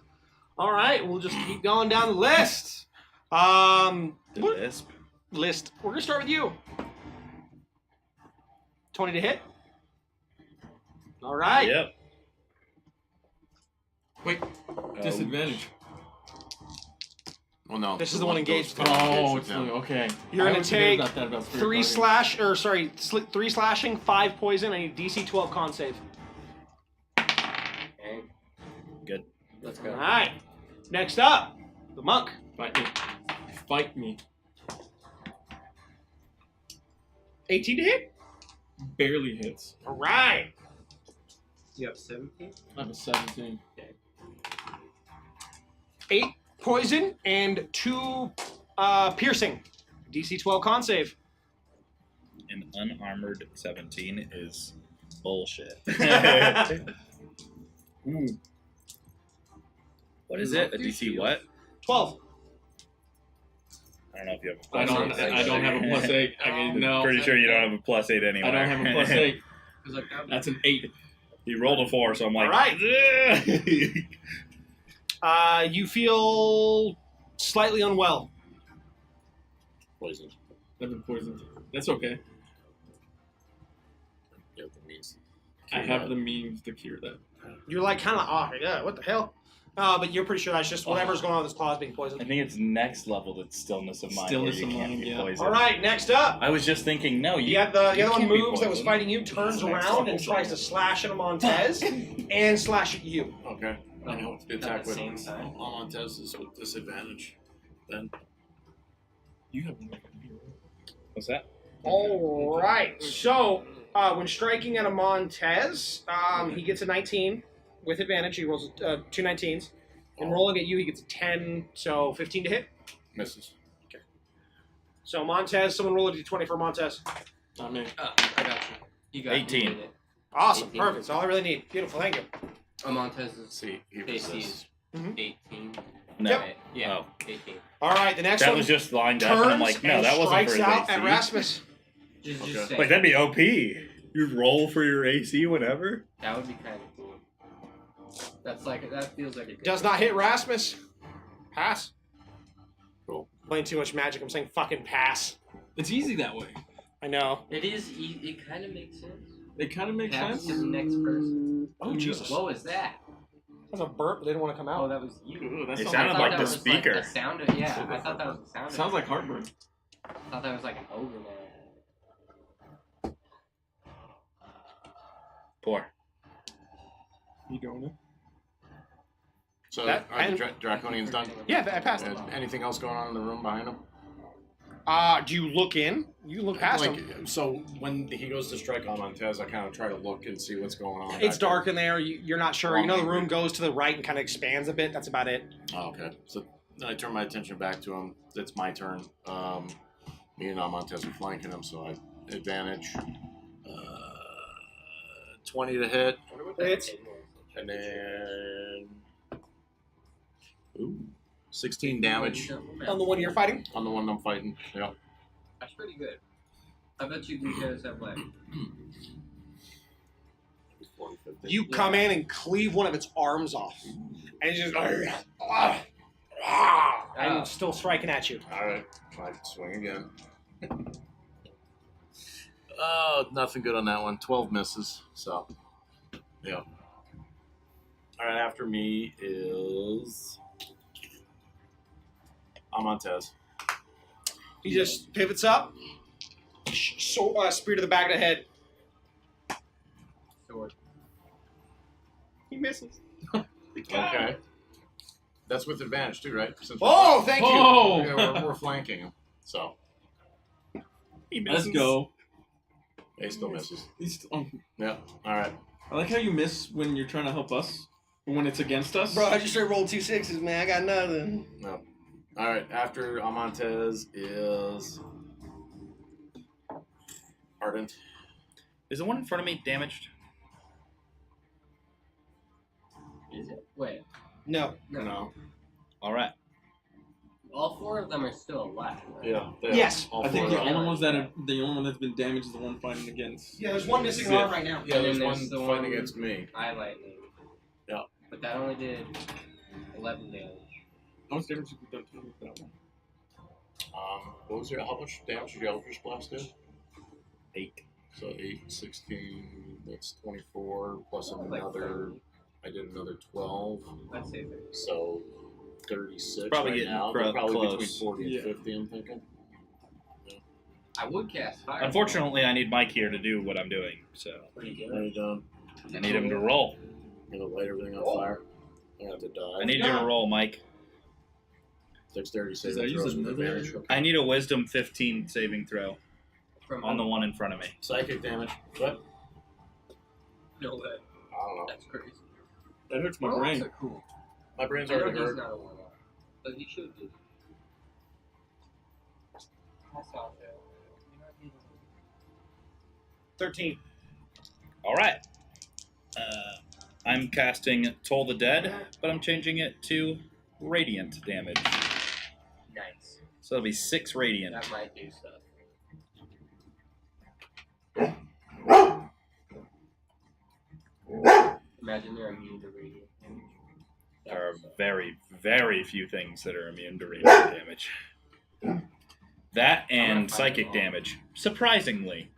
All right, we'll just keep going down the list. The lisp. List. We're gonna start with you. 20 to hit. All right. Yep. Wait, disadvantage. Well, no. This is the one engaged. Oh, it's okay. You're I gonna always forget take about that about spirit 3 guardians. 3 slashing, 5 poison, and a DC 12 con save. Okay. Good. Let's All go. right. Next up, the monk. Fight me. Fight me. 18 to hit. Barely hits. All right. You have 17? I have a 17. 8 poison and 2 piercing. DC 12 con save. An unarmored 17 is bullshit. Ooh. What is it? A DC what? 12. I don't know if you have a I plus don't. 8. I don't have a plus 8. I mean, no. Pretty sure you don't have a plus 8 anyway. I don't have a plus 8. Because like that That's an 8. He rolled a 4, so I'm like, All right. You feel slightly unwell. Poisoned. I've been poisoned. That's okay. Yeah, that means. I have the means to cure that. You're like kind of off. Yeah, what the hell? But you're pretty sure that's just whatever's going on with his claws being I poisoned. think it's next level that's stillness of mind. Stillness where you of can't mind, be yeah. poisoned. All right, next up. I was just thinking, no, you. Yeah, the you other one can't be moves that was poisoned. fighting you, turns Next around level. and tries to slash at Montez and slash at you. Okay. I know the At attack the with same time. Montez is with disadvantage. Then You have What's that? All right. So when striking at a Montez, he gets a 19 with advantage. He rolls 2 19s. And rolling at you, he gets a 10, so 15 to hit. misses. So Montez, someone roll a d20 for Montez. not me. I got you. You got 18. You did it. Awesome, 18. perfect. That's all I really need. Beautiful, thank you. Montez's See, he AC resists. is Mhm. 18. No. Yep. Right? Yeah, Oh. 18. All right, the next That one was just lined up, and turns I'm like, no, and that wasn't for strikes his out AC. at Rasmus. Just Okay. say, Like, that'd be OP. You roll for your AC whenever. that would be kind of cool. That feels like a good Does not hit Rasmus. Pass. Cool. Playing too much Magic. I'm saying fucking pass. It's easy that way. I know. It is. It kind of makes sense. It kind of makes Pass sense. to the next person. Oh, Jesus. What was that? That was a burp. They didn't want to come Oh, out. that was you. Ooh, that It sounds sounded I thought like that the was speaker. Like the sound of, yeah, I thought that was the sound. sounds like heartburn. I thought that was like an ogre man. Poor. You doing it? So That- are the Draconians done? Yeah, I passed. Anything else going on in the room behind him? Do you look in? You look past him. So when he goes to strike on Montez, I kind of try to look and see what's going on. It's back dark in there. You're not sure. You know the room goes to the right and kind of expands a bit. That's about it. there. Oh, okay. So then I turn my attention back to him. It's my turn. Me and Montez are flanking him, so I advantage. 20 to hit, Hits. and then 16 damage On the one you're fighting? on the one I'm fighting. Yeah. That's pretty good. I bet you guys have like. 40, 50. You come in and cleave one of its arms off. And it's just. And it's still striking at you. All right, try to swing again. Oh, nothing good on that one. 12 misses. So, yeah. All right, after me is Amontez. He just pivots up. Spear to the back of the head. Sword. He misses. Okay. That's with advantage too, right? Since Oh, thank you. Oh! yeah, we're flanking him. So, Let's go. he still misses. I Yeah. All right. like how you miss when you're trying to help us, but when it's against us. Bro, I just straight rolled 2 6s, man. I got nothing. No. All right. After Amontez is Ardent. Is the one in front of me damaged? Is it? Wait. No. No. All right. All 4 of them are still alive. Right? Yeah. Yes. All I think four the of them. only ones that the only one that's been damaged is the one fighting against. Yeah, there's one missing Yeah. arm right now. Yeah, And there's then one there's the fighting one- against me. Eye lightning. Yeah. But that only did 11 damage. How much damage did you do to that one? What was how much damage did your Eldritch Blast do? 8. So 8, 16, that's 24, plus Like another, 30. I did another 12, Let's say 30. so 36 Probably right getting now. They're probably close. between 40 Yeah. and 50, I'm thinking. I would cast fire. Unfortunately, I need Mike here to do what I'm doing, so Pretty good. What are you doing? I need him to roll. I'm gonna light everything on fire. I have to die. I need you to roll, Mike. Dexterity Does that saving use throws with another- advantage. Okay. I need a Wisdom 15 saving throw From on the one in front of me. Psychic damage. What? No way. I don't know. That's crazy. That hurts my Rolls brain. are cool. My brain's I know already he's hurt. not a one-off, but he should be. That's not fair. 13. All right. I'm casting Toll the Dead, but I'm changing it to Radiant damage. Nice. So it'll be 6 Radiant. That might do stuff. Imagine they're immune to radiant damage. There are very, very few things that are immune to radiant damage. That I'm gonna and find psychic them all. damage. Surprisingly,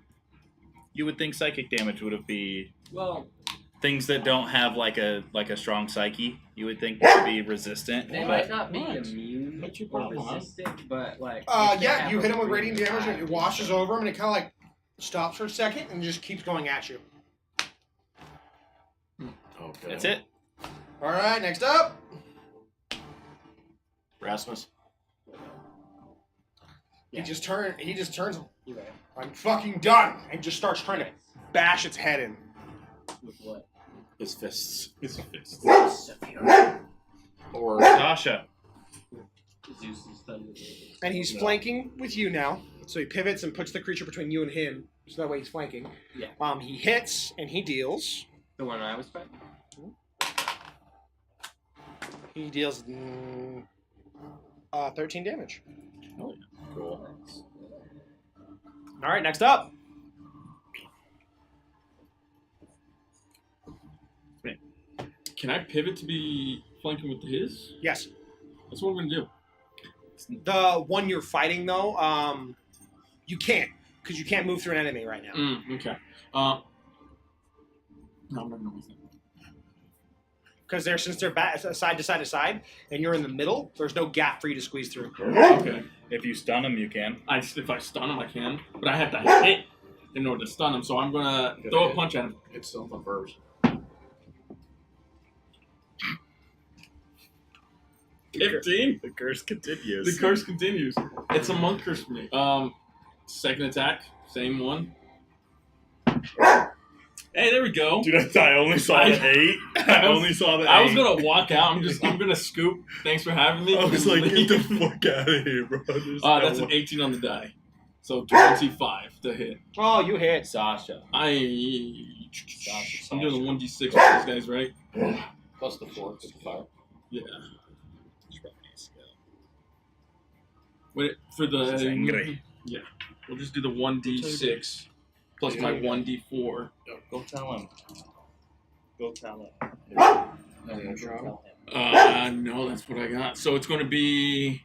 you would think psychic damage would have be Well, things that don't have like a strong psyche. You would think would be resistant. they but might not be What? immune What you or got, huh? resistant, but like. if they Yeah, have you a hit him with really radiant damage, high and it washes over him, and it kind of like stops for a second and just keeps going at you. Okay. That's it. All right, next up. Rasmus. Yeah. He just turns. You're right. I'm fucking done, and just starts trying to bash its head in. With what? His fists. His fist. Or Tasha. Zeus's thunder. And he's No. flanking with you now. So he pivots and puts the creature between you and him. So that way he's flanking. Yeah. He hits and he deals. The one I was fighting? He deals 13 damage. cool. All right, next up. Can I pivot to be flanking with his? Yes. That's what I'm gonna do. The one you're fighting, though, you can't, because you can't move through an enemy right now. Okay. No, I'm not gonna use that. Because since they're side to side to side, and you're in the middle, there's no gap for you to squeeze through. Okay. If you stun him, you can. If I stun him, I can, but I have to hit in order to stun him. So I'm gonna throw a punch at him. Hit something first. 15. The curse continues. The curse continues. It's a monk curse for me. Second attack, same one. Hey, there we go. Dude, I only saw the 8. I only saw the 8. I was gonna walk out. I'm gonna scoop. Thanks for having me. I was like, get the fuck out of here, bro. That's an 18 on the die. So 25 to hit. Oh, you hit. Sasha. I'm doing a 1d6 with these guys, right? Plus the 4, plus the 5. Yeah. Wait, for the... He's angry. Yeah. We'll just do the 1d6 plus my 1d4. Go tell him. Go tell him. No, that's what I got. So it's going to be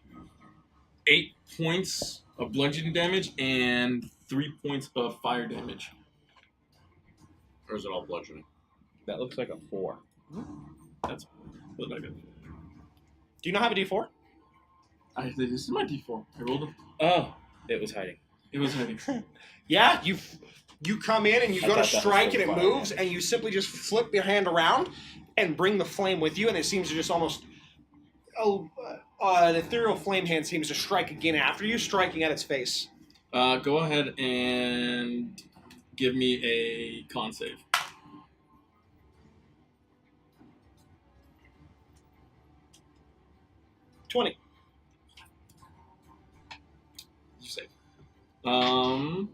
8 points of bludgeoning damage and 3 points of fire damage. Or is it all bludgeoning? That looks like a 4. That's what I got. Do you not have a D4? This is my d4. I rolled it. Oh, it was hiding. It was heavy. Yeah, you come in and you I go to thought that was strike for and it fire, moves, yeah. and you simply just flip your hand around and bring the flame with you, and it seems to just almost... an ethereal flame hand seems to strike again after you, striking at its face. Go ahead and give me a con save. $20. You save. I'm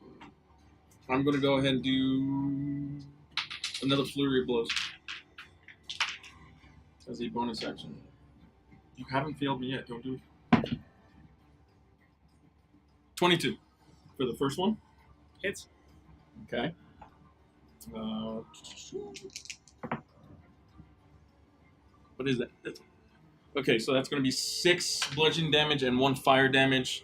gonna go ahead and do another flurry of blows as a bonus action. You haven't failed me yet. Don't do it. 22 for the first one. Hits. Okay. What is that? Okay, so that's going to be 6 bludgeoning damage and 1 fire damage.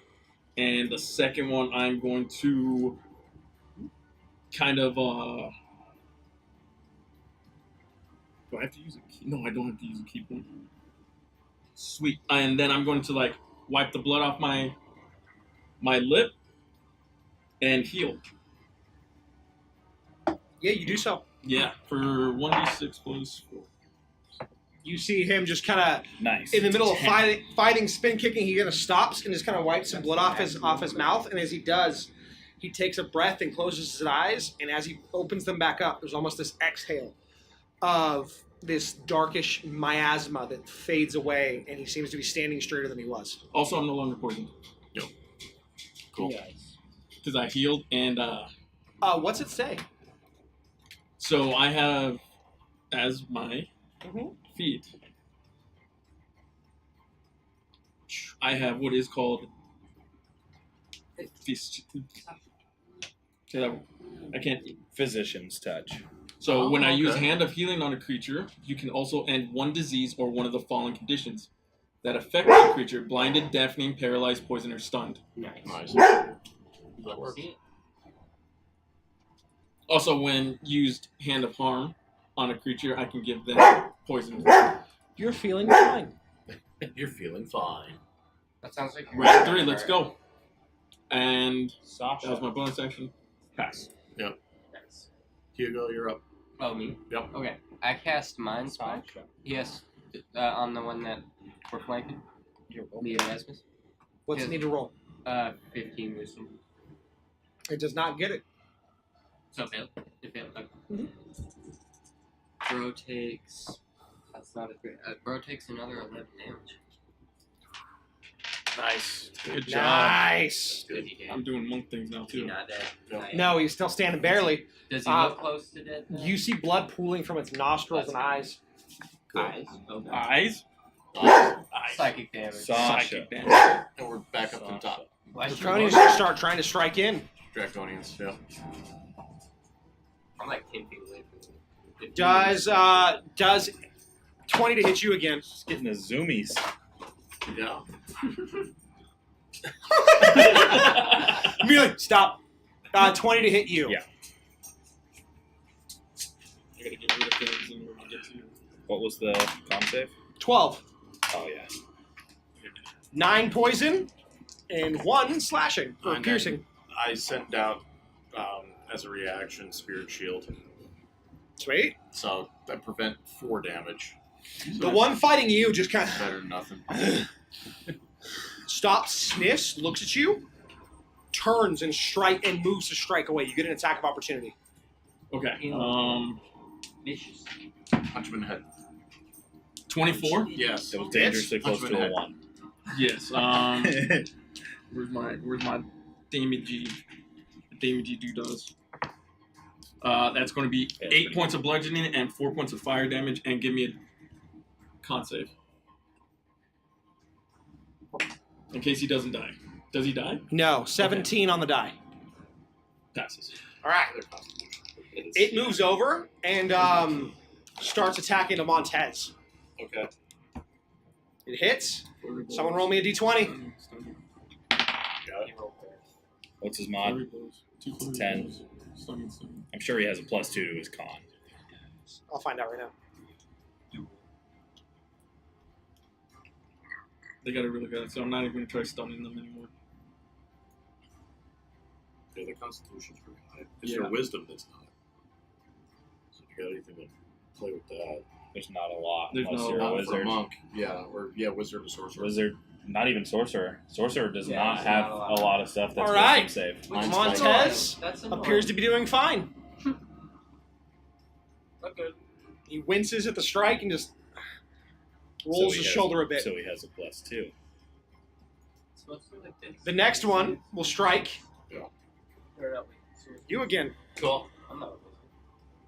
And the second one, I'm going to kind of... do I have to use a key? No, I don't have to use a key point. Sweet. And then I'm going to, like, wipe the blood off my lip and heal. Yeah, you do so. Yeah, for 1d6 plus 4. You see him just kind of Nice. in the middle of fighting, spin kicking. He kind of stops and just kind of wipes some blood off his mouth. And as he does, he takes a breath and closes his eyes. And as he opens them back up, there's almost this exhale of this darkish miasma that fades away. And he seems to be standing straighter than he was. Also, I'm no longer poisoned. Yep. Cool. Nice. Because I healed and... What's it say? So I have, as my feet, I have what is called say that. I can't. Physician's touch. So when I use okay. Hand of Healing on a creature, you can also end one disease or one of the following conditions that affect the creature: blinded, deafening, paralyzed, poisoned, or stunned. Nice. That works. Also, when used Hand of Harm on a creature, I can give them poison. You're feeling fine. You're feeling fine. That sounds like Round 3, let's go. And Sasha. that was my bonus action. Pass. Nice. Hugo, you're up. Oh, me? Yep. Okay. I cast Mind Spark. Sasha. Yes. On the one that we're flanking. Me and Erasmus. What's Yes. it need to roll? 15 wisdom. It does not get it. So fail. It failed. Okay. Bro takes. That's not a great. Bro takes another 11 damage. Nice. Good job. Nice. Good, he did. I'm doing monk things now, Is he too. not dead? Yep. No, he's still standing barely. Does he look close to death? though? You see blood pooling from its nostrils and eyes. Eyes. Okay. Eyes? Awesome. Psychic damage. Sasha. Psychic damage. And we're back up to the top. Why should Draconians we- just start trying to strike in. Draconians, yeah. I'm like 10 feet away from him. Does 20 to hit you again. Just getting the zoomies. Yeah. Immediately, stop. 20 to hit you. Yeah. I gotta get rid of things in order to get to you. What was the con save? 12. Oh yeah. 9 poison, and 1 slashing or And piercing. I sent out as a reaction Spirit Shield, Sweet. so that prevent 4 damage. The one fighting you just kind of Better than nothing. stops, sniffs, looks at you, turns and moves to strike away. You get an attack of opportunity. Okay. Vicious. Punch him in the head. 24. Yes. It was dangerously Punch close him in to the a head. 1. Yes. Where's my damagey does? That's going to be 8 points of bludgeoning and 4 points of fire damage, and give me a con save. In case he doesn't die. Does he die? No, 17 on the die. Passes. All right. It moves over and starts attacking the Montez. Okay. It hits. Someone roll me a d20. What's his mod? 10. I'm sure he has a +2 to his con. I'll find out right now. They got it really good, so I'm not even going to try stunning them anymore. Yeah, the Constitution's pretty high. It's Yeah. your Wisdom that's not. So if you got anything to play with that. There's not a lot There's unless no- you're a Not for a wizard. monk. Yeah, wizard or sorcerer. Wizard, not even sorcerer. Sorcerer does Yeah, not there's have not a lot of stuff that's All right. wisdom save. Mine's Montez That's annoying. appears to be doing fine. Not good. He winces at the strike and just rolls he his has- shoulder a bit. So he has a +2. It's supposed to be like this. The next one will strike Or no, you again. Cool. I'm not a wizard.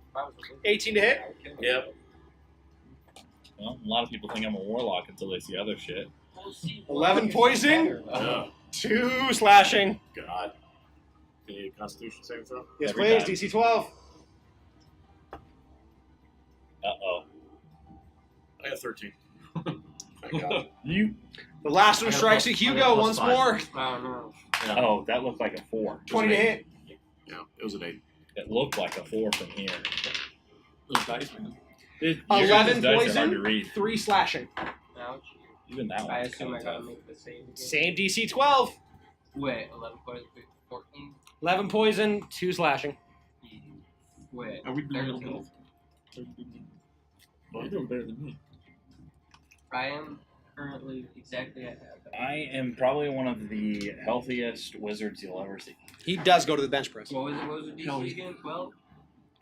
If I was a wizard, 18 to hit. I would kill him. Yep. Well, a lot of people think I'm a warlock until they see other shit. 11 poison, Oh, 2 slashing. God. You need a Constitution saving throw? Yes, Every please. time. DC 12. Uh-oh. I got 13. Thank God. You... The last one I got strikes at plus- I got Hugo plus once 5. more. Oh, no. Yeah. Oh, that looked like a 4. 20 to hit. Yeah, it was an 8. It looked like a 4 from here. Those dice, man. Your 11 dice are hard to poison, read. 3 slashing. Ouch. Even that I one's assume kind I of gotta tough. make the same again. Same DC 12. Wait, 11 poison, 14? 11 poison, 2 slashing. Wait, Are we doing real 13? health? You're doing better than me. I am currently exactly at half. I am probably one of the healthiest wizards you'll ever see. He does go to the bench press. What was the Hell, DC again? 12?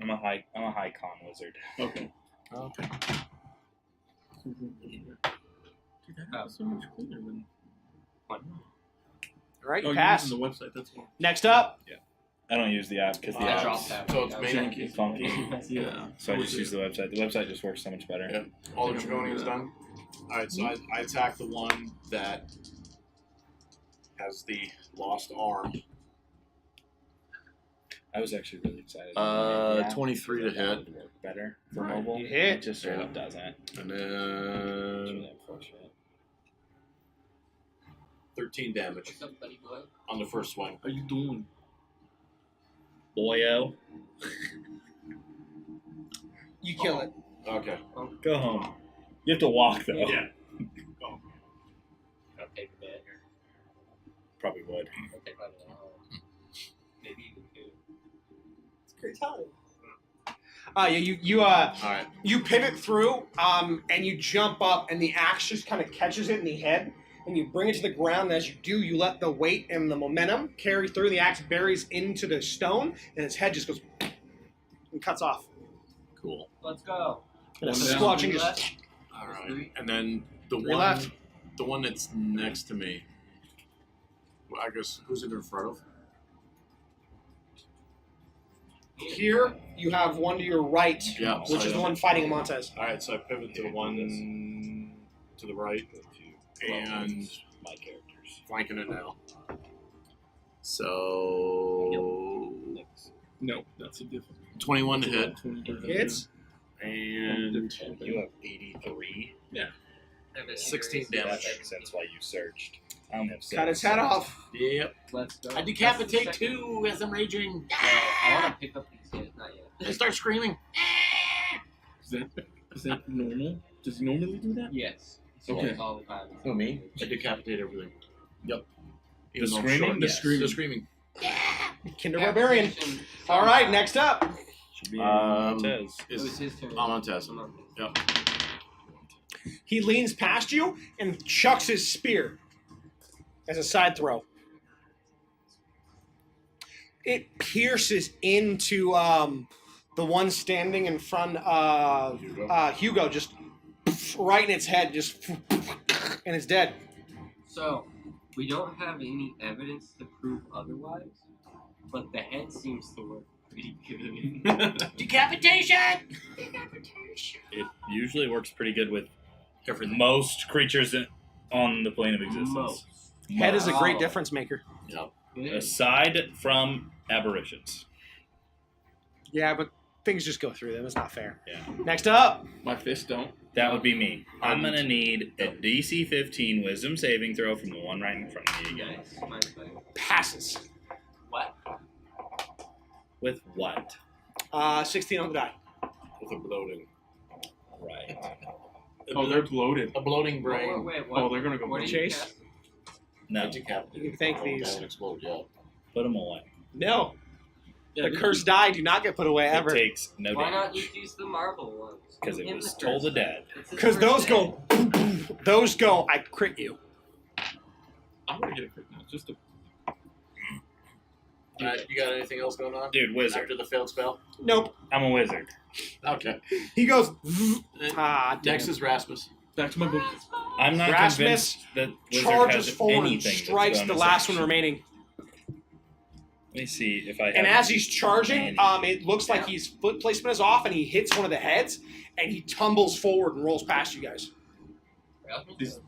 I'm a high con wizard. Okay. Okay. Dude, that happens so much cleaner than. All right, Oh, you you're pass. using the website, that's all. Next up, I don't use the app because the I app dropped that. So it's Janky. is funky. Yeah. So I just use the website. The website just works so much better. Yeah. All the Draconian is done? Alright, so I attack the one that has the lost arm. I was actually really excited. 23 to hit. That would work better for mobile. You hit. It just straight up doesn't. And It's then really unfortunate. 13 damage What's up, buddy boy? on the first swing. How you doing? Boyo, you kill it. Okay. go home. You have to walk though. Yeah. I'll take a bit. Probably would. I'll take like maybe even 2. It's a great time. You Alright. you pivot through, and you jump up, and the axe just kind of catches it in the head, and you bring it to the ground. And as you do, you let the weight and the momentum carry through. The axe buries into the stone, and its head just goes and cuts off. Cool. Let's go. And it's One down. squelching just. Alright. And then the Three one left. the one that's next to me. Well, I guess who's it in front of? Here, you have one to your right, Yeah. which is the one fighting Montez. Alright, so I pivot to the one to the right and My characters. flanking it now. So No, that's a different. 21 to hit. 20 Hits. You have 83. 16 That damage. makes sense why you searched. I only have 6. Cut its head off. Yep. Let's go. I decapitate 2 as I'm raging. I want to pick up these hits, not yet. I start screaming. Is that normal? Does he normally do that? Yes. Okay. All the time. Who, me? I decapitate everything. Yep. The Even though I'm screaming? short. Yes. The screaming. Kinder Barbarian. All right, next up. Should be Montez. It was his turn. I'm on Tess. Yep. He leans past you and chucks his spear as a side throw. It pierces into the one standing in front of Hugo, just right in its head, just and it's dead. So, we don't have any evidence to prove otherwise, but the head seems to work pretty good. Decapitation! It usually works pretty good with most creatures on the plane of existence. Most. Head is a great Wow. difference maker. Yep. Good. Aside from aberrations. Yeah, but things just go through them. It's not fair. Yeah. Next up. My fists don't. That would be me. I'm going to need a DC 15 wisdom saving throw from the one right in front of me again. Nice. Mine's better. Passes. What? With what? 16 on the die. With a bloating. Right. Oh, they're bloated. A bloating brain. Wait, what? Oh, they're gonna go What did Chase? you cast? No. Decapitate. You can thank Oh, these. doesn't explode, yeah. Put them away. No. Yeah, The cursed die do not get put away It ever. takes no Why not damage. just use the marble ones? Because it Give was the Toll the first Dead. one. It's his Because first those day. go. Those go. I crit you. I'm gonna get a crit now. Just to. You got anything else going on? Dude, wizard. After the failed spell? Nope. I'm a wizard. Okay. He goes. Damn. Next is Rasmus. Back to my book. I'm not Rasmus convinced that wizard charges has forward and anything that's strikes the bonus last one action. remaining. Let me see if I have. And as he's charging, any. it looks like his foot placement is off, and he hits one of the heads, and he tumbles forward and rolls past you guys.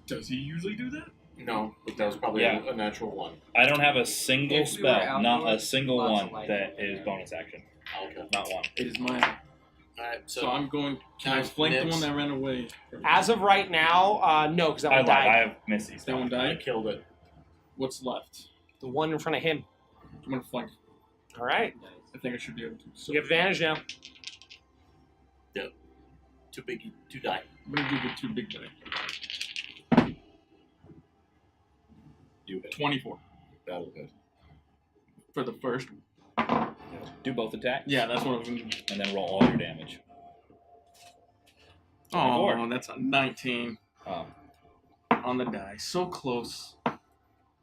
Does he usually do that? No, but that was probably Yeah. a natural one. I don't have a single If we were spell, not a outdoors, single lots one of light. that is bonus action. Okay. Not one. It is mine. Alright, So I'm going. Can I Nice. flank the one that ran away? As of right now, no, because that I one lied. I died. have Misty's. That one I died. killed it. What's left? The one in front of him. I'm gonna flank. All right. I think I should be able to. So You have advantage now. Too big, too die. I'm gonna do the 2 big die. You hit. 24 That'll hit. for the first. Do both attacks. Yeah, that's what I'm gonna do. And then roll all your damage. Oh, that's a 19 Oh. on the die. So close. All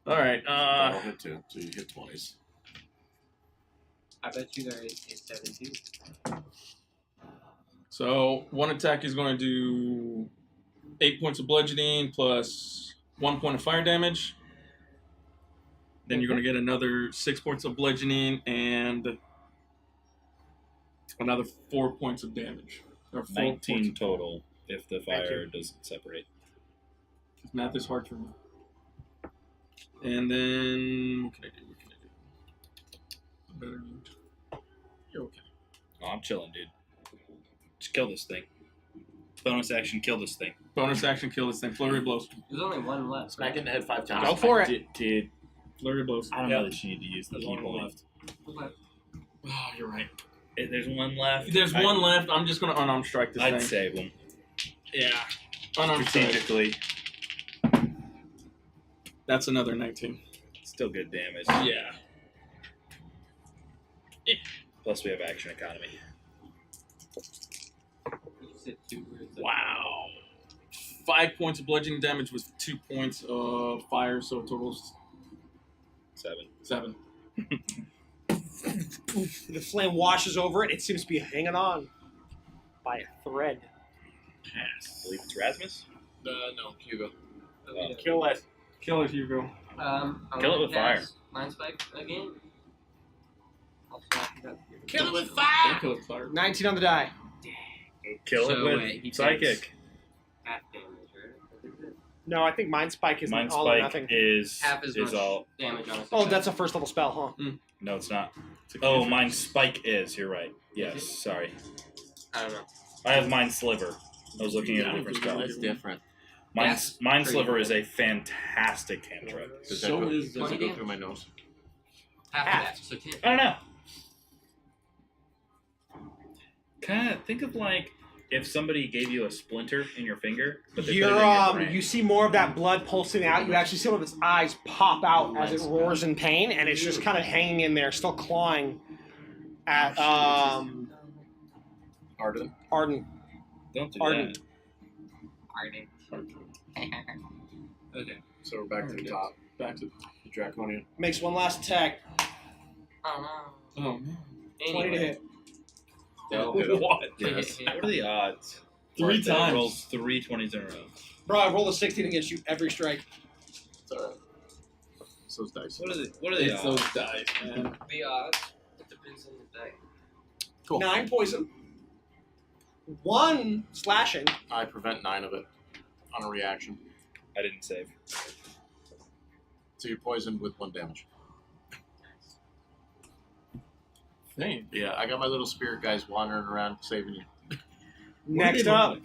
right. That'll hit too. So you hit twice. I bet you there is 17. So one attack is going to do 8 points of bludgeoning plus 1 point of fire damage. Then you're going to get another 6 points of bludgeoning and another 4 points of damage. Or 4 19 points. total if the fire doesn't separate. Math is hard for me. And then what can I do? Better move. You're okay. Oh, I'm chilling, dude. Just kill this thing. Bonus action, kill this thing. Bonus action, kill this thing. Flurry of blows. There's only one left. Smack it in the head 5 times. Go for it. Dude, Flurry of blows. I don't know that you need to use the There's key one point. left. Left. Oh, you're right. There's one left. There's one left. I'm just going to unarmed strike this I'd thing. save them. Yeah. Unarmed strike. Strategically, That's another 19. still good damage. Yeah. Plus we have action economy. You said 2 words. Wow. 5 points of bludgeoning damage with 2 points of fire, so it totals 7. The flame washes over it. It seems to be hanging on by a thread. I believe it's Rasmus. No, Hugo. Kill it. Kill it, Hugo. I'm Kill it gonna with fire. cast Mind Spike again. I'll slap it up. Kill it with Don't fire! kill it with fire. 19 on the die. Kill So, it with wait, he takes- psychic. Half damage, right? No, I think Mind Spike is Mind all or spike nothing. is Half as much all. damage on a Oh, success. that's a first level spell, huh? No, it's not. It's a Oh, cantrip. Mind spike is. You're right. Yes, Is it? sorry. I don't know. I have Mind sliver. I was looking at a different spell. That's different. Mind Sliver is a fantastic cantrip. Does it So go, is does it go through my nose? Half of that, so 10. I don't know. Kind of think of like if somebody gave you a splinter in your finger, but they put it in your brain. You see more of that blood pulsing out. You actually see one of its eyes pop out as it roars in pain, and it's just kind of hanging in there, still clawing at Arden. Arden. Don't do Arden. that. Okay, so we're back to the top. Back to The Draconian. Makes one last attack. Oh no. oh man. 20 to hit. What? Yes. What are the odds? 3 That times. rolls 3 20s in a row. Bro, I rolled a 16 against you every strike. It's alright. So it's dice. What are the It's odds? those dice, man. The odds. It depends on the day. Cool. 9 poison. 1 slashing. I prevent 9 of it on a reaction. I didn't save. So you're poisoned with 1 damage. Dang. Yeah, I got my little spirit guys wandering around saving you. Next up.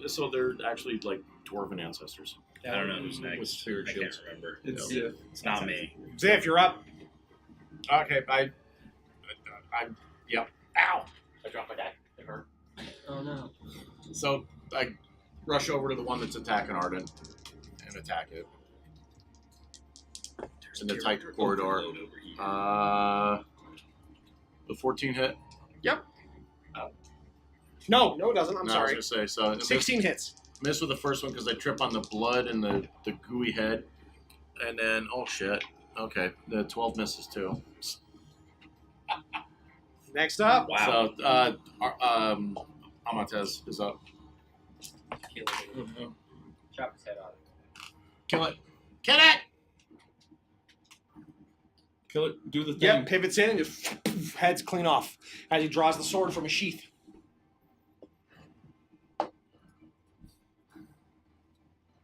So they're actually like dwarven ancestors. I don't know who's With next. spirit I can't shields. remember. It's It's not me. Ziff, you're up. Okay, I'm yep. Ow! I dropped my die. It hurt. Oh no. So I rush over to the one that's attacking Arden and attack it. In the tight corridor. The 14 hit. No, it doesn't. I'm No, sorry. I was gonna say so. 16 hits. Miss with the first one because I trip on the blood and the gooey head, and then oh shit. Okay, the 12 misses too. Next up. Wow. So Amatez is up. Kill it. Chop his head off. Kill it. Kill it. Kill it. Do the thing. Yep, pivots in and just heads clean off as he draws the sword from a sheath.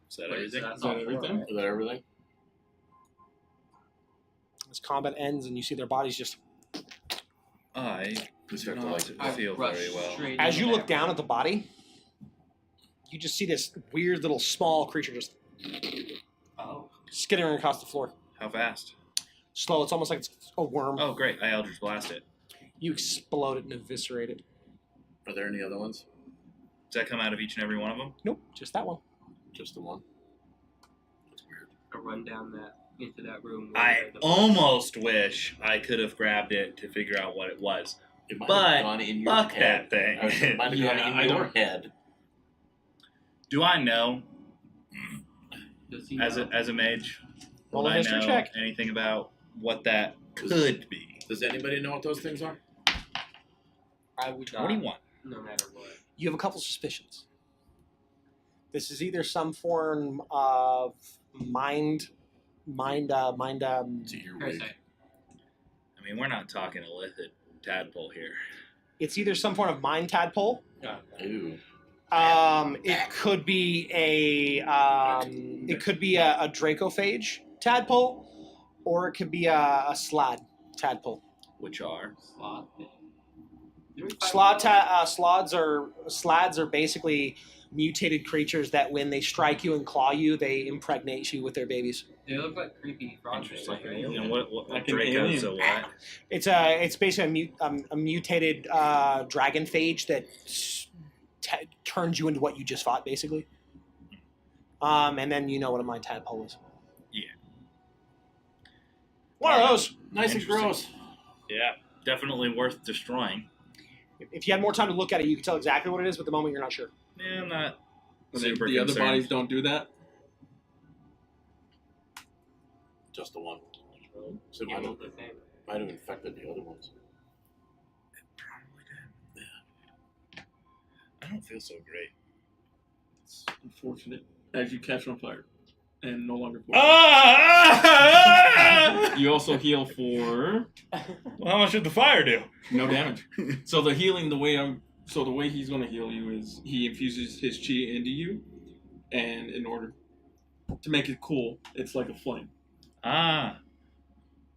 Is that everything? That's Is that all everything? Is that everything? As combat ends and you see their bodies just... I Just do have to, not like, feel Rush very well. straight As into you look that. down at the body, you just see this weird little small creature just Oh. skittering across the floor. How fast? Slow. It's almost like it's a worm. Oh, great. I Eldritch Blast it. You explode it and eviscerate it. Are there any other ones? Does that come out of each and every one of them? Nope, just that one. Just the one. That's weird. I run down into that room. I where the- almost wish I could have grabbed it to figure out what it was. It might But have gone in your fuck head. that It thing. might have Yeah, gone I in your don't- head. Do I know, Does he as know? a mage, Roll would a I history know check. anything about what that could be? Does anybody know what those things are? I would not. 21. No matter what. You have a couple suspicions. This is either some form of mind. It's a earwig. Parasite. I mean, we're not talking illicit tadpole here. It's either some form of mind tadpole. Ew. It could be a dracophage tadpole, or it could be a slad tadpole. Which are? Sloth. Slads are basically mutated creatures that when they strike you and claw you, they impregnate you with their babies. They look like creepy frogs. Interesting. And what Like an Draco's a alien. what? It's basically a mutated dragon phage that turns you into what you just fought, basically. And then you know what a mind tadpole is. Yeah. One of those. Nice and Interesting. gross. Yeah, definitely worth destroying. If you had more time to look at it, you could tell exactly what it is, but at the moment you're not sure. Yeah, I'm not The super other concerned. bodies don't do that. Just the one. So it Yeah, might have, look the same. might have infected the other ones. Probably did. Yeah. I don't feel so great. It's unfortunate. As you catch on fire and no longer. You also heal for Well, how much did the fire do? no damage. So the healing, the way he's going to heal you is he infuses his chi into you, and in order to make it cool, it's like a flame.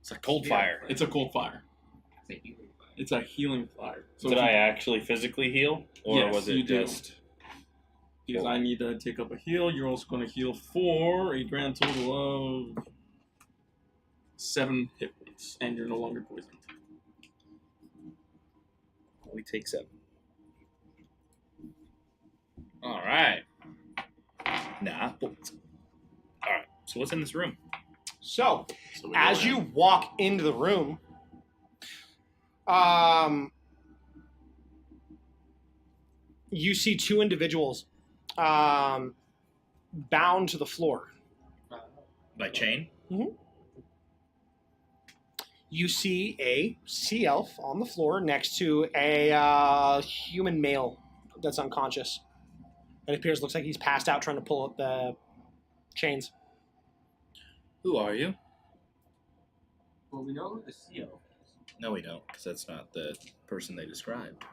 It's a cold fire. It's a cold fire. It's a healing fire. It's a healing fire. So Did if I you- actually physically heal, or Yes, was it you do. just? Because I need to take up a heal. You're also going to heal for a grand total of 7 hit points, and you're no longer poisoned. We take 7. All right. Nah. All right. So what's in this room? So, So we as go in. you walk into the room, you see 2 individuals bound to the floor. By chain? You see a sea elf on the floor next to a human male that's unconscious. It appears, looks like he's passed out trying to pull up the chains. Who are you? Well, we know who the sea elf is. No, we don't, because that's not the person they described.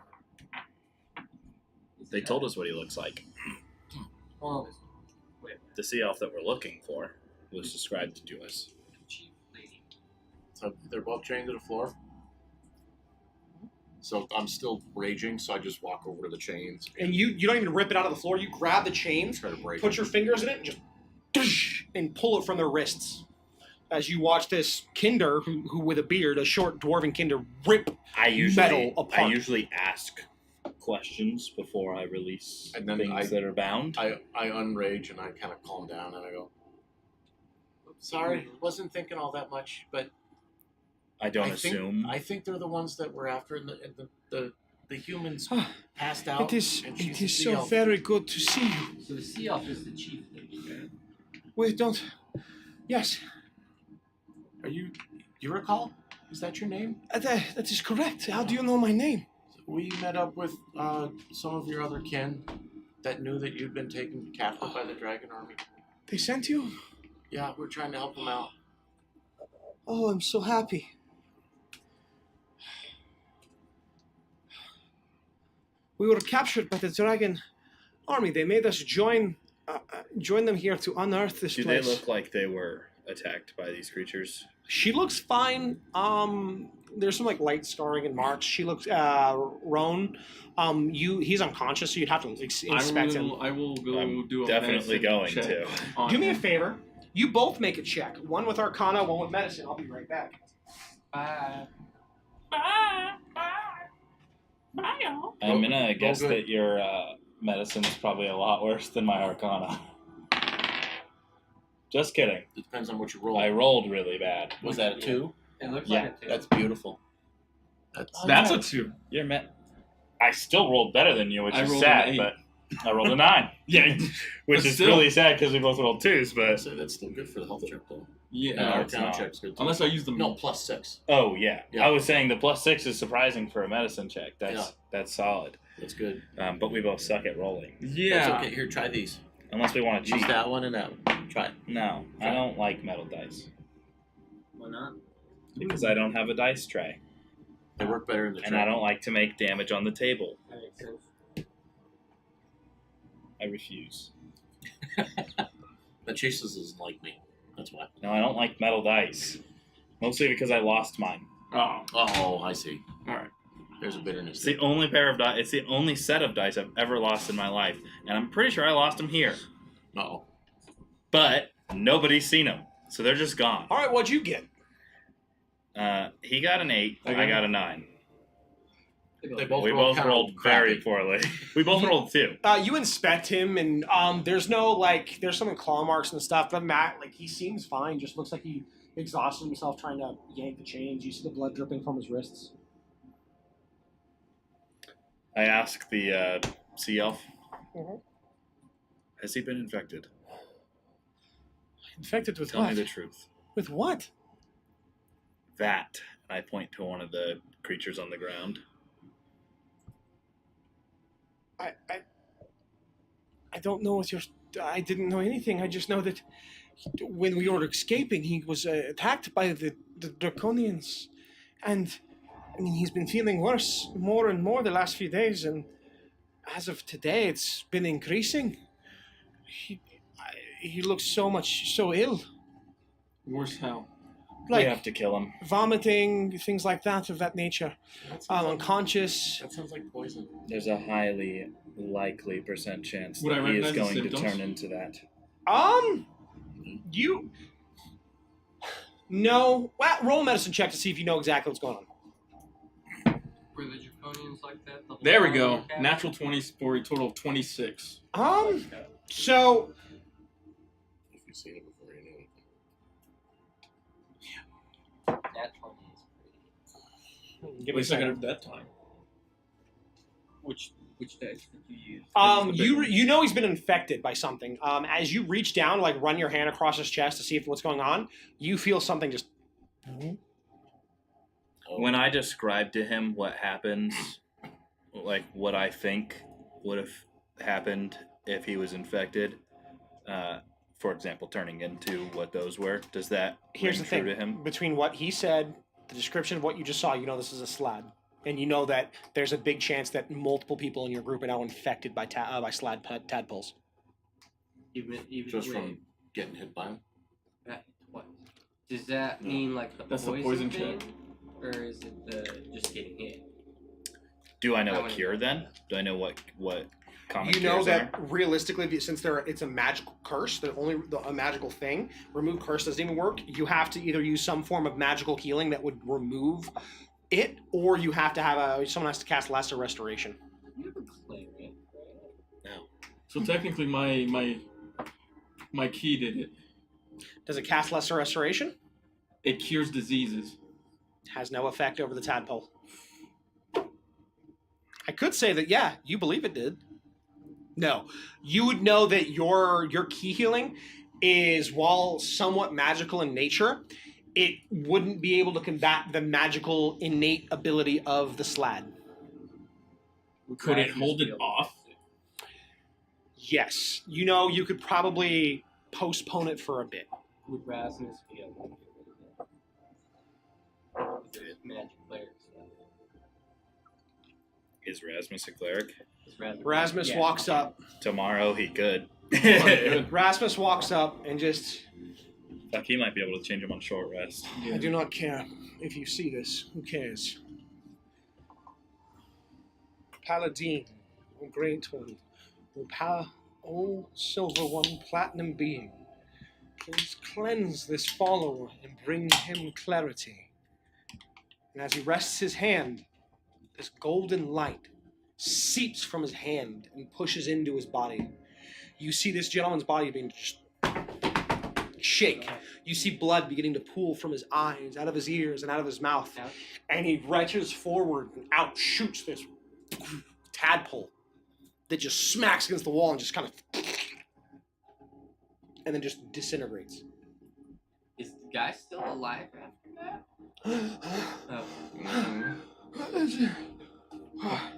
They told us what he looks like. Well, wait, The sea elf that we're looking for was described to us. chief lady. So they're both chained to the floor. So I'm still raging, so I just walk over to the chains And you don't even rip it out of the floor. You grab the chains, try to break put it. your fingers in it, and just and pull it from their wrists. As you watch this Kinder, who with a beard, a short dwarven Kinder, rip metal apart. I usually ask questions before I release And then things that are bound. I unrage and I kind of calm down and I go, sorry, wasn't thinking all that much, but I don't assume. I think they're the ones that we're after, and the humans passed out. It is and she's it the is sea so elf. very good to see you. So the sea elf is the chief lady, right? Wait, don't. Yes, Are you recall? Is that your name? that is correct. How do you know my name? We met up with some of your other kin that knew that you'd been taken captive by the dragon army. They sent you? Yeah, we're trying to help them out. Oh, I'm so happy. We were captured by the dragon army. They made us join them here to unearth this Do place. they look like they were attacked by these creatures? She looks fine. There's some like light scarring and marks. She looks Roan. He's unconscious, so you'd have to inspect him. I will go I'm do a definitely medicine going check to. on Do me a him. favor. You both make a check. One with Arcana, one with Medicine. I'll be right back. Bye. I'm gonna guess good. that your medicine is probably a lot worse than my Arcana. Just kidding. It depends on what you roll. I rolled really bad. Was that a 2? It looks Yeah, like it too. That's beautiful. That's a 2. You're I still rolled better than you, which I is rolled sad, an 8. but I rolled a 9. Yeah. Which But is still- really sad because we both rolled 2s, but... So that's still good for the health check, though. Yeah. No, Our it's town not. check's good, too. Unless I use the No, plus 6. Oh, yeah. Yeah. I was saying the +6 is surprising for a medicine check. That's solid. That's good. But we both suck at rolling. Yeah. That's okay. Here, try these. Unless we want to Use cheat. that one and that one. Try it. No, I don't like metal dice. Why not? Because I don't have a dice tray. They work better in the And I trap. don't like to make damage on the table. That makes sense. I refuse. The Chases doesn't like me. That's why. No, I don't like metal dice. Mostly because I lost mine. Oh. Oh, I see. All right. There's a bitterness. It's the only pair of dice. It's the only set of dice I've ever lost in my life, and I'm pretty sure I lost them here. Uh-oh. But nobody's seen them, so they're just gone. All right, what'd you get? He got an 8. I got a 9. They both We rolled both kinda rolled crappy. very poorly. We both rolled 2. You inspect him, and there's no like, there's some claw marks and stuff. But Matt, like, he seems fine. Just looks like he exhausted himself trying to yank the chains. You see the blood dripping from his wrists. I asked the sea elf, Mhm. has he been infected? Infected with Tell what? me the truth. With what? That. And I point to one of the creatures on the ground. I don't know what you're. I didn't know anything. I just know that when we were escaping, he was attacked by the draconians, and I mean he's been feeling worse more and more the last few days, and as of today, it's been increasing. He looks so ill, Worse how? We like have to kill him. vomiting, things like that of that nature. That sounds, like, Unconscious. that sounds like poison. There's a highly likely percent chance Would I that he is recognize the going to symptoms? turn into that. You. No. Well, roll a medicine check to see if you know exactly what's going on. Were the draconians like that? The whole There we time go. you were casting? Natural 20 for a total of 26. So If you've seen it before, you know it. Nat 20 is pretty. At least I got it that time. Which dice did you use? You know he's been infected by something. As you reach down, like run your hand across his chest to see if what's going on, you feel something just. When I describe to him what happens, like what I think would have happened if he was infected, for example, turning into what those were, does that Here's ring the true thing: to him? between what he said, the description of what you just saw, you know this is a slad, and you know that there's a big chance that multiple people in your group are now infected by slad tadpoles. Even Just wait, from getting hit by him. what? Does that mean like the That's the poison poison thing, or is it the just getting hit? Do I know How a many- cure then? Do I know what common You know cures that are? realistically, since it's a magical curse, that only a magical thing, remove curse doesn't even work. You have to either use some form of magical healing that would remove it, or you have to have someone has to cast Lesser Restoration. You have a cleric, right? So technically, my key did it. Does it cast Lesser Restoration? It cures diseases. Has no effect over the tadpole. I could say that, yeah, you believe it did. No. You would know that your key healing is, while somewhat magical in nature, it wouldn't be able to combat the magical innate ability of the slad. Could it hold it off? Yes. You know, you could probably postpone it for a bit. Would Rasmus be able to do it? Magic cleric stuff. Is Rasmus a cleric? Is Rasmus, Rasmus yeah. walks up. Tomorrow he could. Rasmus walks up and just... Fuck, he might be able to change him on short rest. I do not care if you see this. Who cares? Paladin, O Great One, O Silver One, Platinum Being, please cleanse this follower and bring him clarity. And as he rests his hand, this golden light seeps from his hand and pushes into his body. You see this gentleman's body being shake. You see blood beginning to pool from his eyes, out of his ears, and out of his mouth. And he reaches forward and out shoots this tadpole that just smacks against the wall and just kind of... and then just disintegrates. Is the guy still alive after that?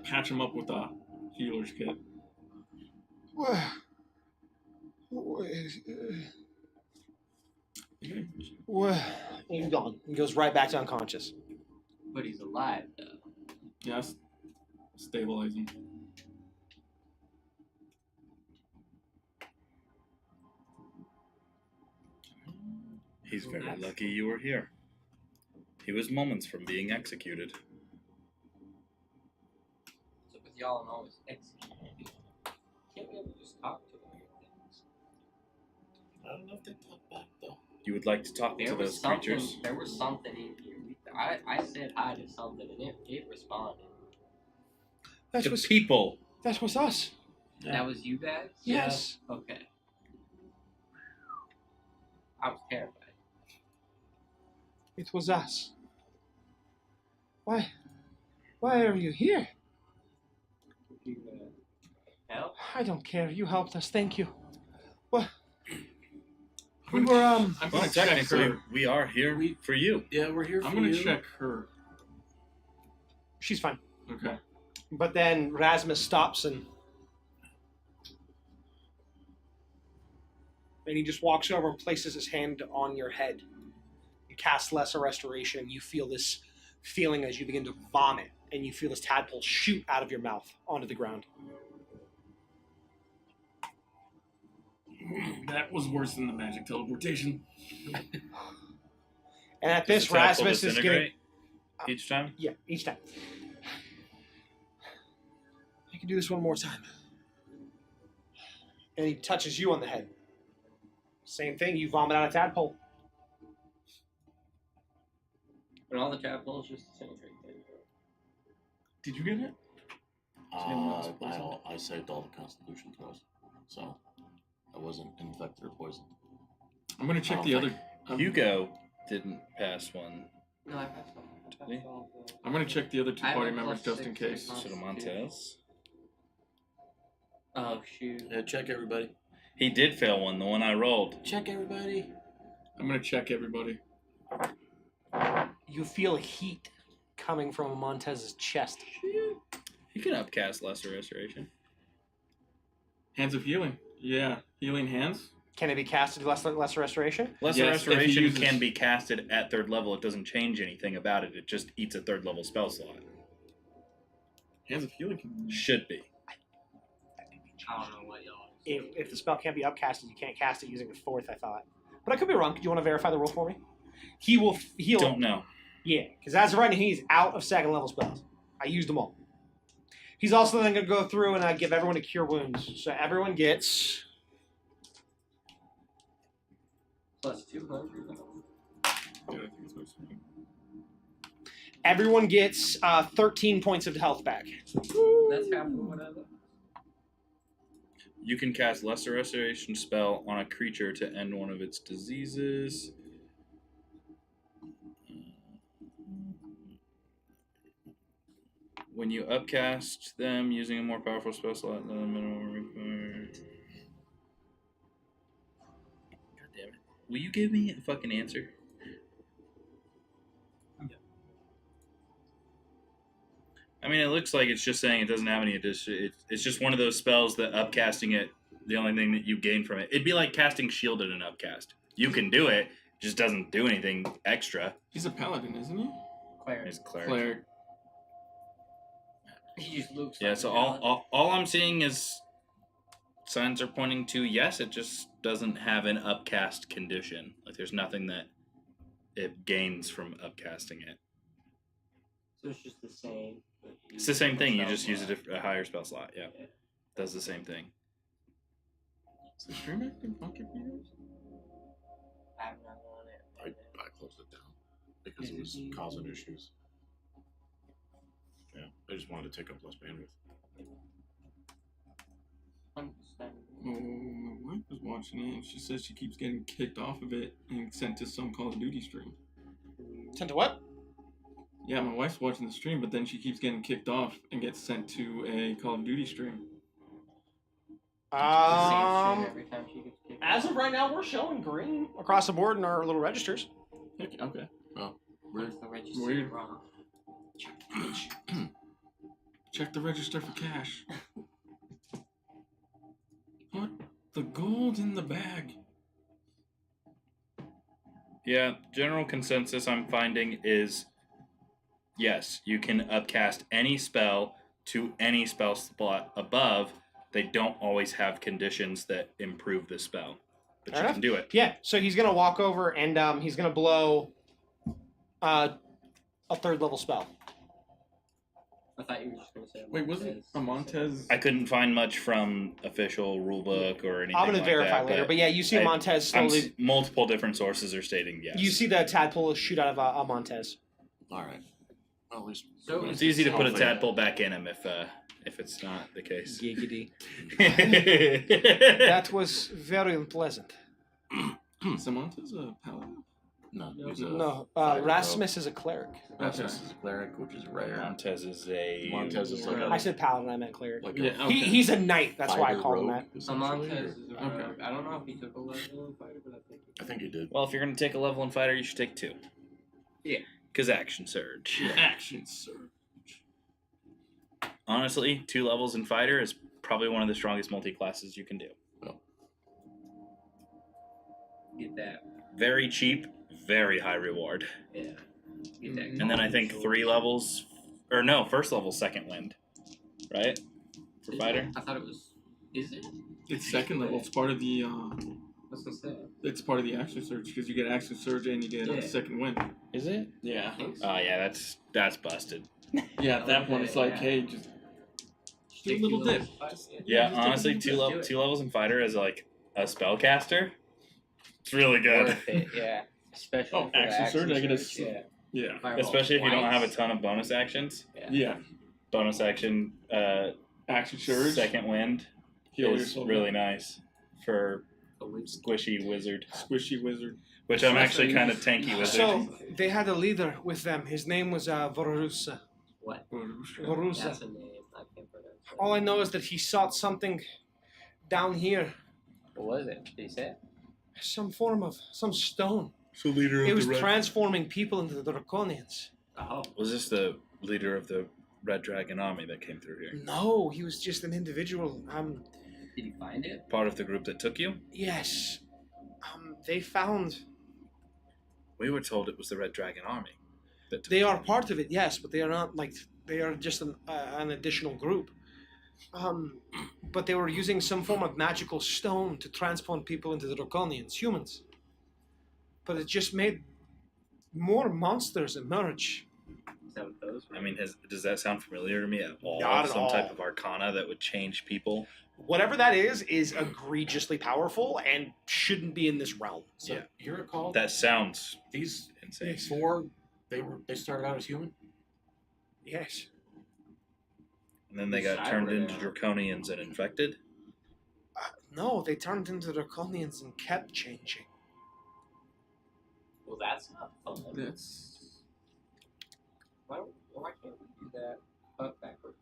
Patch him up with a healer's kit. He's gone. He goes right back to unconscious. But he's alive though. Yes. Stabilize him. He's very lucky you were here. He was moments from being executed. So with y'all and always executed. Can't we ever just talk to them? I don't know if they talk back though. You would like to talk to those creatures? There was something in here. I said hi to something and it responded. That To was people. that was us. Yeah. That was you guys? Yes. Okay. I was terrified. It was us. Why are you here? You help? I don't care. You helped us. Thank you. Well, we were I'm Well, gonna check technically, her. we are here for you. Yeah, we're here for I'm gonna you. check her. She's fine. Okay. But then Rasmus stops and he just walks over and places his hand on your head. You cast Lesser Restoration, and you feel this feeling as you begin to vomit, and you feel this tadpole shoot out of your mouth onto the ground. That was worse than the magic teleportation. And at Does this, the tadpole Rasmus is getting... disintegrate each time? Yeah, each time. I can do this one more time. and he touches you on the head. Same thing, you vomit out a tadpole. And all the tadpoles just disintegrate. Did you get it? I saved all the constitution throws, so I wasn't infected or poisoned. I'm gonna check the other. Hugo didn't pass one. No, I passed one. Did he? I'm gonna check the other two I party have a members plus just in 6 case. response. Should have Montez. Oh, shoot. Yeah, check everybody. He did fail one, the one I rolled. Check everybody. I'm gonna check everybody. You feel heat coming from Montez's chest. You can upcast Lesser Restoration. Hands of healing. Yeah, healing hands. Can it be casted lesser restoration? Lesser Yes, if he Restoration uses- can be casted at 3rd level. It doesn't change anything about it. It just eats a 3rd level spell slot. Hands of healing can. Should be. I don't know what y'all. If the spell can't be upcasted, you can't cast it using a 4th, I thought. But I could be wrong. Do you want to verify the roll for me? He will heal. Don't know. Yeah, because as of right now, he's out of 2nd level spells. I used them all. He's also then going to go through and give everyone a cure wounds. So everyone gets... Plus 200. Yeah, I think it's supposed to be. Everyone gets 13 points of health back. That's half of whatever. You can cast Lesser Restoration spell on a creature to end one of its diseases. When you upcast them using a more powerful spell slot than the minimum required. God damn it. Will you give me a fucking answer? I mean, it looks like it's just saying it doesn't have any addition. It's just one of those spells that upcasting it, the only thing that you gain from it. It'd be like casting Shield in an upcast. You can do it, just doesn't do anything extra. He's a paladin, isn't he? Cleric. He's a cleric. Cleric. He just looks Yeah, like so a paladin. all I'm seeing is signs are pointing to yes, it just doesn't have an upcast condition. Like there's nothing that it gains from upcasting it. So it's just the same. but It's the same thing. You spell just use slot. a higher spell slot. Yeah, Yeah. does the same thing. Is the stream acting funky for you guys? I'm not on it. I closed it down because it was causing issues. Yeah, I just wanted to take up less bandwidth. Understandable. Oh, my wife was watching it and she says she keeps getting kicked off of it and sent to some Call of Duty stream. Sent to what? Yeah, my wife's watching the stream, but then she keeps getting kicked off and gets sent to a Call of Duty stream. Same shit every time she gets kicked As off. of right now, we're showing green across the board in our little registers. Okay. Where's the register Weird. wrong? Check the register for cash. What? The gold in the bag. Yeah, general consensus I'm finding is yes, you can upcast any spell to any spell slot above. They don't always have conditions that improve the spell, but Fair you enough. can do it. Yeah, so he's going to walk over and he's going to blow a 3rd level spell. I thought you were just going to say Wait, wasn't Amontez? I couldn't find much from official rulebook or anything. I'm going to like verify that, later, but yeah, you see Montez slowly. Multiple different sources are stating yes. You see the tadpole shoot out of Montez. All right. Well, at least So It's easy to put a Hopefully. tadpole back in him if it's not the case. Giggity. That That was very unpleasant. Is Amontez a paladin? no. He's a No, fire Rasmus is a cleric. rogue. Rasmus is a cleric, which is rare. Montez is a Montez is like I a said paladin, I meant cleric. like Yeah, a okay. He's a knight, that's why I fighter called him rogue, that. essentially, Amontez or- is a Okay. rogue. I don't know if he took a level in fighter, but I think he I think he did. Well, if you're gonna take a level in fighter, you should take 2. Yeah. Because action surge. Action surge. Honestly, 2 levels in fighter is probably one of the strongest multi-classes you can do. get that. Very cheap, very high reward. Yeah. Get that. And then I think 3 levels, or no, first level, second wind, right? For fighter. I thought it was. Is it? It's second level. It's part of the. What's it say? It's part of the action surge because you get action surge and you get Yeah. a second wind. Is it? Yeah. I think so. Oh yeah, that's busted. Yeah. At that point, it's like, Yeah. hey, just Do a little dip. Yeah, just honestly, do it. two levels in fighter as like a spellcaster. It's really good. Worth it, yeah. Especially Oh, for action surge, I get a yeah. Yeah. Fireball Especially if you don't have a twice. ton of bonus actions. Yeah. Bonus action, Action surge. second wind Heal is yourself. really nice for squishy wizard. Squishy wizard. Which I'm actually kind of tanky wizard. So they had a leader with them. His name was Vorusa. What? Vorusa. That's a name. I can't pronounce it. All I know is that he sought something down here, What was it? Did he say? some form of some stone. So leader It of was the red. transforming people into the Draconians. Oh. Was this the leader of the Red Dragon army that came through here? No, he was just an individual. Did he find it? Part of the group that took you? Yes. They found. We were told it was the Red Dragon army that took They you. are part of it, yes, but they are not like they are just an additional group. But they were using some form of magical stone to transform people into the Draconians, humans. But it just made more monsters emerge. Is that what those were? I mean, does that sound familiar to me at all? Not at Some all. type of arcana that would change people? Whatever that is egregiously powerful and shouldn't be in this realm. So Yeah. you recall That sounds these insane. four? They started out as human. Yes. And then they got turned into draconians and infected? No, they turned into Draconians and kept changing. Well, that's not fun. That's. Why can't we do that but backwards?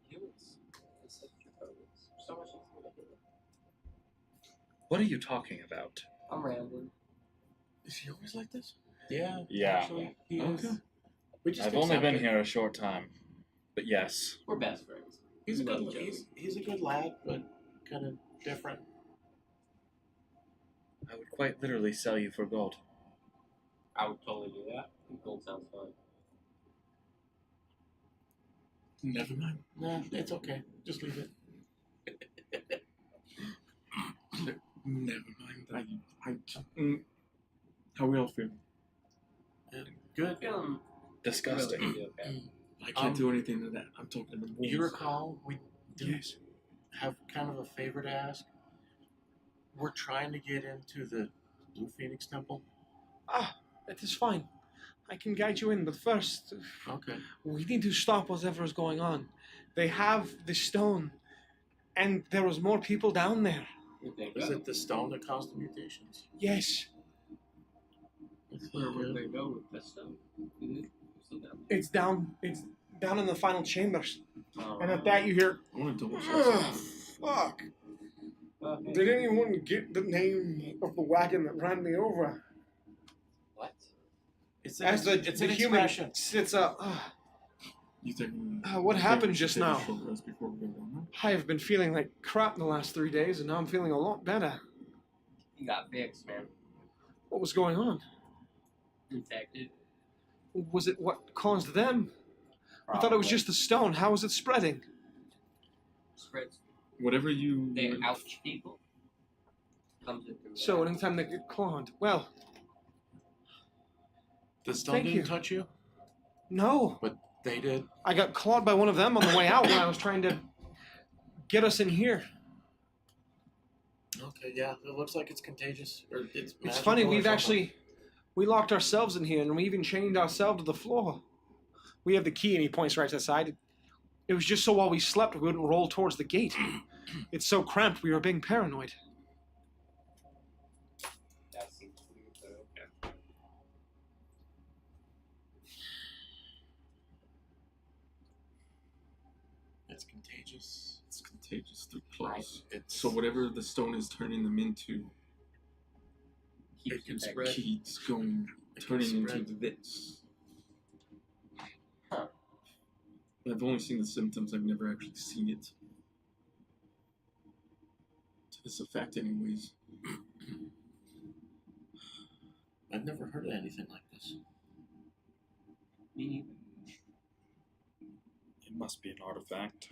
Humans. It's like draconians. So much easier to do. What are you talking about? I'm rambling. Is he always like this? Yeah. Yeah. Actually, he Okay. is. We just I've only been accept it. here a short time. But yes. We're best friends. He's a We good. love each other. He's a good lad, but kind of different. I would quite literally sell you for gold. I would totally do that. Gold sounds fun. Never mind. Nah, it's okay. Just leave it. Never mind. How we all feel? Good. Feeling Disgusting. really okay. I can't do anything to that. I'm talking to the You recall we do Yes. have kind of a favor to ask. We're trying to get into the Blue Phoenix Temple. That is fine. I can guide you in, but first, Okay. we need to stop whatever is going on. They have the stone, and there was more people down there. You think Is so? it the stone that caused the mutations? Yes, Where would they go with this stuff? So that- it's down. It's down in the final chambers. Oh. And at that, you hear, I want to double check. "Ugh, fuck! Okay. Did anyone get the name of the wagon that ran me over?" What? It's As the it's an human expression. sits up. You think? What you think happened we should just take a now? short rest before we go down I have been feeling like crap the last 3 days, and now I'm feeling a lot better. You got fixed, man. What was going on? Infected. Was it what caused them? I thought it was just the stone. How was it spreading? Spreads. Whatever you. They ouch people. Comes in through So there. anytime they get clawed. Well, The stone Thank didn't you. touch you, no. but they did. I got clawed by one of them on the way out when I was trying to get us in here. Okay, yeah, it looks like it's contagious. Or it's It's funny, magical or we've something. actually we locked ourselves in here and we even chained ourselves to the floor. We have the key and he points right to the side. It was just so while we slept we wouldn't roll towards the gate. It's so cramped we were being paranoid. That seems weird, but okay. It's contagious. It's contagious through close. It's So whatever the stone is turning them into, Keeps it can infected. spread. Keeps going, It can turning into spread. this. Huh. I've only seen the symptoms. I've never actually seen it to this effect, anyways. I've never heard of anything like this. Me neither. It must be an artifact.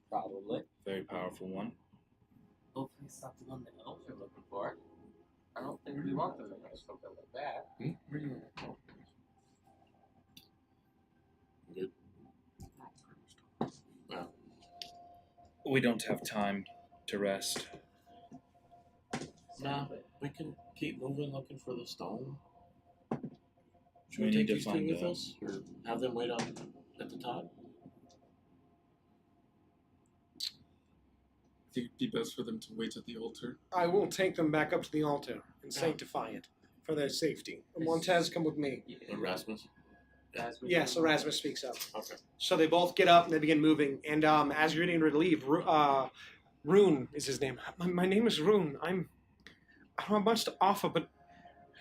Probably. Very powerful one. Hopefully it's not the one the elves are looking for. I don't think we want them to know something like that. Where you at? Oh. Good. I We don't have time to rest. Nah, we can keep moving, looking for the stone. Should We we need take to these two find with out. us, or have them wait on at the top? I think it'd be best for them to wait at the altar. I will take them back up to the altar and sanctify it for their safety. Montez, come with me. Erasmus. Yes, Erasmus speaks up. Okay. So they both get up and they begin moving. And as you're getting ready to leave, Rune is his name. My name is Rune. I don't have much to offer, but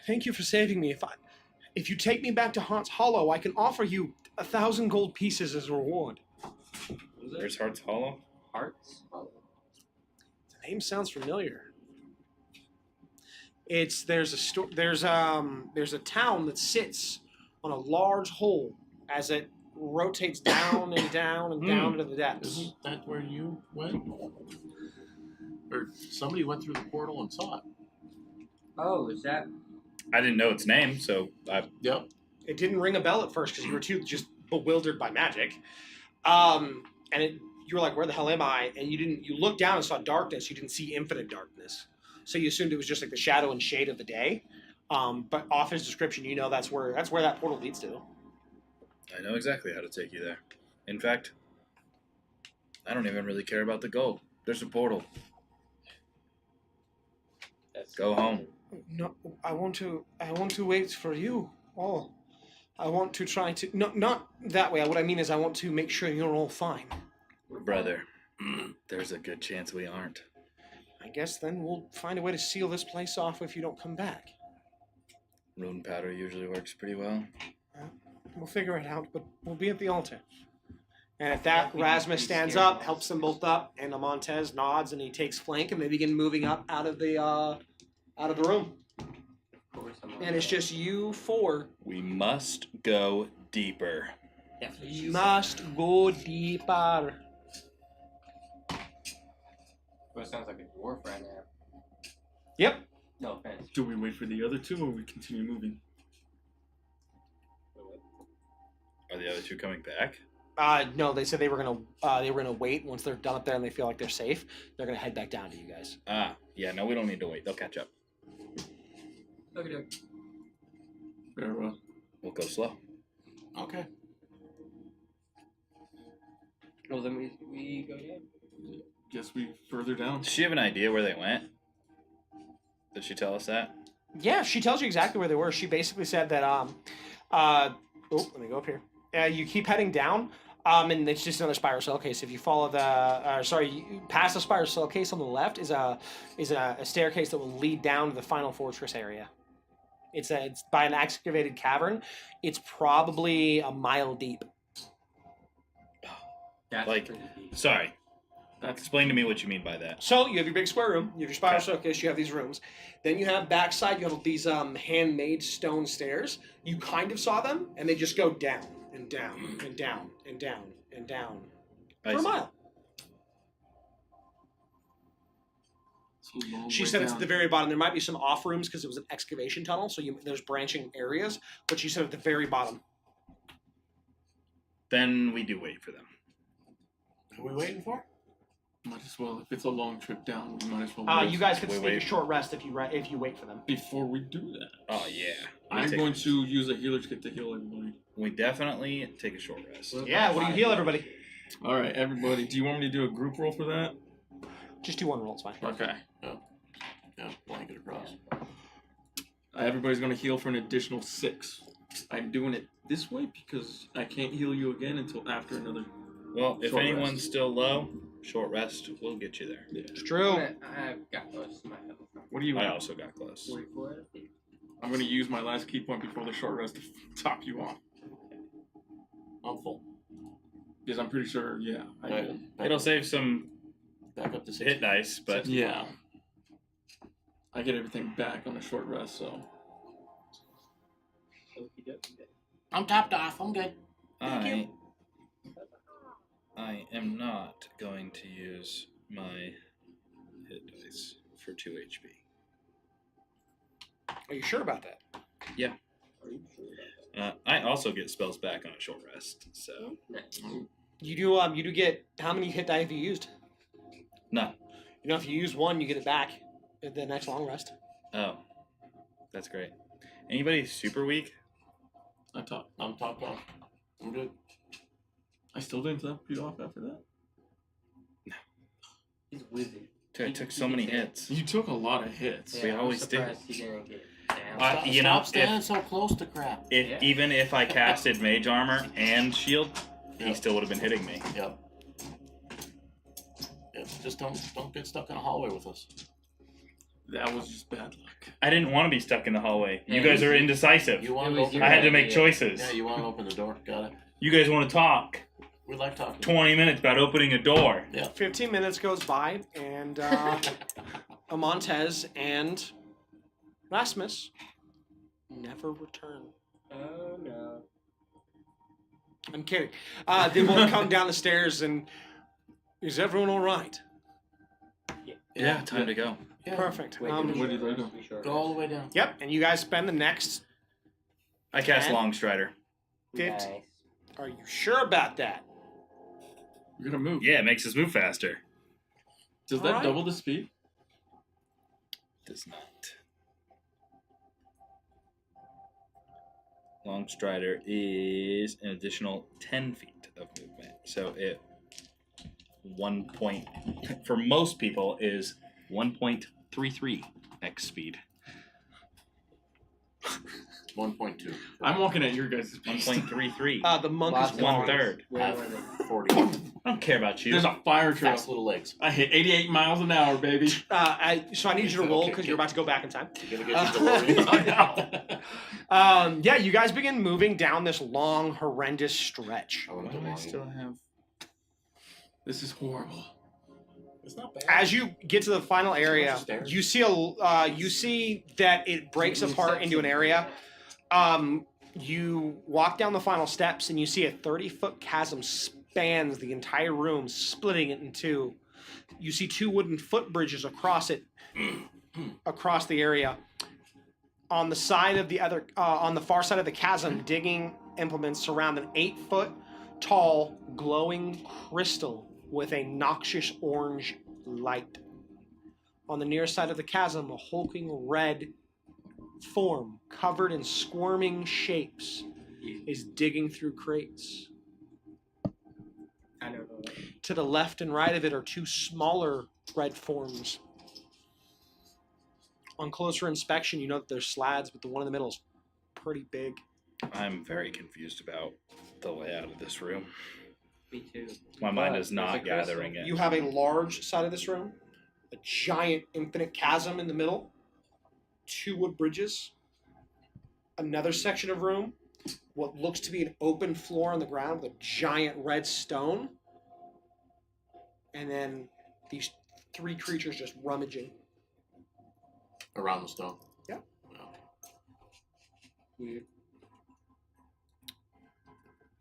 thank you for saving me. If you take me back to Heart's Hollow, I can offer you 1,000 gold pieces as a reward. Where's Heart's Hollow? Hearts? Oh. The name sounds familiar. There's a town that sits on a large hole as it rotates down and down and down into the depths. Isn't that where you went? Or somebody went through the portal and saw it. Oh, is that? I didn't know its name, so Yep. It didn't ring a bell at first because you were too just bewildered by magic. You were like, "Where the hell am I?" And you looked down and saw darkness. You didn't see infinite darkness, so you assumed it was just like the shadow and shade of the day. But off his description, you know that's where that portal leads to. I know exactly how to take you there. In fact, I don't even really care about the gold. There's a portal. Go home. No, I want to wait for you. Oh, I want to try to not that way. What I mean is, I want to make sure you're all fine. Brother, there's a good chance we aren't. I guess then we'll find a way to seal this place off if you don't come back. Rune powder usually works pretty well. We'll figure it out, but we'll be at the altar. And at that, Rasmus stands up, helps them both up, and Montez nods, and he takes flank, and they begin moving up out of the room. And it's just you four. We must go deeper. You must go deeper. Well, it sounds like a dwarf right now. Yep. No offense. Do we wait for the other two, or we continue moving? Are the other two coming back? No, they said they were gonna wait once they're done up there and they feel like they're safe. They're gonna head back down to you guys. Yeah, no, we don't need to wait. They'll catch up. Okay. Very well. We'll go slow. Okay. Well, then we go down. Guess we further down. Does she have an idea where they went? Did she tell us that? Yeah, she tells you exactly where they were. She basically said that let me go up here. You keep heading down, and it's just another spiral staircase. If you follow past the spiral staircase on the left is a staircase that will lead down to the final fortress area. It's by an excavated cavern. It's probably a mile deep. That's Like, pretty deep. sorry. Explain to me what you mean by that. So you have your big square room, you have your spiral staircase, you have these rooms. Then you have backside, you have these handmade stone stairs. You kind of saw them, and they just go down and down and down and down and down I for a see. mile. It's a long She way said it's down. at the very bottom. There might be some off rooms because it was an excavation tunnel, so there's branching areas. But she said at the very bottom. Then we do wait for them. Who are we waiting for? Might as well. If it's a long trip down, we might as well wait. You guys could We take wait. a short rest if you wait for them. Before we do that, Oh, yeah. I'm going to use a healer's kit to heal everybody. We definitely take a short rest. Yeah, what do you heal everybody? All right, everybody. Do you want me to do a group roll for that? Just do one roll, it's fine. Okay. Yeah, blanket across. Everybody's going to heal for an additional 6. I'm doing it this way because I can't heal you again until after another. Well, if Short anyone's rest. still low, short rest will get you there. It's true. I've got close to my health. What do you? I also got close. 44. I'm going to use my last key point before the short rest to top you off. I'm full. Because I'm pretty sure, yeah. I Right. will. It'll save some Back up to 6. hit dice, but Yeah. I get everything back on a short rest, so. I'm topped off. I'm good. I am not going to use my hit dice for 2 HP. Are you sure about that? Yeah. I also get spells back on a short rest, so You do get how many hit die have you used? No. You know, if you use one, you get it back at the next long rest. Oh, that's great. Anybody super weak? I'm top. I'm top off. I'm good. I still didn't top you off after that. He's wizard. I took so many hits. You took a lot of hits. We I'm always do. surprised he didn't get down. Uh, you know, Stop standing so close to crap. If even if I casted mage armor and shield, he still would have been hitting me. Yep. Yep. Just don't get stuck in a hallway with us. That was just bad luck. I didn't want to be stuck in the hallway. You Yeah, guys are indecisive. You want It to was open? your I had to idea. make choices. Yeah, you want to open the door. Got it. You guys want to talk. We like talking. 20 minutes about opening a door. 15 minutes goes by, and Montez and Rasmus never return. Oh no. I'm kidding. They both come down the stairs, and is everyone all right? Yeah, time to go. Yeah. Perfect. Wait, where did I go? Go all the way down. Yep, and you guys spend the next. I cast And- Longstrider. Nice. Are you sure about that? We're gonna move. Yeah, it makes us move faster. Does that Alright. double the speed? Does not. Longstrider is an additional 10 feet of movement. So it 1 point, for most people, is 1.33 x speed. 1.2. I'm walking at your guys' pace. 1.33. The monk Lots is of One gone. third. Where were they? 40. I don't care about you. There's a fire trail. Fast little legs. I hit 88 miles an hour, baby. So I need you to roll because you're about to go back in time. You're gonna get you DeLorean. Yeah, you guys begin moving down this long, horrendous stretch. I want Why a do I DeLorean. still have... This is horrible. It's not bad. As you get to the final area, Stairs. you see you see that it breaks apart into an area. You walk down the final steps and you see a 30-foot chasm spans the entire room, splitting it in two. You see two wooden footbridges across it, across the area. On the side of the other, on the far side of the chasm, digging implements surround an 8-foot tall, glowing crystal with a noxious orange light. On the near side of the chasm, a hulking red form covered in squirming shapes is digging through crates. I don't know. To the left and right of it are two smaller red forms. On closer inspection, you know that there's slabs, but the one in the middle is pretty big. I'm very confused about the layout of this room. Me too. My mind But is not there's a gathering it. You have a large side of this room, a giant infinite chasm in the middle, two wood bridges, another section of room, what looks to be an open floor on the ground with a giant red stone, and then these three creatures just rummaging. Around the stone. Yep. Wow. Weird.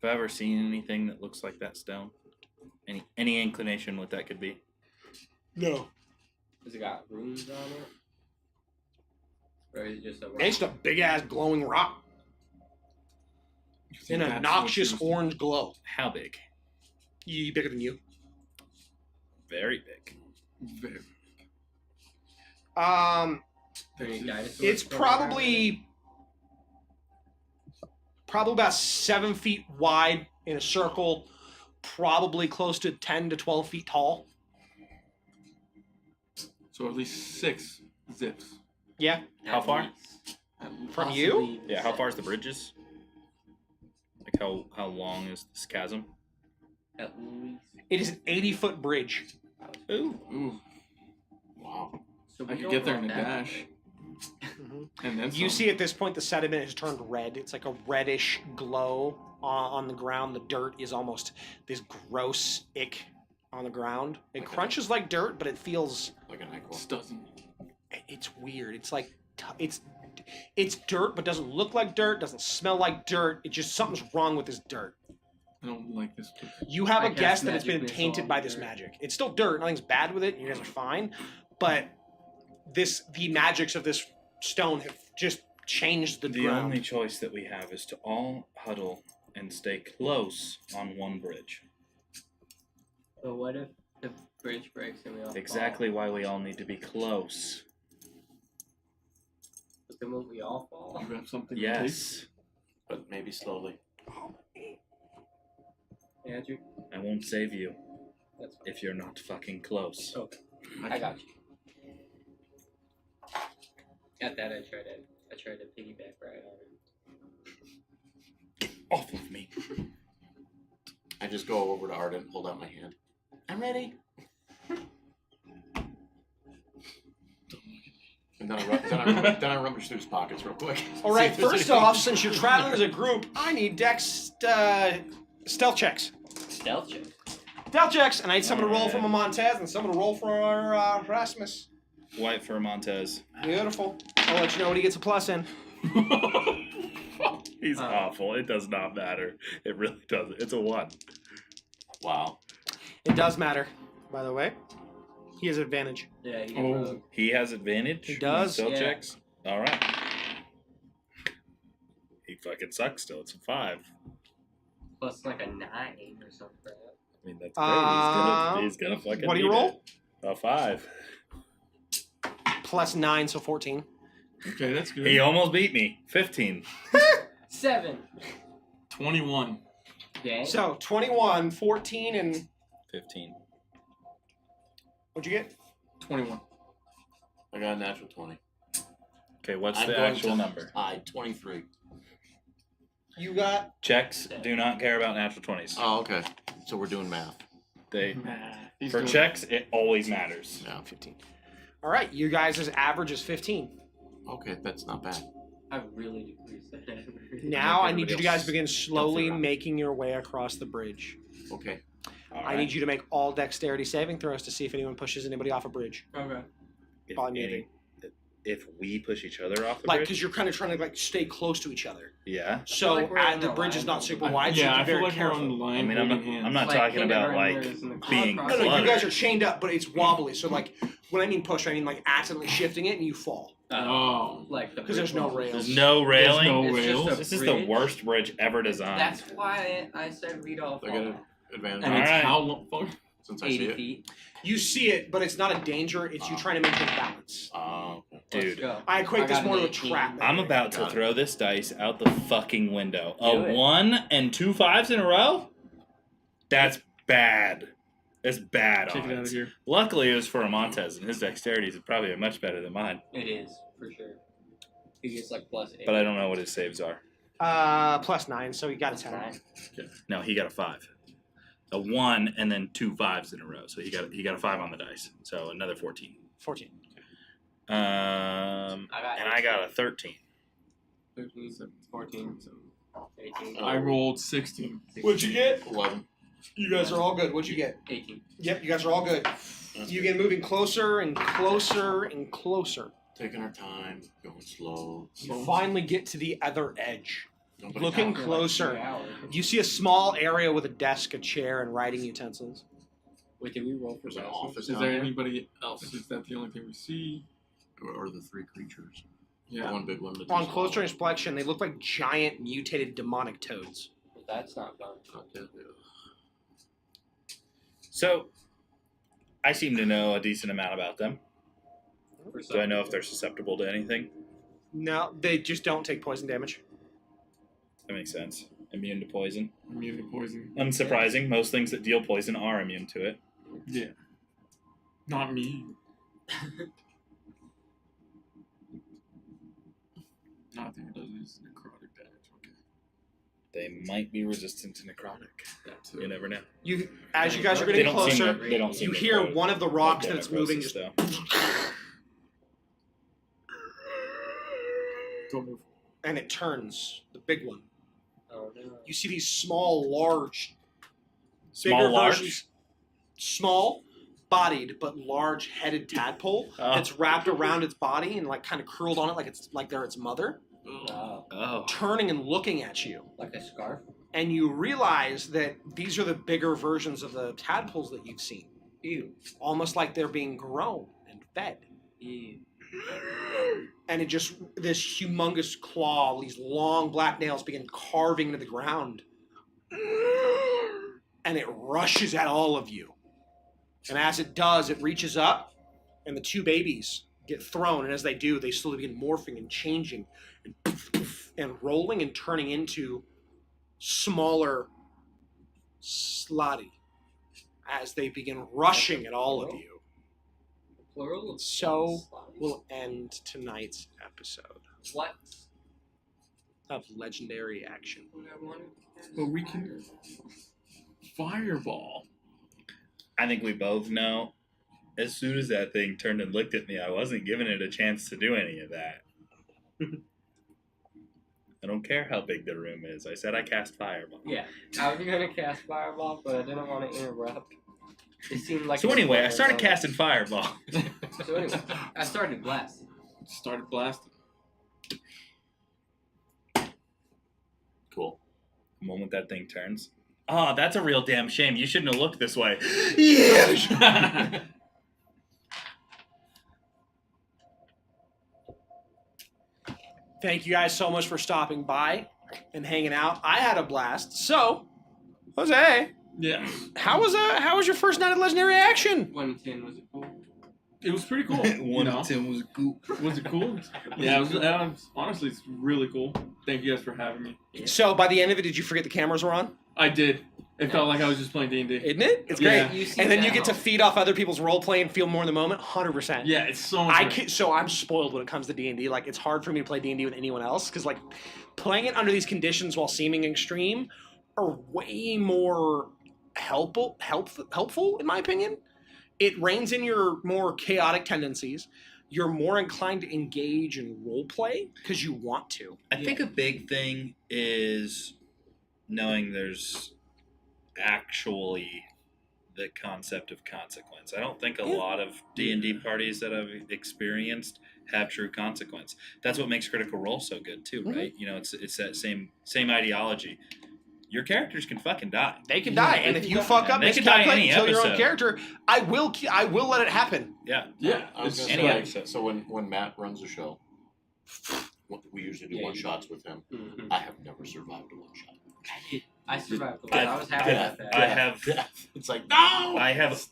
Have I ever seen anything that looks like that stone? Any inclination what that could be? No. Has it got runes on it? Or is it just a rock? It's just a big ass glowing rock You think in a that's noxious what you- orange glow. How big? Bigger than you. Very big. Very. Any dinosaurs It's going around probably about 7 feet wide in a circle, probably close to 10 to 12 feet tall. So at least 6 zips. Yeah. there? How At far? least. From you? Possibly Yeah, how far is the bridges? Like how long is this chasm? At least. It is an 80-foot bridge. Ooh. Ooh, Wow. So we I could don't get there in want a that. dash. And then You some. see at this point the sediment has turned red. It's like a reddish glow on the ground. The dirt is almost this gross ick on the ground. It Okay. crunches like dirt, but it feels Like an This NyQuil. doesn't. it's weird. It's like it's dirt, but doesn't look like dirt. Doesn't smell like dirt. It just something's wrong with this dirt. I don't like this place. You have I a guess cast that it's been magic tainted missile by on this dirt. magic. It's still dirt. Nothing's bad with it. You guys are fine, but the magics of this stone have just changed the The ground. only choice that we have is to all huddle and stay close on one bridge. But what if the Bridge breaks and we all Exactly why we all need to be close. But then will we all fall? You have something. Yes. But maybe slowly. Andrew? I won't save you That's fine. if you're not fucking close. Okay. I got you. At that, I tried to piggyback right on him. Get off of me. I just go over to Arden and hold out my hand. I'm ready. And then I rummage through his pockets real quick. All right, See if there's first anything. off, since you're traveling as a group, I need stealth checks. Stealth check. Stealth checks, and I need someone to roll for Montez and someone to roll for Rasmus. White for Montez. Beautiful. I'll let you know when he gets a plus in. He's awful. It does not matter. It really doesn't. It's a 1. Wow. It does matter, by the way. He has advantage. Yeah, he Oh. He has advantage. He does? Still Yeah. checks. All right. He fucking sucks still. It's a 5. plus like a 9 or something. I mean, that's great. He's gonna fucking. What do you need roll? it. A 5. Plus 9, so 14. Okay, that's good. He almost beat me. 15. 7. 21. Dang. So 21, 14, and 15. what'd you get? 21. I got a natural 20. Okay, what's I'm the going actual to number? 23. You got Checks do not care about natural 20s. Oh, okay. So we're doing math. They He's for doing- checks, it always matters. Yeah. 15. All right, you guys' average is 15. Okay, that's not bad. I really decreased that average. Now I need everybody you guys else begin slowly figure out. making your way across the bridge. Okay. All I need you to make all dexterity saving throws to see if anyone pushes anybody off a bridge. Okay. If, By moving. if we push each other off the Like, bridge, because you're kind of trying to like stay close to each other. yeah. So like we're on the the bridge is line. not super wide, so Yeah, be I feel very like careful. we're on the line. I mean, I'm holding not, hands. I'm not Like talking about like kindergartners in the being car. No, you cluttered. guys are chained up, but it's wobbly. So like, when I mean push, I mean like accidentally shifting it and you fall Oh. Like the 'Cause there's no bridge. rails. There's no railing. no It's just rails. a This is the bridge. worst bridge ever designed. That's why I said we'd all I got fall. an advantage And All it's right. how long? Fuck. since I see 80 it. feet. You see it, but it's not a danger. It's you trying to maintain balance. Oh, okay. Let's Dude, go. I equate this got more an to a 18. trap. I'm about to Got it. throw this dice out the fucking window. A Do it. 1 and 2 5s in a row? That's bad. That's bad Check it out of odds. here. Luckily, it was for Montes, and his dexterity is probably much better than mine. It is, for sure. He gets like plus 8. But I don't know what his saves are. Plus 9, so you got a Plus 10. 9. No, he got a 5. A 1 and then 2 5s in a row. So he got a 5 on the dice. So another 14. 14. I got And I got a 13. 13, 14, 18. I rolled 16. What'd you get? 11. You guys are all good. What'd you get? 18. Yep, you guys are all good. That's You good. get moving closer and closer and closer. Taking our time, going slow. You finally get to the other edge. Nobody Looking got it. closer. Hours. You see a small area with a desk, a chair, and writing utensils. Wait, did we roll for There's an that? office Is down there there, anybody else? Is that the only thing we see? or the 3 creatures. Yeah. One big one. the two On small closer ones. inspection, they look like giant mutated demonic toads. That's not fun. Okay. So, I seem to know a decent amount about them. For Do I know if they're susceptible to anything? No, they just don't take poison damage. That makes sense. Immune to poison. Immune to poison. Unsurprising, most things that deal poison are immune to it. Yeah. Not me. Nothing does is necrotic damage. Okay. They might be resistant to necrotic. That too. You never know. You, as you guys are They getting don't seem closer, to, they don't seem you to hear grow one of the like rocks their that's moving just necrosis, though. Don't move. and it turns, the big one. Oh, no. You see these small, large, Small, bigger large. versions, small bodied but large headed tadpole Oh. that's wrapped around its body and like kind of curled on it like they're its mother, Oh. turning and looking at you. Like a scarf? And you realize that these are the bigger versions of the tadpoles that you've seen. Ew. Almost like they're being grown and fed. Ew. And it just, this humongous claw, these long black nails begin carving into the ground. And it rushes at all of you. And as it does, it reaches up, and the two babies get thrown. And as they do, they slowly begin morphing and changing, and rolling and turning into smaller slotty as they begin rushing at all of you. Plural. So we'll end tonight's episode What? of Legendary Action. But we can fireball. I think we both know. As soon as that thing turned and looked at me, I wasn't giving it a chance to do any of that. I don't care how big the room is. I said I cast fireball. Yeah, I was gonna cast fireball, but I didn't want to interrupt. It seemed like. So anyway, I started casting fireball. So anyway, I started blast. Started blasting. Cool. The moment that thing turns. Oh, that's a real damn shame. You shouldn't have looked this way. Yeah. Thank you guys so much for stopping by and hanging out. I had a blast. So, Jose, Yeah. how was your first night of Legendary Action? 110 was it cool? It was pretty cool. One of Tim was cool. Was it cool? Yeah, it was honestly, it's really cool. Thank you guys for having me. So by the end of it, did you forget the cameras were on? I did. It felt like I was just playing D&D. Isn't it? It's Yeah. great. And then you get to feed off other people's role play and feel more in the moment. 100%. Yeah, it's so much So I'm spoiled when it comes to D&D. Like, it's hard for me to play D&D with anyone else because, like, playing it under these conditions while seeming extreme are way more helpful in my opinion. It reins in your more chaotic tendencies. You're more inclined to engage in role play because you want to. I think a big thing is knowing there's actually the concept of consequence. I don't think a lot of D&D parties that I've experienced have true consequence. That's what makes Critical Role so good too, right? You know, it's that same ideology. Your characters can fucking die. They can die, and if you fuck up, they can die miscalculate, any kill your own episode. character. I will let it happen. Yeah. Yeah. I was It's gonna any say, episode. so when Matt runs a show, we usually do Yeah, one you- shots with him. Mhm. I have never survived a one shot. I survived the blast. I was happy with that. I have It's like no. I have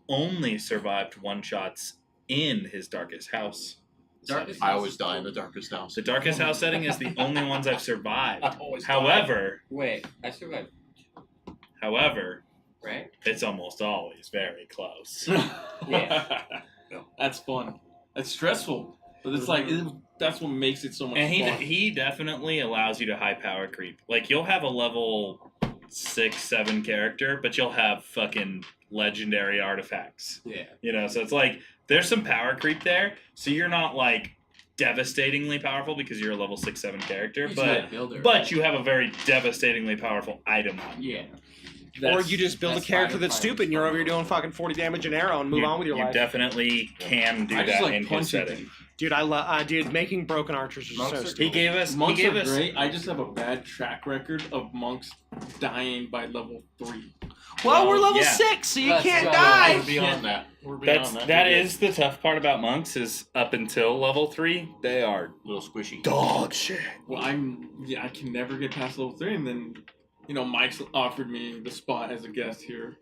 only survived one shots in his darkest house. Darkest setting. I always die in the darkest house. The darkest house setting is the only ones I've survived. I always die. Wait, I survived, However, right? it's almost always very close. Yeah. That's fun. It's stressful, but it's like that's what makes it so much And fun. he definitely allows you to high power creep. Like, you'll have a level 6, 7 character, but you'll have fucking legendary artifacts. Yeah. You know, so it's like there's some power creep there. So you're not like devastatingly powerful because you're a level 6, 7 character, but you have a very devastatingly powerful item on you. Yeah. Or you just build a that's character fine, that's fine, stupid and you're fine. over here doing fucking 40 damage an arrow and move on with your You life. definitely can do I just that like in his punching setting. things. Dude, dude, making broken archers is Monks so are stupid. He gave us. Monks he gave are us. great. I just have a bad track record of monks dying by level 3. Well, we're level Yeah. 6, so you Let's can't go. die. We're beyond that. We're beyond that. That is the tough part about monks is up until level 3, they are a little squishy. dog shit. Well, I can never get past level 3, and then, Mike's offered me the spot as a guest here,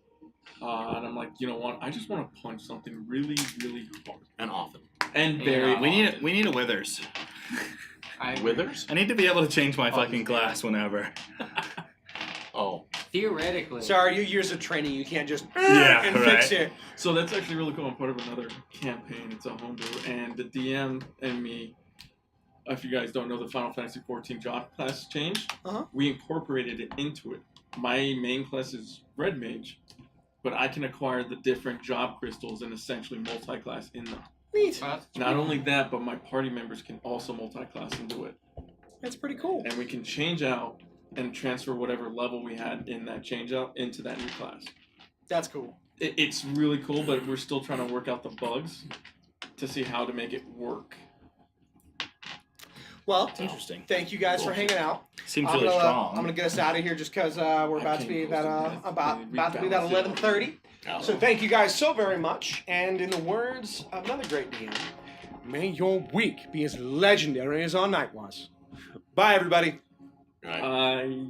and I'm like, you know what? I just want to punch something really, really hard And often. and very. We need a withers. Withers? I need to be able to change my fucking class whenever. Oh. Theoretically. Sorry, your years of training, you can't just Yeah, and fix right. it. So that's actually really cool. I'm part of another campaign. It's a homebrew, and the DM and me. If you guys don't know the Final Fantasy XIV job class change, we incorporated it into it. My main class is Red Mage, but I can acquire the different job crystals and essentially multi-class in them. Neat. Not only that, but my party members can also multi-class into it. That's pretty cool. And we can change out and transfer whatever level we had in that change out into that new class. That's cool. It's really cool, but we're still trying to work out the bugs to see how to make it work. Well, Interesting. thank you guys for hanging out. Seems I'm really gonna, strong. I'm gonna get us out of here just because we're about to be that about to be that 11:30. So thank you guys so very much. And in the words of another great DM, may your week be as legendary as our night was. Bye, everybody. Right. I